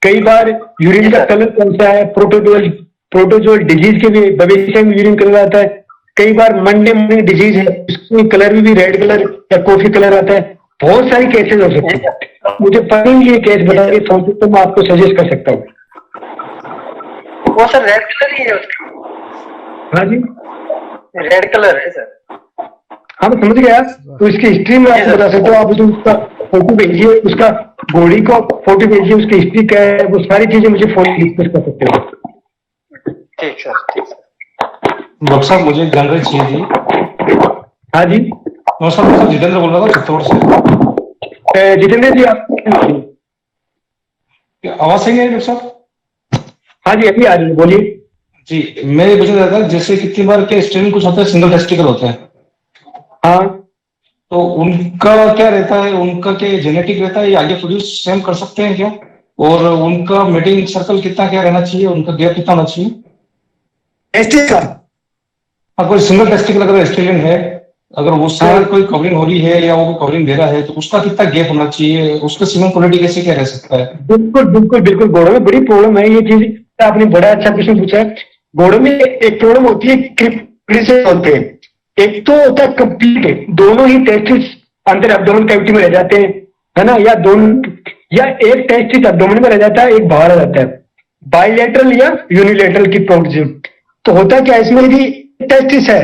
कई बार यूरिन का कलर कौन सा है, प्रोटोजोल डिजीज के भी वजह में यूरिन कलर आता है। कई बार मंडे मॉर्निंग डिजीज है, उसमें कलर भी रेड कलर या कॉफी कलर आता है। बहुत सारी केसेस हो सकती है। मुझे पता नहीं ये केस बता के तो मैं आपको सजेस्ट कर सकता हूँ। वो सर रेड कलर ही है उसका। हाँ जी, रेड कलर है सर। हाँ मैं समझ गया। तो इसकी हिस्ट्री में आपको बता सकता हूँ, आप मुझे उसका फोटो भेजिए, उसका बॉडी को फोटो भेजिए, उसकी हिस्ट्री क्या है, वो सारी चीजें मुझे फोन डिस्कस कर सकते हो। ठीक सर, ठीक सर। डॉक्टर साहब मुझे एक जानकारी चाहिए थी। हाँ जी, नमस्कार, जितेंद्र बोल रहा था चित्तौड़ से। जितेंद्र जी, आप आवाज सही है डॉक्टर साहब? हाँ जी, अभी आ रही है, बोलिए। जी, मैं ये पूछ रहा था, जैसे कितनी बार के स्टेन कुछ होता है, सिंगल टेस्टिकल होता है, हाँ, तो उनका क्या रहता है, उनका क्या जेनेटिक रहता है या आगे प्रोड्यूस सेम कर सकते हैं क्या? और उनका मेटिंग सर्कल कितना क्या रहना चाहिए, उनका गैप कितना होना चाहिए? टेस्टिकल, हाँ, कोई सिंगल टेस्टिकल अगर स्टेलियन है, अगर उससे कोई कवरिंग हो रही है या वो कवरिंग दे रहा है, तो उसका कितना गैप होना चाहिए, उसका सीमेंट क्वालिटी कैसे क्या रह सकता है? बिल्कुल बिल्कुल बिल्कुल, घोड़ों में बड़ी प्रॉब्लम है ये चीज। आपने बड़ा अच्छा क्वेश्चन पूछा है। घोड़ों में एक प्रॉब्लम होती है, क्रिप्टोलिसिस होते हैं। एक तो होता है कंप्लीट, दोनों ही टेस्टिस अंदर एब्डोमेन कैविटी में रह जाते हैं, है ना, या दोनों, या एक टेस्टिस एब्डोमेन में रह जाता है, एक बाहर आ जाता है, बाइलेटरल या यूनिलेटरल की प्रॉब्लम। तो होता क्या है, इसमें भी टेस्टिस है,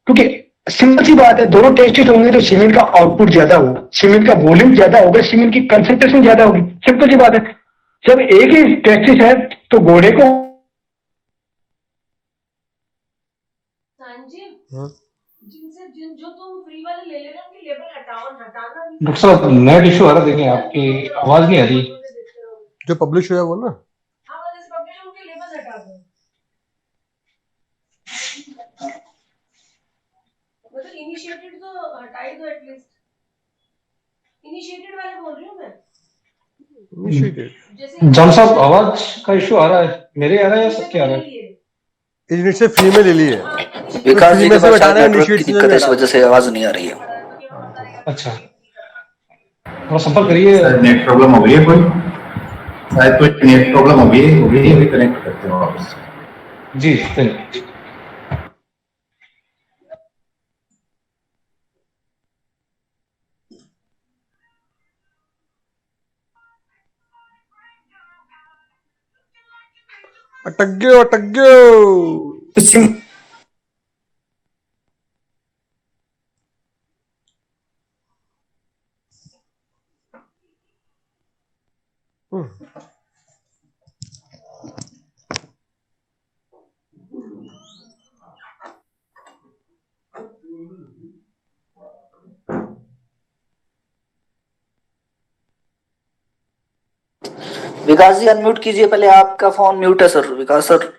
क्योंकि सिंपल सी बात है, दोनों टेस्टिस होंगे तो सीमेंट का आउटपुट ज्यादा होगा, सीमेंट का वॉल्यूम ज्यादा होगा, सीमेंट की कंसेंट्रेशन ज्यादा होगी। सिंपल सी बात है। जब एक ही टेस्टिस है तो घोड़े को जो तुम फ्री वाले ले रहे हो उनके लेबल हटाना नहीं। डॉक्टर साहब नेट इशू आ रहा, देखिए आपकी आवाज नहीं आ रही। जो पब्लिश हुआ है वो ना, हाँ, जैसे पब्लिश उनके लेबल हटा दो। मतलब इनिशिएटेड तो हटा ही दो एटलीस्ट। इनिशिएटेड वाले बोल रही हूँ मैं। जाम साहब आवाज का इशू आ रहा है, मेरे आ रहा है या सबके आ रहा है? इनिशिएट से फ्री में ले ली है, विकास जी के पास शायद नेटवर्क की दिक्कत है, इस वजह से आवाज नहीं आ रही है। अच्छा, थोड़ा संपर्क करिए। नेट प्रॉब्लम हो गई है, कोई शायद कोई नेट प्रॉब्लम हो गई है, अभी कनेक्ट करते हैं वापस। जी थैंक यू। अटक गयो, अटक गयो। विकास जी अनम्यूट कीजिए पहले, आपका फोन म्यूट है सर, विकास सर।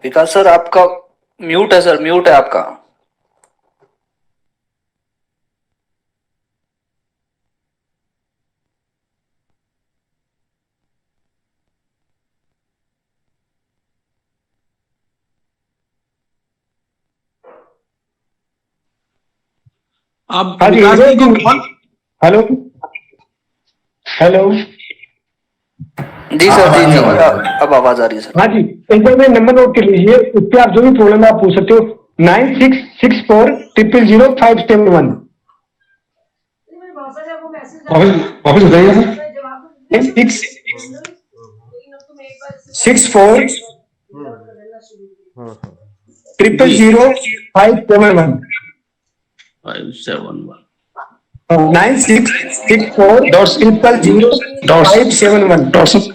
विकास सर आपका म्यूट है सर, म्यूट है आपका। आप हेलो हेलो, जी सर, जी अब आवाज आ रही है सर। हाँ जी, एक बार मेरा नंबर नोट कर लीजिए, उस पर आप जो भी प्रॉब्लम है आप पूछ सकते हो। 9664000571। वापस बताइए सर। 9664000571। 9664000571।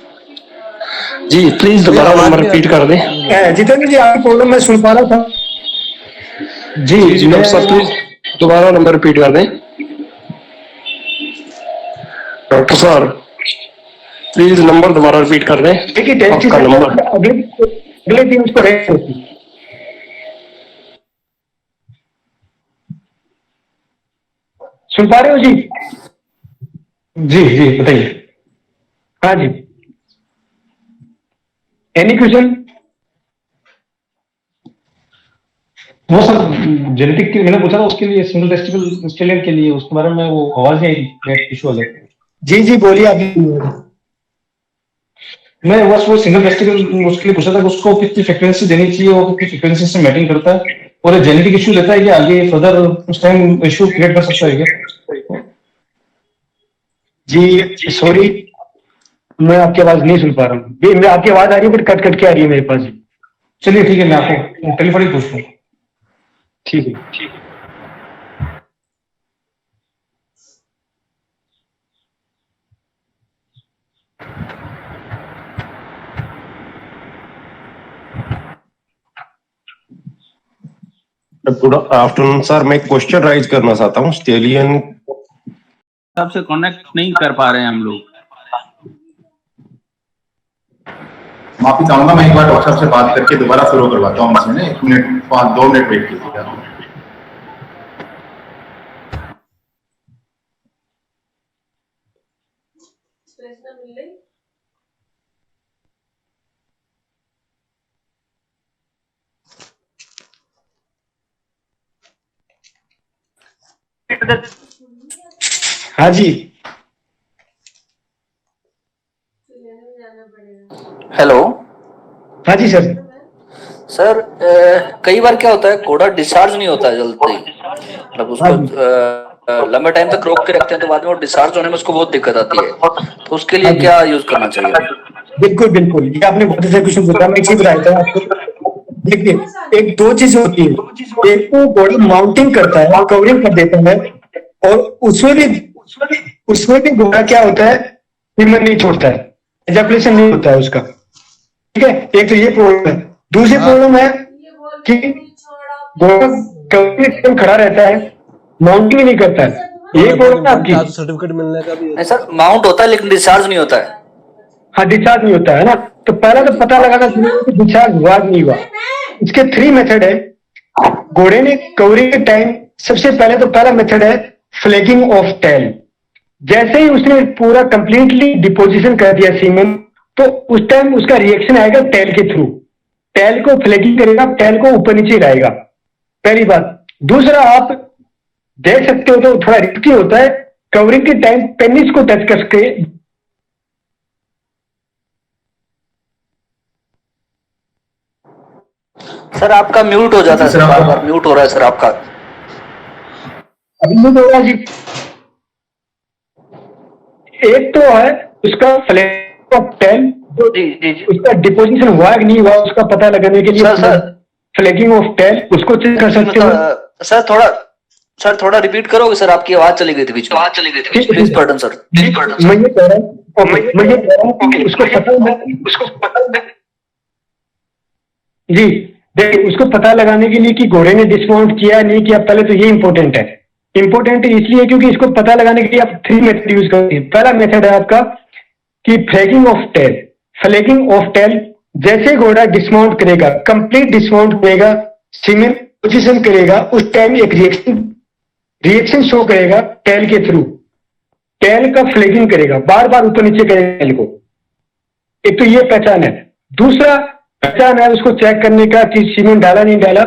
जी प्लीज दोबारा नंबर रिपीट कर दें। जितेंद्र जी, आपकी प्रॉब्लम मैं सुन पा रहा था। जी डॉक्टर साहब प्लीज दोबारा नंबर रिपीट कर दें। डॉक्टर साहब प्लीज नंबर दोबारा रिपीट कर दें, देखिए आपका नंबर। अगले दिन उसको रेस्ट होती। सुन पा रहे हो जी? जी बताइए। हाँ जी, एनी क्वेश्चन? वो सर जेनेटिक के मैंने पूछा था उसके लिए, सिंगल टेस्टिकल स्टेलियन के लिए, उसके बारे में वो आवाज नहीं आई, नेट इशू हो गया। जी बोलिए आप। मैं बस वो सिंगल टेस्टिकल उसके लिए पूछा था कि उसको कितनी फ्रीक्वेंसी देनी चाहिए, वो कितनी फ्रीक्वेंसी से मैटिंग करता है, और जेनेटिक इशू देता है कि आगे फर्दर उस टाइम इशू क्रिएट कर सकता है क्या? जी सॉरी, मैं आपकी आवाज नहीं सुन पा रहा हूँ। मैं आपकी आवाज आ रही है बट कट के आ रही है मेरे पास। चलिए ठीक है, मैं आपको टेलीफोनिक पूछता हूँ। ठीक है। गुड आफ्टरनून सर, मैं क्वेश्चन राइज करना चाहता हूँ। स्टेलियन सबसे कनेक्ट नहीं कर पा रहे हैं हम लोग। माफी चाहूंगा, मैं एक बार डॉक्टर साहब से बात करके दोबारा शुरू करवाता हूँ। इसमें 1 मिनट 2 मिनट वेट कीजिएगा। हाँ जी। हेलो। हाँ जी सर। सर कई बार क्या होता है, घोड़ा डिस्चार्ज नहीं होता है जल्दी, मतलब उसको लंबे टाइम तक रोक के रखते हैं तो बाद में वो डिस्चार्ज होने में उसको बहुत दिक्कत आती है, तो उसके लिए क्या यूज करना चाहिए? बिल्कुल, ये आपने बहुत अच्छा क्वेश्चन पूछा। मैं एक चीज बताता हूँ आपको। देखिए, एक दो चीज होती है। एक तो बॉडी माउंटिंग करता है, कवरिंग कर देता है, और उसमें भी घोड़ा क्या होता है, हिम्मत नहीं छोड़ता है, एजैकुलेशन नहीं होता है उसका। ठीक है, एक तो ये प्रॉब्लम है। दूसरी प्रॉब्लम है कि घोड़ा कवरिंग खड़ा रहता है, माउंटिंग नहीं करता है। ये प्रॉब्लम है आपकी। सर्टिफिकेट मिलने का भी सर माउंट होता है लेकिन डिस्चार्ज नहीं होता है। हाँ, डिस्चार्ज नहीं होता है ना, तो पहला तो पता लगाना चाहिए कि डिस्चार्ज हुआ नहीं हुआ। इसके 3 मेथड है। घोड़े ने कवरिंग के टाइम सबसे पहले तो पहला मेथड है फ्लैगिंग ऑफ टेल। जैसे ही उसने पूरा कंप्लीटली डिपोजिशन कर दिया सीमेन, तो उस टाइम उसका रिएक्शन आएगा टेल के थ्रू। टेल को फ्लैगिंग करेगा, टेल को ऊपर नीचे लाएगा, पहली बात। दूसरा, आप देख सकते हो तो थोड़ा रिस्की होता है, कवरिंग के टाइम पेनिस को टच करके सर आपका म्यूट हो जाता है सर, बार म्यूट हो रहा है सर आपका। अभी म्यूट हो रहा है जी। एक तो है उसका फ्लैग ऑफ टेल, उसका डिपोजिशन हुआ कि नहीं हुआ उसका पता लगाने के लिए फ्लैगिंग ऑफ टेल उसको चेक कर सकते हो। सर थोड़ा रिपीट करोगे सर, आपकी आवाज चली गई थी बीच में। Please pardon sir. मैं ये कह रहा हूँ कि उसको पता जी, देखिए उसको पता लगाने के लिए कि घोड़े ने डिस्माउंट किया नहीं किया, पहले तो ये इंपॉर्टेंट है। इंपॉर्टेंट इसलिए क्योंकि इसको पता लगाने के लिए आप 3 मेथड यूज करते हैं। पहला मेथड है आपका कि flagging of tail. Flagging of tail, जैसे घोड़ा डिस्माउंट करेगा, कंप्लीट डिस्माउंट करेगा, सीमेन पोजीशन करेगा, उस टाइम एक रिएक्शन शो करेगा टेल के थ्रू। टेल का फ्लैगिंग करेगा, बार बार ऊपर नीचे करेगा टेल को। एक तो ये पहचान है। दूसरा पहचान है उसको चेक करने का कि सीमेन डाला नहीं डाला।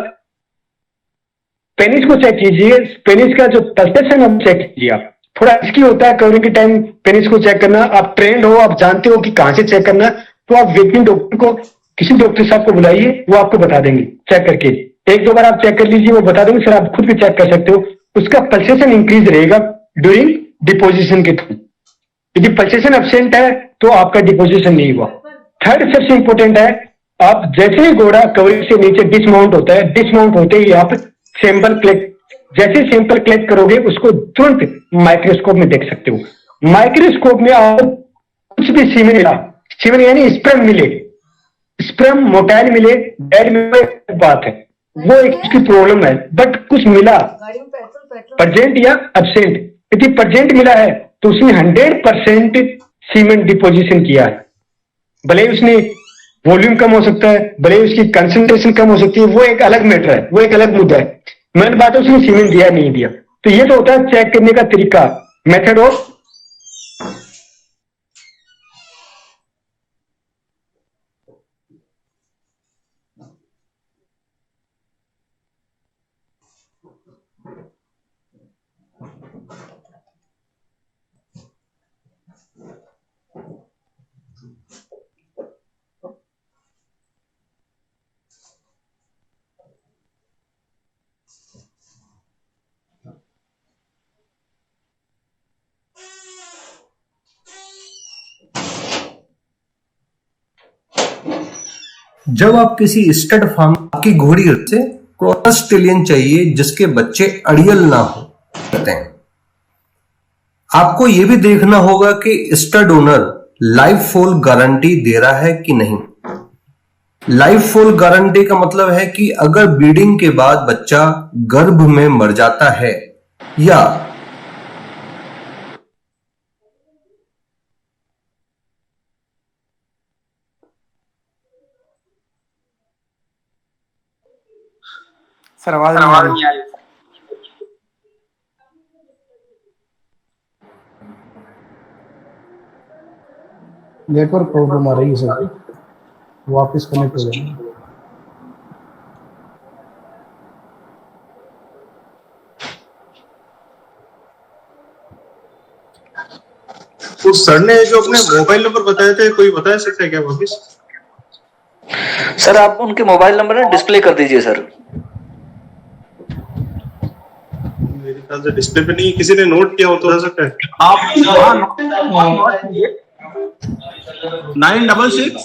पेनिस को चेक कीजिए, पेनिस का जो पल्सेशन है चेक कीजिए। आप थोड़ा रिस्की होता है कवरिंग के टाइम पेनिस को चेक करना। आप ट्रेंड हो, आप जानते हो कि कहां से चेक करना, तो आप वेटरिनरी डॉक्टर को, किसी डॉक्टर साहब को बुलाइए, वो आपको बता देंगे चेक करके। 1-2 बार आप चेक कर लीजिए, वो बता देंगे। सर आप खुद भी चेक कर सकते हो, उसका पल्सेशन इंक्रीज रहेगा ड्यूरिंग डिपोजिशन के थ्रू। यदि पल्सेशन एब्सेंट है तो आपका डिपोजिशन नहीं हुआ। थर्ड सबसे इंपॉर्टेंट है, आप जैसे ही घोड़ा कवरिंग से नीचे डिसमाउंट होता है, डिसमाउंट होते ही आप सैंपल कलेक्ट, जैसे सैंपल कलेक्ट करोगे उसको तुरंत माइक्रोस्कोप में देख सकते हो। माइक्रोस्कोप में आप कुछ भी सीमेन यानी स्पर्म मिले, स्पर्म मोटाइल मिले, डेड मिले, बात है, वो एक उसकी प्रॉब्लम है। बट कुछ मिला प्रेजेंट या एब्सेंट, यदि प्रेजेंट मिला है तो उसने 100% सीमेन डिपोजिशन किया है। भले उसने वॉल्यूम कम हो सकता है, भले उसकी कंसंट्रेशन कम हो सकती है, वो एक अलग मैटर है, वो एक अलग मुद्दा है। मेन बात है उसने सीमेन दिया नहीं दिया। तो ये तो होता है चेक करने का तरीका, मेथड ऑफ। जब आप किसी स्टड फार्म आपकी घोड़ी से क्रॉस ऑस्ट्रेलियन चाहिए जिसके बच्चे अड़ियल ना हो कहते हैं, आपको यह भी देखना होगा कि स्टड ओनर लाइफ फोल गारंटी दे रहा है कि नहीं। लाइफ फोल गारंटी का मतलब है कि अगर ब्रीडिंग के बाद बच्चा गर्भ में मर जाता है या सर आवाज नहीं आ रही। नेटवर्क प्रॉब्लम आ रही है सर, वापस कनेक्ट हो जाए। तो सर ने जो अपने मोबाइल नंबर बताए थे, कोई बता सकता है क्या वापिस? सर आप उनके मोबाइल नंबर ना डिस्प्ले कर दीजिए सर। मेरे ख्याल से डिस्प्ले पे नहीं, किसी ने नोट किया हो तो हो सकता है। आप 966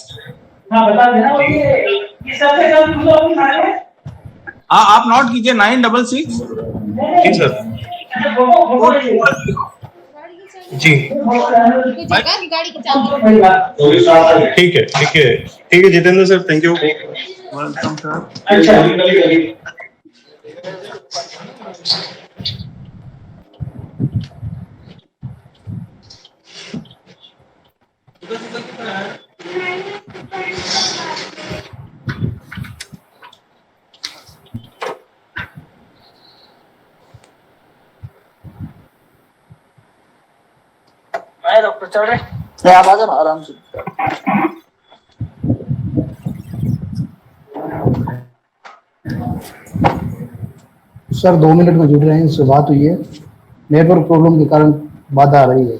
आप नोट कीजिए 966 जी सर। जी ठीक है ठीक है ठीक है Jitendra sir, thank you. Welcome sir. Doctor चल रहे आप आ जाओ आराम से। सर 2 मिनट में जुड़ रहे हैं, इससे बात हुई है, नेटवर्क प्रॉब्लम के कारण बाधा आ रही है।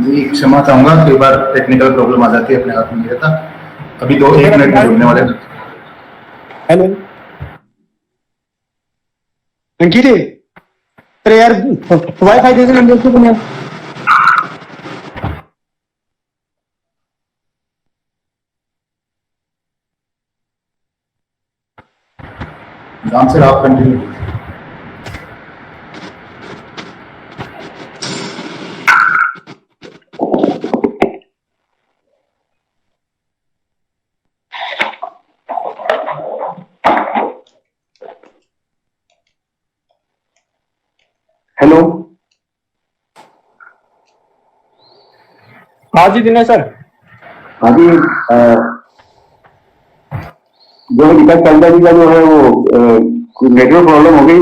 जी क्षमा चाहूंगा, कई बार टेक्निकल प्रॉब्लम आ जाती है, अपने हाथ में नहीं रहता। अभी 1 मिनट में जुड़ने वाले। हेलो अंकित, अरे यार वाईफाई दे देना मेरे को। राम सर आप कंटिन्यू। हाँ जी दिनेश सर। हाँ जी, जो विकास कांता जी का जो है वो नेटवर्क प्रॉब्लम हो गई,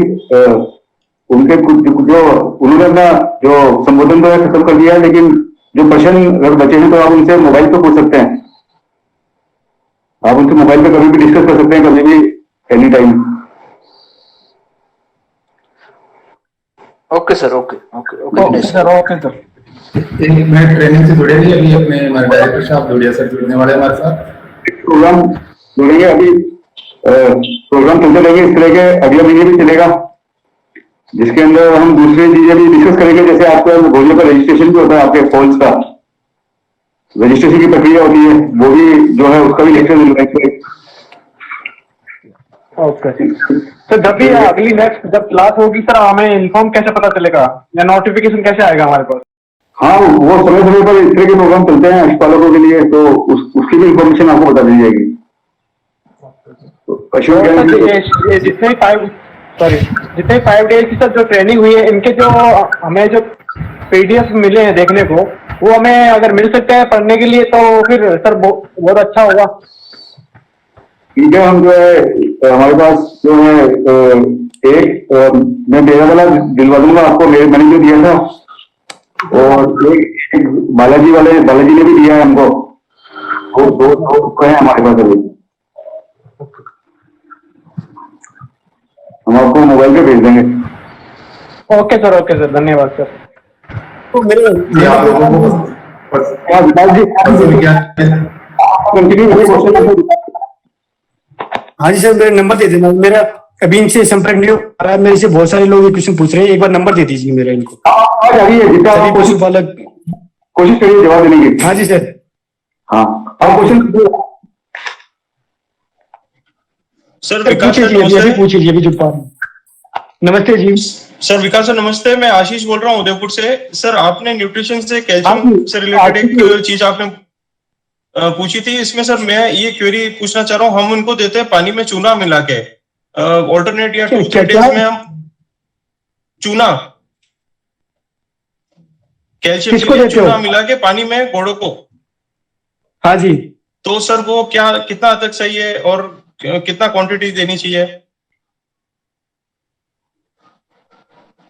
उनके जो उन्होंने अपना जो संबोधन तो खत्म कर दिया, लेकिन जो प्रश्न अगर बचे हैं तो आप उनसे मोबाइल पे पूछ सकते हैं। आप उनसे मोबाइल पे कभी भी डिस्कस कर सकते हैं, कभी भी, any time. Okay sir, okay sir, okay sir. एक मिनट ट्रेनिंग से जुड़े भी, अभी अपने हमारे डायरेक्टर साहब जुड़िया सर जुड़ने वाले हमारे साथ। प्रोग्राम जुड़ेंगे अभी, प्रोग्राम चलते रहेंगे इस तरह के, अगले महीने भी चलेगा, जिसके अंदर हम दूसरी चीजें भी डिस्कस करेंगे। जैसे आपका भोजन का रजिस्ट्रेशन भी होता है, आपके फॉल्स का रजिस्ट्रेशन की प्रक्रिया होती है, वो भी जो है उसका भी लेक्चर मिलेगा। ओके सर, जब भी अगली नेक्स्ट जब क्लास होगी सर, हमें इन्फॉर्म कैसे पता चलेगा या नोटिफिकेशन कैसे आएगा हमारे पास? हाँ, वो समय समय पर इस तरह के प्रोग्राम चलते हैं पशुपालकों के लिए, तो उसकी भी इंफॉर्मेशन आपको बता दी जाएगी। जितने 5 डेज की सर जो ट्रेनिंग हुई है, इनके जो हमें जो PDF मिले हैं देखने को, वो हमें अगर मिल सकते हैं पढ़ने के लिए तो फिर सर बहुत अच्छा होगा। ठीक है, हम जो है हमारे पास जो है मैं मेरा वाला दिलवा दूंगा आपको, मैंने जो दिया था, और एक बालाजी ने भी दिया है हमको, वो दो है हमारे पास अभी, हम आपको मोबाइल पे भेज देंगे। ओके सर, धन्यवाद सर। तो मेरे हाँ जी सर, मेरा नंबर दे देना। मेरा अभी इनसे संपर्क नहीं हो रहा है, मेरे से बहुत सारे लोग ये क्वेश्चन पूछ रहे हैं, एक बार नंबर दे दीजिए मेरा इनको। सभी पशुपालक कोशिश करिए जवाब देने की। हाँ जी सर। हाँ, आप क्वेश्चन सर पूछिए जी, अभी जुट पा। नमस्ते जी सर, विकास सर नमस्ते, मैं आशीष बोल रहा हूँ उदयपुर से। सर आपने न्यूट्रिशन से कैल्शियम से रिलेटेड एक चीज आपने पूछी थी, इसमें सर मैं ये क्वेरी पूछना चाह रहा हूँ। हम उनको देते हैं पानी में चूना मिला के, ऑल्टरनेट या 2-3 डेज में हम चूना, कैल्शियम के लिए चूना मिला के पानी में घोड़ों को। हाँ जी। तो सर वो क्या कितना तक सही है और कितना क्वांटिटी देनी चाहिए?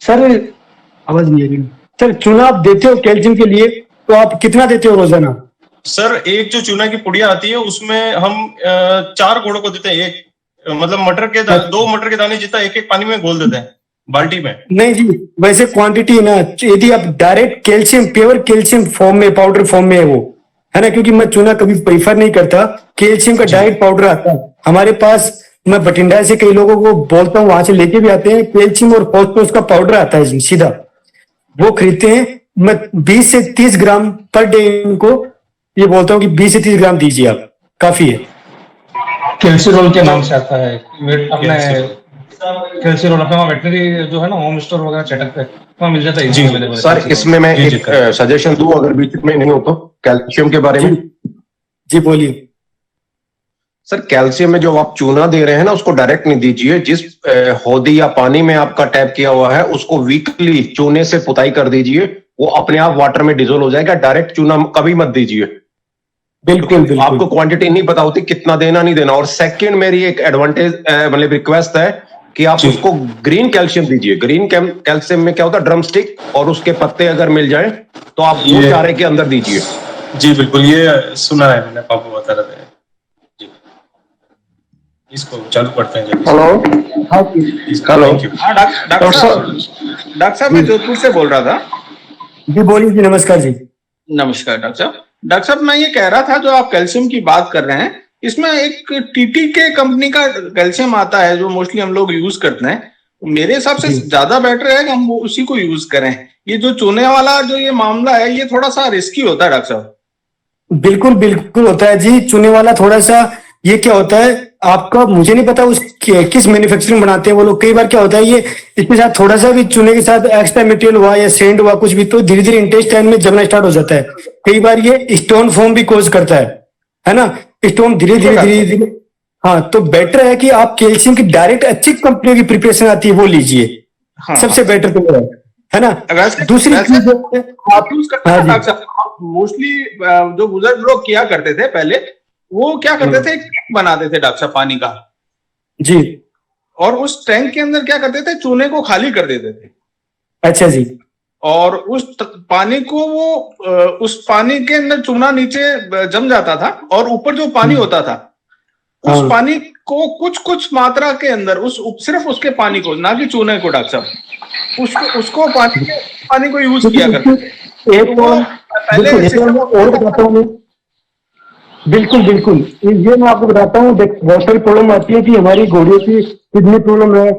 सर आवाज नहीं आ रही सर। चूना आप देते हो कैल्शियम के लिए, तो आप कितना देते हो रोजाना? सर एक जो चूना की पुड़िया आती है उसमें हम 4 घोड़ों को देते हैं, एक मतलब मटर के 2 मटर के दाने जितना एक पानी में घोल देते हैं बाल्टी में। नहीं जी, वैसे क्वांटिटी ना, यदि आप direct calcium, pure calcium form में, पाउडर फॉर्म में है वो, है ना, क्योंकि मैं चूना कभी प्रीफर नहीं करता। कैल्शियम का डायरेक्ट पाउडर आता है हमारे पास, मैं बठिंडा से कई लोगों को बोलता हूँ, वहां से लेके भी आते हैं। कैल्शियम और फॉस्फोरस का पाउडर आता है जी सीधा, वो खरीदते हैं। मैं 20 से 30 ग्राम पर डे इनको ये बोलता हूँ कि 20 से 30 ग्राम दीजिए आप, काफी है। कैल्सिरोल के नाम से आता है अपने, कैल्सिरोल अपना वेटनरी जो है ना, होम स्टोर वगैरह चटक पे वहाँ मिल जाता है जी अवेलेबल। सर इसमें मैं एक सजेशन दूं, अगर बीच में नहीं हो तो, कैल्शियम के बारे में। जी बोलिए सर। कैल्शियम में जो आप चूना दे रहे हैं ना, उसको डायरेक्ट नहीं दीजिए। जिस हौदी या पानी में आपका टैप किया हुआ है, उसको वीकली चूने से पुताई कर दीजिए, वो अपने आप वाटर में डिजोल्व हो जाएगा। डायरेक्ट चूना कभी मत दीजिए, बिल्कुल। आपको क्वांटिटी नहीं पता होती कितना देना नहीं देना। और सेकंड मेरी एक एडवांटेज मतलब रिक्वेस्ट है कि आप उसको ग्रीन कैल्शियम दीजिए। ग्रीन कैल्शियम में क्या होता है, ड्रम स्टिक और उसके पत्ते अगर मिल जाए तो आप वो चारे के अंदर दीजिए। जी बिल्कुल, ये सुना है मैंने, पापा बता रहे थे जी। इसको चालू करते हैं। हेलो। हेलो डॉक्टर साहब, मैं जोधपुर से बोल रहा था। जी बोलिए जी। नमस्कार जी। नमस्कार डॉक्टर साहब, मैं ये कह रहा था, जो आप कैल्शियम की बात कर रहे हैं, इसमें एक TTK कंपनी का कैल्शियम आता है जो मोस्टली हम लोग यूज करते हैं। मेरे हिसाब से ज्यादा बेटर है कि हम उसी को यूज करें। ये जो चूने वाला जो ये मामला है, ये थोड़ा सा रिस्की होता है डॉक्टर साहब। बिल्कुल होता है जी। चूने वाला थोड़ा सा, ये क्या होता है आपका, मुझे नहीं पता उस किस मैन्युफैक्चरिंग बनाते हैं वो लोग। कई बार क्या होता है, ये इसके साथ थोड़ा सा भी चूने के साथ एक्स्ट्रा मटेरियल हुआ या सेंड हुआ कुछ भी, तो धीरे धीरे इंटेस्टाइन में जमना स्टार्ट हो जाता है। कई बार ये स्टोन फॉर्म भी कोज करता है ना, स्टोन धीरे धीरे। हाँ, तो बेटर है कि आप कैल्शियम की डायरेक्ट अच्छी कंपनी की प्रिपरेशन आती है वो लीजिए। सबसे बेटर तो है। है ना। दूसरी चीज आप यूज करते हैं डॉक्टर साहब, मोस्टली जो बुजुर्ग लोग किया करते थे पहले, वो क्या करते थे, टैंक बनाते थे डॉक्टर साहब पानी का जी, और उस टैंक के अंदर क्या करते थे, चूने को खाली कर देते थे। अच्छा जी। और उस पानी को वो उस पानी के अंदर चूना नीचे जम जाता था और ऊपर जो पानी होता था उस पानी को कुछ मात्रा के अंदर सिर्फ उसके पानी को, ना कि चूने को डॉक्टर साहब, उसको पानी को यूज किया करते थे। एक और बताता हूँ, बिल्कुल बिल्कुल, ये मैं आपको बताता हूँ। बहुत सारी प्रॉब्लम आती है कि हमारी घोड़ियों की किडनी प्रॉब्लम है,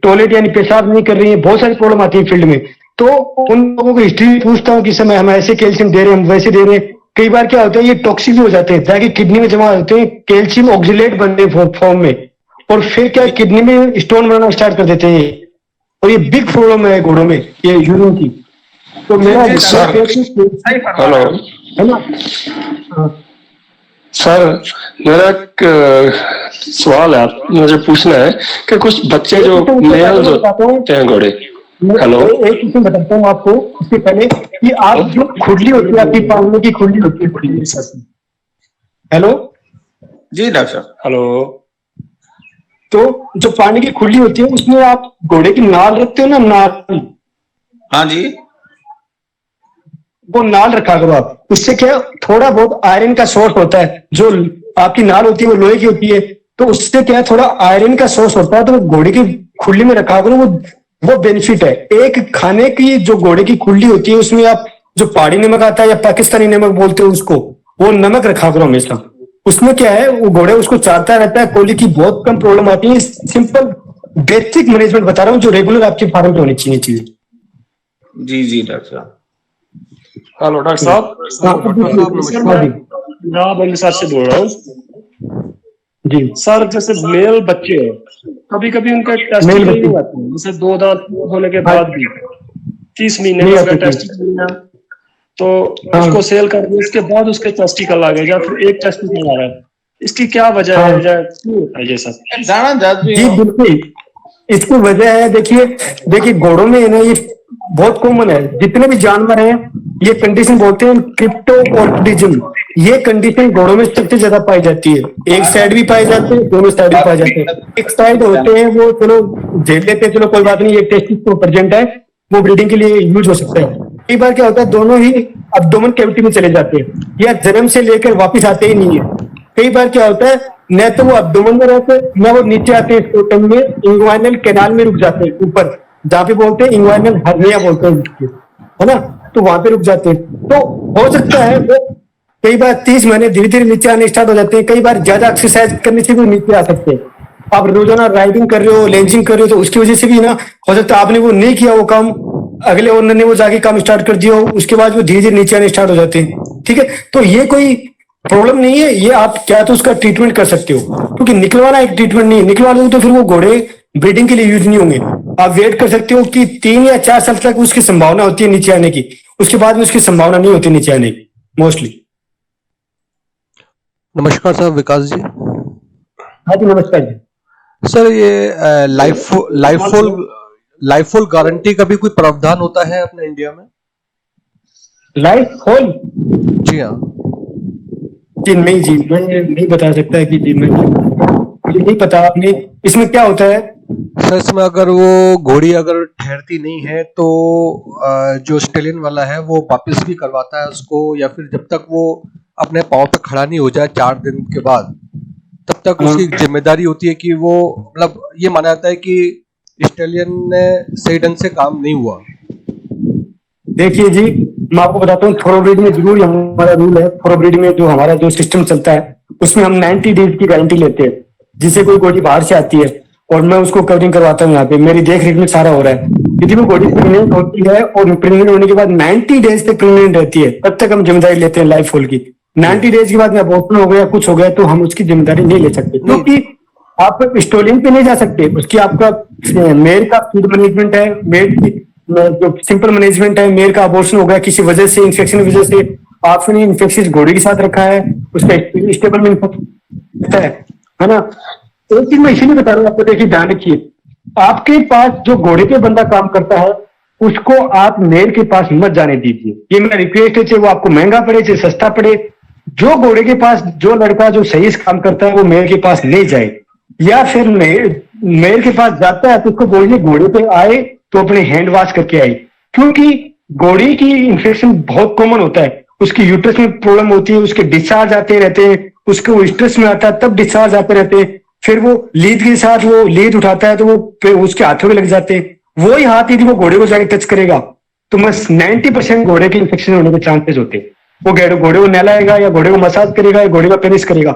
टॉयलेट यानी पेशाब नहीं कर रही है, बहुत सारी प्रॉब्लम आती है फील्ड में। तो उन लोगों को हिस्ट्री पूछता हूँ कि समय हम ऐसे कैल्शियम दे रहे हैं, हम वैसे दे रहे हैं। कई बार क्या होता है, ये टॉक्सिक भी हो जाते हैं, ताकि किडनी में जमा होते हैं कैल्शियम ऑक्सिलेट बनने फॉर्म में, और फिर क्या किडनी में स्टोन बनाना स्टार्ट कर देते हैं। और ये बिग प्रॉब्लम है घोड़ों में, ये यूरिन की। तो मेरा हेलो है ना सर, मेरा एक सवाल है, मुझे पूछना है कि कुछ बच्चे जो मेल जो होते हैं घोड़े, हेलो, एक चीज बताता हूँ आपको इससे पहले कि आप जो खुरली होती है, आपकी पालने की खुरली होती है, हेलो जी डॉक्टर साहब, हेलो, तो जो पानी की खुरली होती है उसमें आप घोड़े की नाल रखते हो ना, नाल, हाँ जी, वो नाल रखा करो आप। उससे क्या थोड़ा बहुत आयरन का सोर्स होता है, जो आपकी नाल होती है वो लोहे की होती है, तो उससे क्या थोड़ा आयरन का सोर्स होता है, तो घोड़े की खुरली में रखा करो, वो बेनिफिट है। एक खाने की जो घोड़े की खुरली होती है उसमें आप जो पहाड़ी नमक आता है या पाकिस्तानी नमक बोलते हो उसको, वो नमक रखा करो हमेशा। उसमें क्या है, वो घोड़े उसको चाटता रहता है, कोली की बहुत कम प्रॉब्लम आती है। सिंपल बेसिक मैनेजमेंट बता रहा हूँ जो रेगुलर आपके फार्म पे होनी चाहिए चीज। जी जी डॉक्टर साहब। हेलो डॉक्टर साहब, मैं अमृतसर से बोल रहा हूँ जी सर। जैसे मेल बच्चे हैं, कभी कभी उनका टेस्टिंग नहीं आती है, जैसे 2 दांत होने के बाद भी 30 महीने में अगर टेस्टिंग है तो उसको सेल कर दिया, उसके बाद उसके टेस्टिकल आ गए या फिर एक टेस्टिकल आ रहा है, इसकी क्या वजह है या क्यों होता है ये सब? जी बिल्कुल, इसकी वजह है, देखिए घोड़ों में है ना, ये बहुत कॉमन है, जितने भी जानवर हैं ये कंडीशन बोलते हैं क्रिप्टोऑर्किडिज्म। ये कंडीशन घोड़ों में सबसे ज्यादा पाई जाती है। एक साइड भी पाए जाते हैं, दोनों साइड भी पाए जाते हैं। एक साइड होते हैं वो चलो झेल लेते हैं, चलो कोई बात नहीं, एक टेस्टिस को प्रेजेंट है, वो ब्रीडिंग के लिए यूज हो सकता है। कई बार क्या होता है, दोनों ही अब्डोमेन कैविटी में चले जाते हैं या जन्म से लेकर वापिस आते ही नहीं है। कई बार क्या होता है, न तो वो अब्डोमेन में रहते हैं, न वो नीचे आते हैं स्क्रोटम में, इंग्वाइनल कैनाल में रुक जाते हैं ऊपर, जहाँ पे बोलते हैं इंग्वाइनल हर्निया बोलते हैं, है ना, तो वहां पे रुक जाते हैं। तो हो सकता है वो कई बार 30 महीने धीरे धीरे नीचे आने स्टार्ट हो जाते हैं। कई बार ज्यादा एक्सरसाइज करने से भी नीचे आ सकते हैं। आप रोजाना राइडिंग कर रहे हो, लेंजिंग कर रहे हो, तो उसकी वजह से भी ना हो सकता है आपने वो नहीं किया वो काम, अगले ओनर ने वो जाके काम स्टार्ट कर दिया हो, उसके बाद वो धीरे धीरे नीचे आने स्टार्ट हो जाते हैं। ठीक है, तो ये कोई प्रॉब्लम नहीं है, ये आप क्या तो उसका ट्रीटमेंट कर सकते हो, क्योंकि निकलवाना एक ट्रीटमेंट नहीं है। निकलवा लोगे तो फिर वो घोड़े ब्रीडिंग के लिए यूज नहीं होंगे। आप वेट कर सकते हो कि 3 या 4 साल तक उसकी संभावना होती है नीचे आने की, उसके बाद में उसकी संभावना नहीं होती नीचे आने की मोस्टली। नमस्कार सर, विकास जी। हाँ जी नमस्कार जी। सर ये लाइफ होल गारंटी का भी कोई प्रावधान होता है अपने इंडिया में? Life whole? जी हाँ जी नहीं जी, मैं नहीं बता सकता कि जी मैं नहीं पता। आपने इसमें क्या होता है सर? इसमें अगर वो घोड़ी अगर ठहरती नहीं है तो जो स्टेलियन वाला है वो वापस भी करवाता है उसको, या फिर जब तक वो अपने पाँव पे खड़ा नहीं हो जाए 4 दिन के बाद, तब तक उसकी जिम्मेदारी होती है कि वो, मतलब ये माना जाता है कि स्टेलियन ने सही ढंग से काम नहीं हुआ। देखिए जी, मैं आपको बताता हूँ, थोरोब्रीड में जरूर हमारा रूल है। थोरोब्रीड में जो हमारा जो सिस्टम चलता है उसमें हम 90 डेज की गारंटी लेते हैं। जिसे कोई घोड़ी बाहर से आती है और मैं उसको कवरिंग करवाता हूँ, यहाँ पे मेरी देख रेख में सारा हो रहा है। यदि वो घोड़ी प्रेग्नेंट होती है और प्रेग्नेंट होने के बाद 90 डेज तक प्रेग्नेंट रहती है, तब तक हम जिम्मेदारी लेते हैं लाइफ होल की। 90 डेज के बाद में अबॉर्शन हो गया, कुछ हो गया, तो हम उसकी जिम्मेदारी नहीं ले सकते, क्योंकि आप स्टोलिंग पे नहीं जा सकते। उसकी आपका मेयर का फूड मैनेजमेंट है, मेयर की जो सिंपल मैनेजमेंट है। मेयर का अबॉर्शन हो गया किसी वजह से, इन्फेक्शन की वजह से, आपने इन्फेक्शन घोड़े के साथ रखा है, उसका स्टेबल में इन्फेक्शन है ना। एक चीज मैं इसीलिए बता रहा हूँ आपको, देखिए ध्यान रखिए, आपके पास जो घोड़े पे बंदा काम करता है उसको आप मेल के पास मत जाने दीजिए। ये मेरा रिक्वेस्ट है, चाहे वो आपको महंगा पड़े चाहे सस्ता पड़े, जो घोड़े के पास जो लड़का जो सही से काम करता है वो मेल के पास नहीं जाए, या फिर मेल के पास जाता है तो उसको बोलिए घोड़े पे आए तो अपने हैंड वॉश करके आए, क्योंकि घोड़े की इन्फेक्शन बहुत कॉमन होता है। उसकी यूट्रस में प्रॉब्लम होती है, उसके डिस्चार्ज आते रहते हैं, उसको स्ट्रेस में आता है तब डिस्चार्ज आते रहते हैं, फिर वो लीड के साथ वो लीड उठाता है तो वो उसके हाथों में लग जाते हैं, वही हाथ यदि वो घोड़े को जाके टच करेगा तो बस 90% घोड़े के इन्फेक्शन होने के चांसेस होते हैं। वो घोड़े को नहलाएगा या घोड़े को मसाज करेगा या घोड़े का पेनिस करेगा।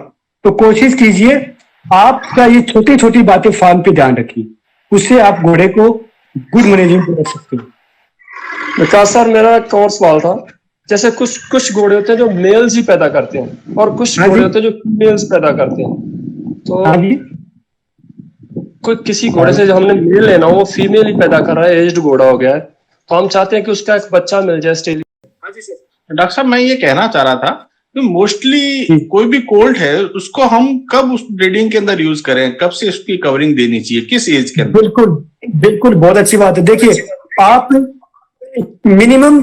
तो कोशिश कीजिए, आपका ये छोटी छोटी बातें फार्म पे ध्यान रखिए, उससे आप घोड़े को गुड मैनेजमेंट कर सकते हैं। विकास सर, मेरा एक और सवाल था, जैसे कुछ घोड़े होते हैं जो मेल्स ही पैदा करते हैं और कुछ घोड़े होते हैं जो फीमेल्स पैदा करते हैं, तो कोई किसी घोड़े से जो हमने मेल लेना हो वो फीमेल ही पैदा कर रहा है, एज्ड घोड़ा हो गया है, तो हम चाहते हैं कि उसका एक बच्चा मिल जाए ऑस्ट्रेलिया। डॉक्टर साहब, मैं ये कहना चाह रहा था कि मोस्टली कोई भी कोल्ट है उसको हम कब उस ब्रीडिंग के अंदर यूज करें, कब से उसकी कवरिंग देनी चाहिए, किस एज के अंदर? बिल्कुल बिल्कुल, बहुत अच्छी बात है। देखिए, आप मिनिमम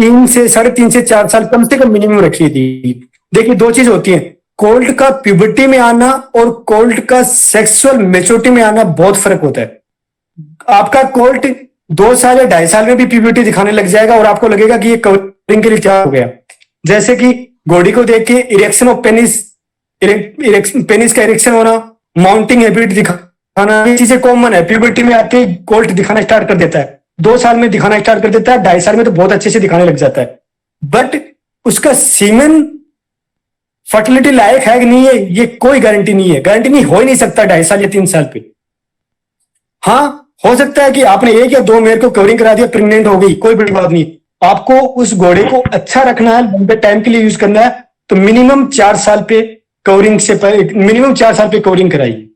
3 से 3.5 से 4 साल कम से कम मिनिमम रखिए थी। देखिए, दो चीज होती है, कोल्ट का प्यूबर्टी में आना और कोल्ट का सेक्सुअल मेच्योरिटी में आना बहुत फर्क होता है। आपका कोल्ट 2 साल या 2.5 साल में भी प्यूबर्टी दिखाने लग जाएगा और आपको लगेगा कि ये कवरिंग के लिए तैयार हो गया। जैसे कि घोड़ी को देख के इरेक्शन ऑफ पेनिस, पेनिस का इरेक्शन होना, माउंटिंग हैबिट दिखाना, ये चीजें कॉमन है। प्यूबर्टी में आते ही कोल्ट दिखाना स्टार्ट कर देता है, 2 साल में दिखाना स्टार्ट कर देता है, 2.5 साल में तो बहुत अच्छे से दिखाने लग जाता है। बट उसका सीमेन फर्टिलिटी लायक है कि नहीं है, ये कोई गारंटी नहीं है, गारंटी नहीं, हो ही नहीं सकता 2.5 साल या 3 साल पे। हाँ, हो सकता है कि आपने 1 या 2 मेयर को कवरिंग करा दिया, प्रेग्नेंट हो गई, कोई बड़ी बात नहीं। आपको उस घोड़े को अच्छा रखना है, लंबे टाइम के लिए यूज करना है, तो मिनिमम 4 साल पे कवरिंग से मिनिमम 4 साल पे कवरिंग कराइए।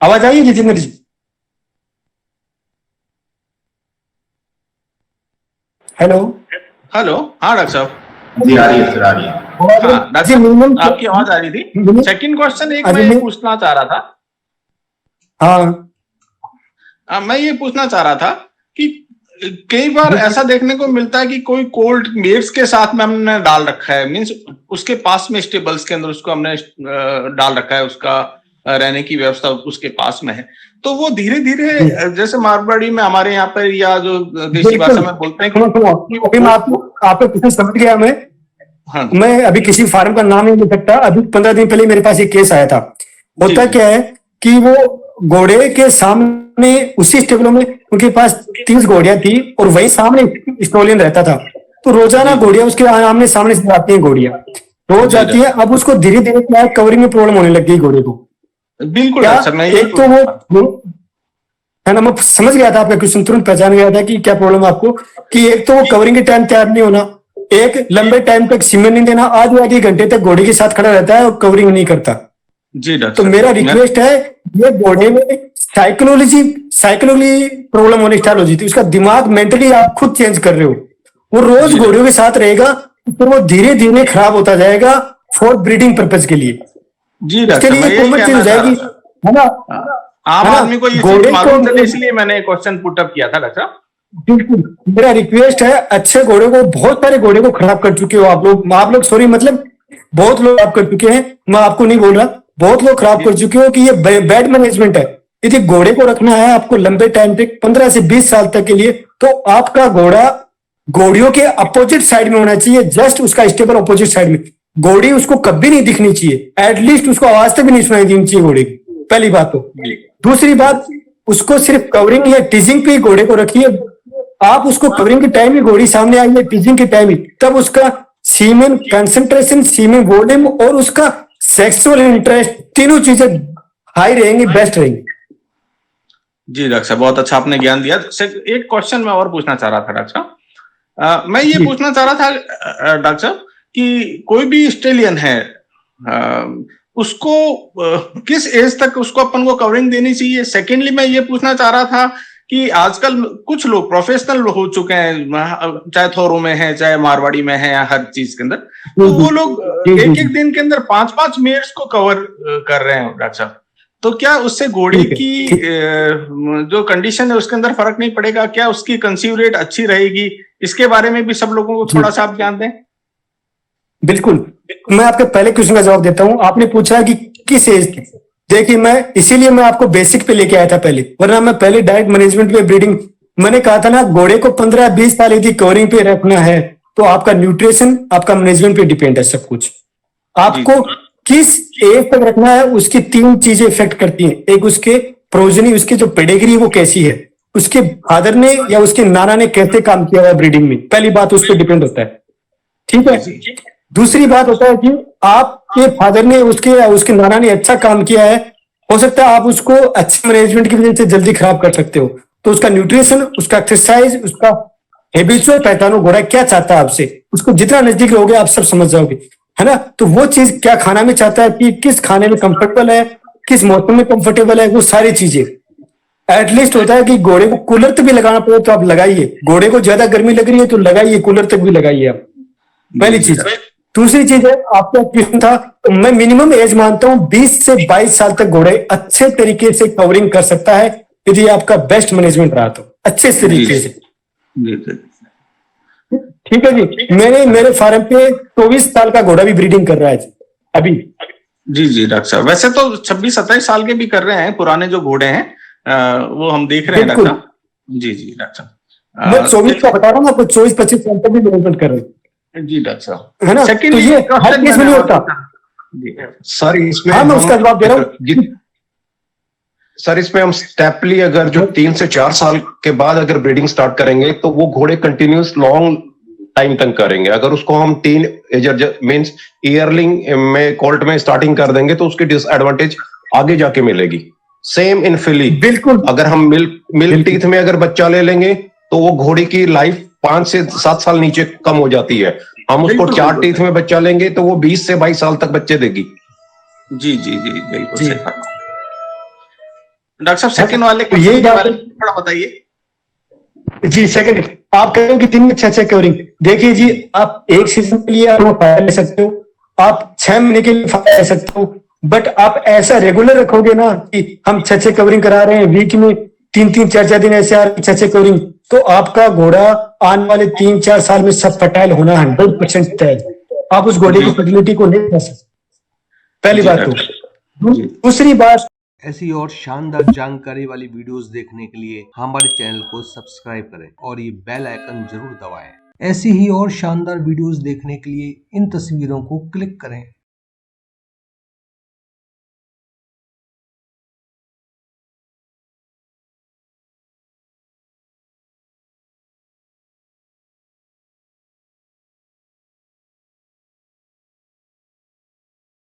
आवाज आई जितेंद्र जी? हेलो हेलो, हाँ डॉक्टर साहब जी, आ रही है सर, आ रही है। हाँ डॉक्टर साहब, आपकी आवाज आ रही थी। सेकंड क्वेश्चन एक मैं पूछना चाह रहा था। मैं ये पूछना चाह रहा था कि कई बार ऐसा देखने को मिलता है कि कोई कोल्ट मेट्स के साथ में हमने डाल रखा है, मीन्स उसके पास में स्टेबल्स के अंदर उसको हमने डाल रखा है, उसका रहने की व्यवस्था उसके पास में है, तो वो धीरे धीरे जैसे मारवाड़ी में हमारे यहाँ पर या जो देसी भाषा में बोलते हैं कि आपको किसी समझ गया मैं। हाँ। मैं अभी किसी फार्म का नाम नहीं ले सकता। अभी 15 दिन पहले मेरे पास एक केस आया था। होता क्या है कि वो घोड़े के सामने उसी स्टेबलों में उनके पास 30 घोड़ियां थी और वही सामने स्टॉलियन रहता था, तो रोजाना घोड़ियां उसके आमने सामने से आती है, घोड़ियां रोज जाती है। अब उसको धीरे धीरे क्या है, कवरिंग में प्रॉब्लम होने लग गई घोड़े को। बिल्कुल एक तो वो है ना, मैं समझ गया था आपका क्वेश्चन, तुरंत पहचान गया था कि क्या प्रॉब्लम आपको, कि एक तो वो कवरिंग के टाइम तैयार नहीं होना, एक लंबे टाइम तक सीमेंट नहीं देना, आधे घंटे तक घोड़े के साथ खड़ा रहता है और कवरिंग नहीं करता। जी तो मेरा रिक्वेस्ट है, ये घोड़े में साइकोलॉजी प्रॉब्लम होने स्टार्ट हो जाती है, उसका दिमाग मेंटली आप खुद चेंज कर रहे हो, वो रोज घोड़ियों के साथ रहेगा तो वो धीरे धीरे खराब होता जाएगा फॉर ब्रीडिंग पर्पज के लिए। जी इसके लिए कॉमन चीज हो जाएगी, है ना, आम आदमी को ये चीज मालूम चले, इसलिए मैंने क्वेश्चन पुट अप किया था डॉक्टर। बिल्कुल, मेरा रिक्वेस्ट है, अच्छे घोड़े को, बहुत सारे घोड़े को खराब कर चुके हो आप लोग सॉरी, मतलब बहुत लोग खराब कर चुके हैं, मैं आपको नहीं बोल रहा, बहुत लोग खराब कर चुके हो कि ये बैड मैनेजमेंट है। यदि घोड़े को रखना है आपको लंबे टाइम तक 15 से 20 साल तक के लिए, तो आपका घोड़ा घोड़ियों के अपोजिट साइड में होना चाहिए, जस्ट उसका स्टेबल अपोजिट साइड में। घोड़ी उसको कभी नहीं दिखनी चाहिए, एटलीस्ट उसको आवाज तक भी नहीं सुनाई देनी चाहिए घोड़े की, पहली बात तो। दूसरी बात, उसको सिर्फ कवरिंग या टीजिंग पे घोड़े को रखिए। आप उसको कवरिंग के टाइम ही घोड़ी सामने आई है, टीजिंग के टाइम ही, तब उसका सीमेन कंसंट्रेशन, सीमेन वॉल्यूम और उसका सेक्सुअल इंटरेस्ट, तीनों चीजें हाई रहेंगी, बेस्ट रहेंगी। जी डॉक्टर साहब, बहुत अच्छा आपने ज्ञान दिया। एक क्वेश्चन मैं और पूछना चाह रहा था डॉक्टर साहब, मैं ये पूछना चाह रहा था डॉक्टर साहब कि कोई भी ऑस्ट्रेलियन है, उसको किस एज तक उसको अपन को कवरिंग देनी चाहिए? सेकेंडली मैं ये पूछना चाह रहा था कि आजकल कुछ लोग प्रोफेशनल हो चुके हैं, चाहे थोरो में है, चाहे मारवाड़ी में है, या हर चीज के अंदर, तो वो लोग एक दिन के अंदर 5-5 मेयर्स को कवर कर रहे हैं डॉक्टर साहब। तो क्या उससे घोड़े की जो कंडीशन है उसके अंदर फर्क नहीं पड़ेगा? क्या उसकी कंसीव रेट अच्छी रहेगी? इसके बारे में भी सब लोगों को थोड़ा सा आप ज्ञान दें। बिल्कुल, मैं आपके पहले क्वेश्चन का जवाब देता हूं। आपने पूछा कि किस एज की, देखिए मैं इसीलिए मैं आपको बेसिक पे लेके आया था पहले, वरना मैं पहले डायरेक्ट मैनेजमेंट पे ब्रीडिंग, मैंने कहा था ना घोड़े को 15-20 साल यदि कवरिंग पे रखना है तो आपका न्यूट्रिशन, आपका मैनेजमेंट पे डिपेंड है सब कुछ। आपको किस एज तक रखना है उसकी 3 चीजें इफेक्ट करती हैं। एक उसके प्रोजनी, उसकी जो पेडिग्री वो कैसी है, उसके फादर ने या उसके नाना ने कैसे काम किया हुआ ब्रीडिंग में, पहली बात उस पर डिपेंड होता है, ठीक है। दूसरी बात होता है कि आपके फादर ने उसके नाना ने अच्छा काम किया है, हो सकता है आप उसको अच्छे मैनेजमेंट की वजह से जल्दी खराब कर सकते हो। तो उसका न्यूट्रिशन, उसका एक्सरसाइज, उसका हैबिचुअल पहचानो घोड़ा क्या चाहता है आपसे, उसको जितना नजदीक रहोगे आप सब समझ जाओगे, है ना। तो वो चीज क्या खाना में चाहता है, कि किस खाने में कंफर्टेबल है, किस मौसम में कंफर्टेबल है, वो सारी चीजें। एटलीस्ट होता है कि घोड़े को कूलर तक भी लगाना पड़े तो आप लगाइए, घोड़े को ज्यादा गर्मी लग रही है तो लगाइए, कूलर तक भी लगाइए आप, पहली चीज। दूसरी चीज है, आपका क्वेश्चन था, तो मैं मिनिमम एज मानता हूं 20 से 22 साल तक घोड़े अच्छे तरीके से कवरिंग कर सकता है, यदि आपका बेस्ट मैनेजमेंट रहा तो अच्छे तरीके से। ठीक है जी, मेरे फार्म पे 24 साल का घोड़ा भी ब्रीडिंग कर रहा है जी अभी। जी डॉक्टर साहब, वैसे तो 26-27 साल के भी कर रहे हैं पुराने जो घोड़े हैं, वो हम देख रहे हैं डॉक्टर साहब। जी डॉक्टर साहब, मैं 24 का बता रहा हूँ आपको, 24-25 साल तक भी मैनेजमेंट कर रहे हैं जी डॉक्टर साहब, है ना। तो ये हर केस में नहीं होता सर। इसमें हाँ, मैं उसका जवाब दे रहा हूँ सर। इसमें हम स्टेपली अगर जो 3 से 4 साल के बाद अगर ब्रीडिंग स्टार्ट करेंगे तो वो घोड़े कंटिन्यूस लॉन्ग टाइम तक करेंगे। अगर उसको हम 3 मीन्स ईयरलिंग में कोल्ट में स्टार्टिंग कर देंगे तो उसकी डिसएडवांटेज आगे जाके मिलेगी। सेम इन फिली, बिल्कुल अगर हम मिल्क टीथ में अगर बच्चा ले लेंगे तो वो घोड़े की लाइफ 5 से 7 साल नीचे कम हो जाती है। हम उसको 4 टीथ में बच्चा लेंगे तो वो 20 से 22 साल तक बच्चे देगी। जी बिल्कुल सही। डॉक्टर साहब, सेकंड वाले को ये थोड़ा बताइए जी। सेकंड, आप कह रहे हो कि 3 में 6 कवरिंग, देखिए जी, आप एक सीजन के लिए आप फायदा ले सकते हो, आप 6 महीने के लिए फायदा ले सकते हो, बट आप ऐसा रेगुलर रखोगे ना कि हम 6 कवरिंग करा रहे हैं, वीक में 3-3, 4-4 दिन ऐसे आ रहे हैं 6 कवरिंग, तो आपका घोड़ा आने वाले 3-4 साल में सब फर्टाइल होना 100% तय। आप उस घोड़े की फर्टिलिटी को नहीं कर सकते, पहली बात तो। दूसरी बात, ऐसी और शानदार जानकारी वाली वीडियोस देखने के लिए हमारे चैनल को सब्सक्राइब करें और ये बेल आइकन जरूर दबाएं। ऐसी ही और शानदार वीडियोस देखने के लिए इन तस्वीरों को क्लिक करें।